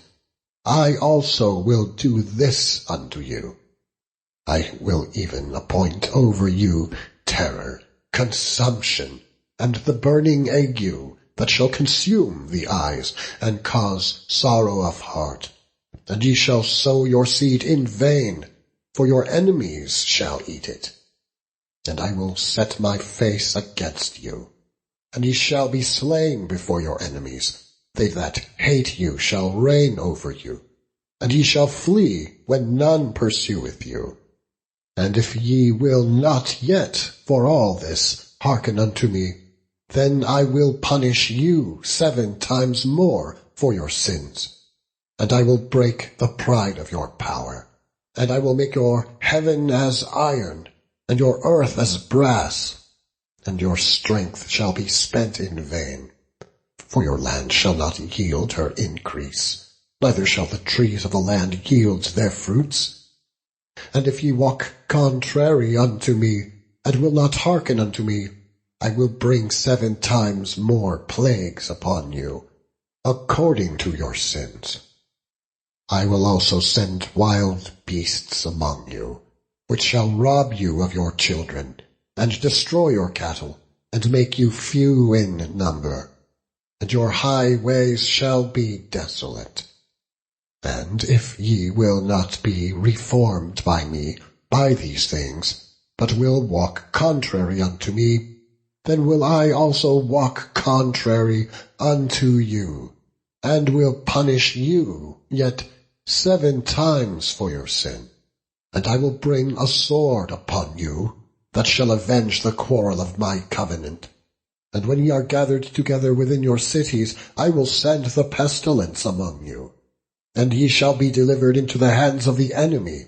Speaker 1: I also will do this unto you. I will even appoint over you terror, consumption, and the burning ague, that shall consume the eyes, and cause sorrow of heart. And ye shall sow your seed in vain, for your enemies shall eat it. And I will set my face against you, and ye shall be slain before your enemies. They that hate you shall reign over you, and ye shall flee when none pursueth you. And if ye will not yet for all this hearken unto me, then I will punish you 7 times more for your sins. And I will break the pride of your power, and I will make your heaven as iron, and your earth as brass, and your strength shall be spent in vain. For your land shall not yield her increase, neither shall the trees of the land yield their fruits. And if ye walk contrary unto me, and will not hearken unto me, I will bring 7 times more plagues upon you, according to your sins. I will also send wild beasts among you, which shall rob you of your children, and destroy your cattle, and make you few in number. And your highways shall be desolate. And if ye will not be reformed by me by these things, but will walk contrary unto me, then will I also walk contrary unto you, and will punish you yet 7 times for your sin. And I will bring a sword upon you, that shall avenge the quarrel of my covenant. And when ye are gathered together within your cities, I will send the pestilence among you, and ye shall be delivered into the hands of the enemy.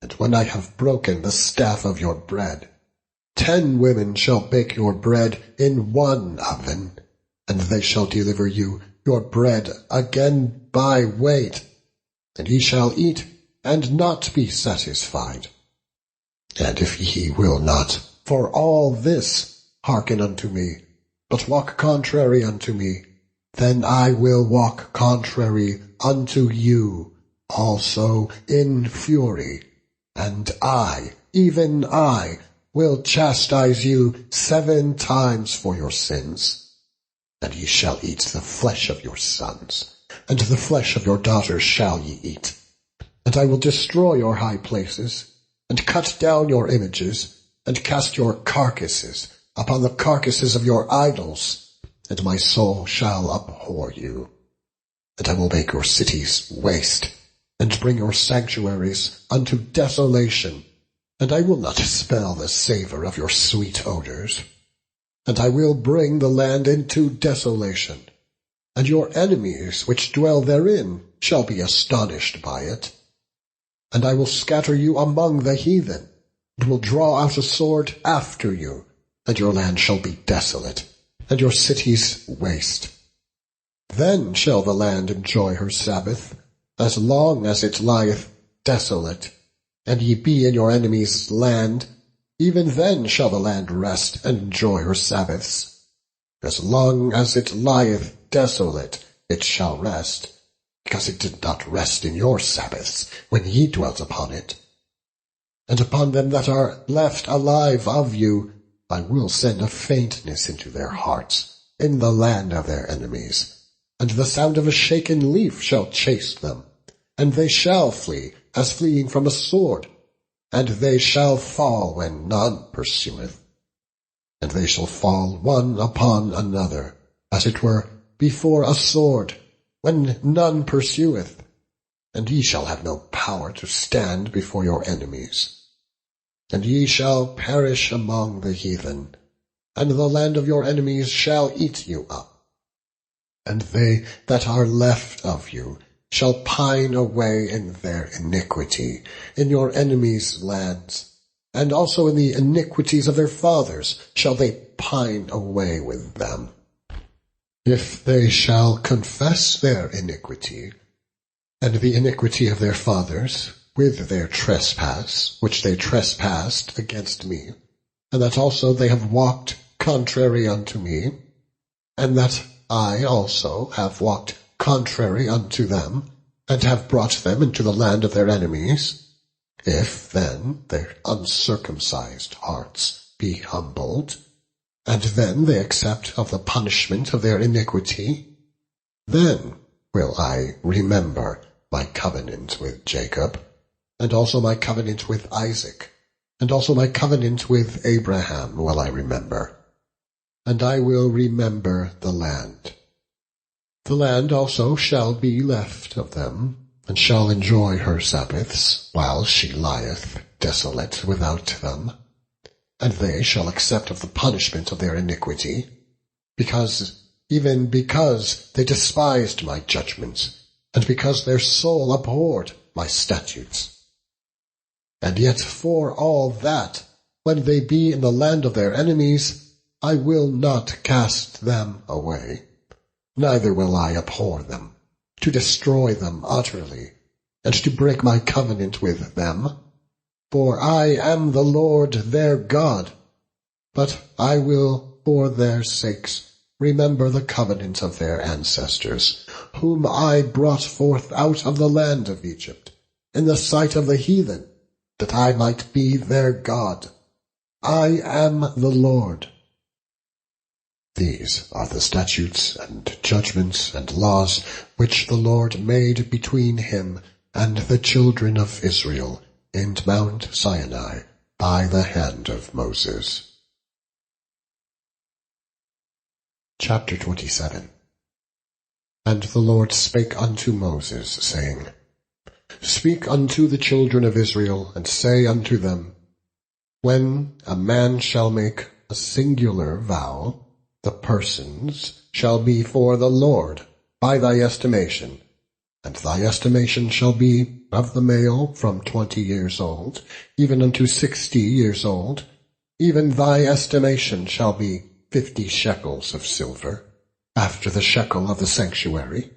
Speaker 1: And when I have broken the staff of your bread, 10 women shall bake your bread in 1 oven, and they shall deliver you your bread again by weight, and ye shall eat and not be satisfied. And if ye will not, for all this, hearken unto me, but walk contrary unto me, then I will walk contrary unto you also in fury, and I, even I, will chastise you 7 times for your sins. And ye shall eat the flesh of your sons, and the flesh of your daughters shall ye eat. And I will destroy your high places, and cut down your images, and cast your carcasses upon the carcasses of your idols, and my soul shall abhor you. And I will make your cities waste, and bring your sanctuaries unto desolation, and I will not smell the savour of your sweet odours. And I will bring the land into desolation, and your enemies which dwell therein shall be astonished by it. And I will scatter you among the heathen, and will draw out a sword after you, and your land shall be desolate, and your cities waste. Then shall the land enjoy her Sabbath, as long as it lieth desolate, and ye be in your enemy's land. Even then shall the land rest and enjoy her Sabbaths. As long as it lieth desolate, it shall rest, because it did not rest in your Sabbaths, when ye dwelt upon it. And upon them that are left alive of you, I will send a faintness into their hearts, in the land of their enemies, and the sound of a shaken leaf shall chase them, and they shall flee, as fleeing from a sword, and they shall fall when none pursueth. And they shall fall one upon another, as it were before a sword, when none pursueth, and ye shall have no power to stand before your enemies. And ye shall perish among the heathen, and the land of your enemies shall eat you up. And they that are left of you shall pine away in their iniquity, in your enemies' lands, and also in the iniquities of their fathers shall they pine away with them. If they shall confess their iniquity, and the iniquity of their fathers, with their trespass, which they trespassed against me, and that also they have walked contrary unto me, and that I also have walked contrary unto them, and have brought them into the land of their enemies, if then their uncircumcised hearts be humbled, and then they accept of the punishment of their iniquity, then will I remember my covenant with Jacob, and also my covenant with Isaac, and also my covenant with Abraham will I remember. and I will remember the land. The land also shall be left of them, and shall enjoy her Sabbaths, while she lieth desolate without them. And they shall accept of the punishment of their iniquity, because they despised my judgments, and because their soul abhorred my statutes. And yet for all that, when they be in the land of their enemies, I will not cast them away, neither will I abhor them, to destroy them utterly, and to break my covenant with them. For I am the Lord their God, but I will, for their sakes, remember the covenant of their ancestors, whom I brought forth out of the land of Egypt, in the sight of the heathen, that I might be their God. I am the Lord. These are the statutes and judgments and laws which the Lord made between him and the children of Israel in Mount Sinai by the hand of Moses. Chapter 27. And the Lord spake unto Moses, saying, Speak unto the children of Israel, and say unto them, When a man shall make a singular vow, the persons shall be for the Lord by thy estimation, and thy estimation shall be of the male from 20 years old, even unto 60 years old, even thy estimation shall be 50 shekels of silver, after the shekel of the sanctuary.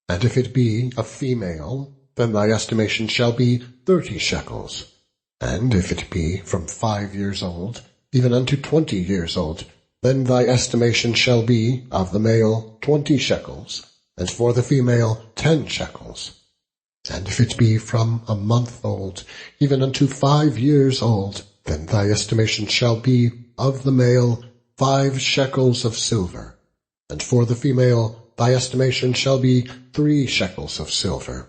Speaker 1: And if it be a female, then thy estimation shall be 30 shekels. And if it be from 5 years old, even unto 20 years old, then thy estimation shall be of the male 20 shekels, and for the female 10 shekels. And if it be from a month old, even unto 5 years old, then thy estimation shall be of the male 5 shekels of silver, and for the female thy estimation shall be 3 shekels of silver.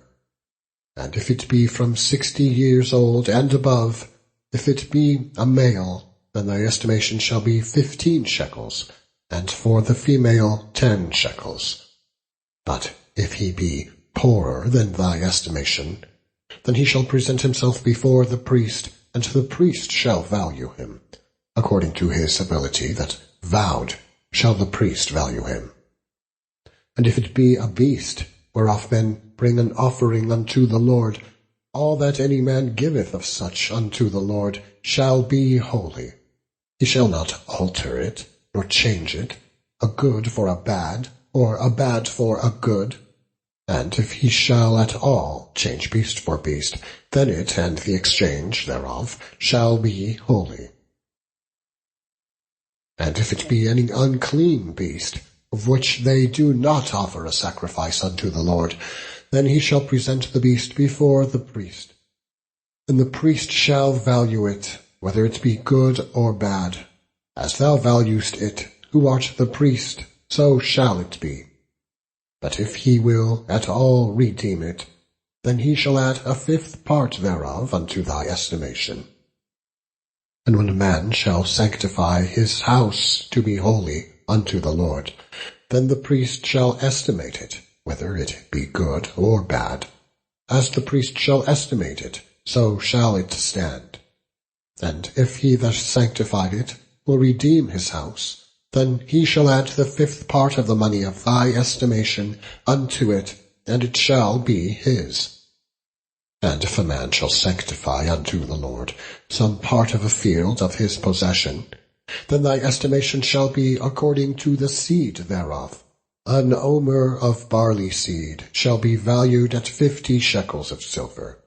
Speaker 1: And if it be from 60 years old and above, if it be a male, then thy estimation shall be 15 shekels, and for the female 10 shekels. But if he be poorer than thy estimation, then he shall present himself before the priest, and the priest shall value him. According to his ability that vowed shall the priest value him. And if it be a beast, whereof men bring an offering unto the Lord, all that any man giveth of such unto the Lord shall be holy. He shall not alter it, nor change it, a good for a bad, or a bad for a good. And if he shall at all change beast for beast, then it and the exchange thereof shall be holy. And if it be any unclean beast, of which they do not offer a sacrifice unto the Lord, then he shall present the beast before the priest. And the priest shall value it, whether it be good or bad. As thou valuest it, who art the priest, so shall it be. But if he will at all redeem it, then he shall add a 5th part thereof unto thy estimation. And when a man shall sanctify his house to be holy unto the Lord, then the priest shall estimate it, whether it be good or bad. As the priest shall estimate it, so shall it stand. And if he that sanctified it will redeem his house, then he shall add the 5th part of the money of thy estimation unto it, and it shall be his. And if a man shall sanctify unto the Lord some part of a field of his possession, then thy estimation shall be according to the seed thereof. An omer of barley seed shall be valued at 50 shekels of silver.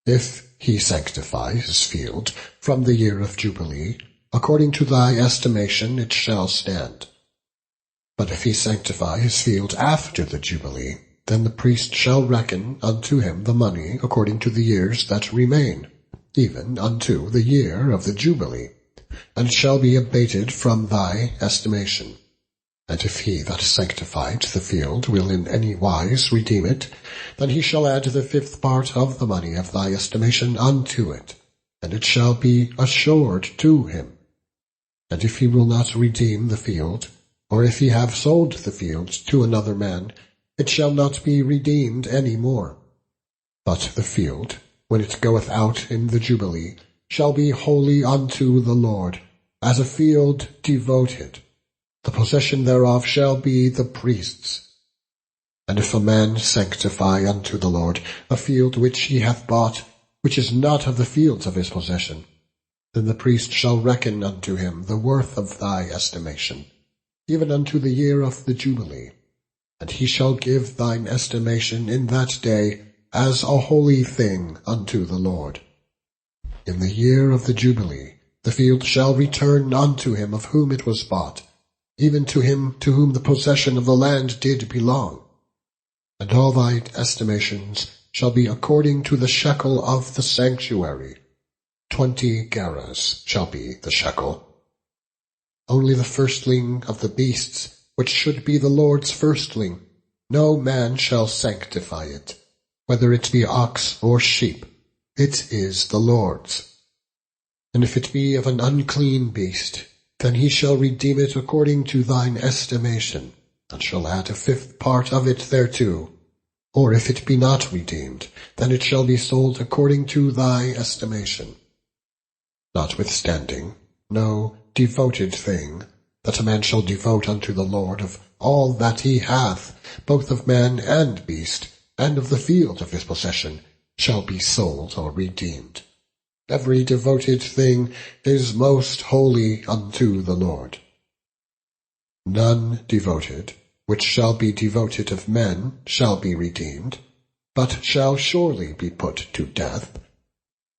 Speaker 1: If he sanctify his field from the year of Jubilee, according to thy estimation it shall stand. But if he sanctify his field after the Jubilee, then the priest shall reckon unto him the money according to the years that remain, even unto the year of the Jubilee, and shall be abated from thy estimation. And if he that sanctified the field will in any wise redeem it, then he shall add the 5th part of the money of thy estimation unto it, and it shall be assured to him. And if he will not redeem the field, or if he have sold the field to another man, it shall not be redeemed any more. But the field, when it goeth out in the Jubilee, shall be holy unto the Lord, as a field devoted. The possession thereof shall be the priest's. And if a man sanctify unto the Lord a field which he hath bought, which is not of the fields of his possession, then the priest shall reckon unto him the worth of thy estimation, even unto the year of the Jubilee. And he shall give thine estimation in that day as a holy thing unto the Lord. In the year of the Jubilee the field shall return unto him of whom it was bought, even to him to whom the possession of the land did belong. And all thy estimations shall be according to the shekel of the sanctuary. 20 gerahs shall be the shekel. Only the firstling of the beasts, which should be the Lord's firstling, no man shall sanctify it, whether it be ox or sheep, it is the Lord's. And if it be of an unclean beast, then he shall redeem it according to thine estimation, and shall add a fifth part of it thereto. Or if it be not redeemed, then it shall be sold according to thy estimation. Notwithstanding, no devoted thing, that a man shall devote unto the Lord of all that he hath, both of man and beast, and of the field of his possession, shall be sold or redeemed. Every devoted thing is most holy unto the Lord. None devoted, which shall be devoted of men, shall be redeemed, but shall surely be put to death.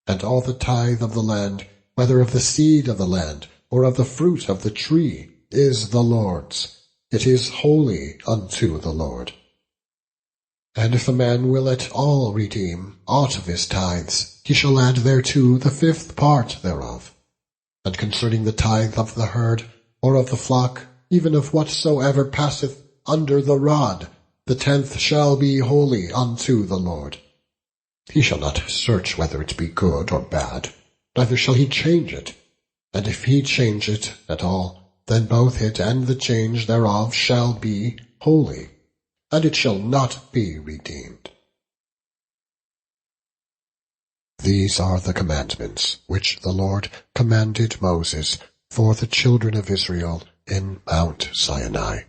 Speaker 1: And all the tithe of the land, whether of the seed of the land, or of the fruit of the tree, is the Lord's. It is holy unto the Lord. And if a man will at all redeem aught of his tithes, he shall add thereto the fifth part thereof. And concerning the tithe of the herd, or of the flock, even of whatsoever passeth under the rod, the 10th shall be holy unto the Lord. He shall not search whether it be good or bad, neither shall he change it. And if he change it at all, then both it and the change thereof shall be holy, and it shall not be redeemed. These are the commandments which the Lord commanded Moses for the children of Israel in Mount Sinai.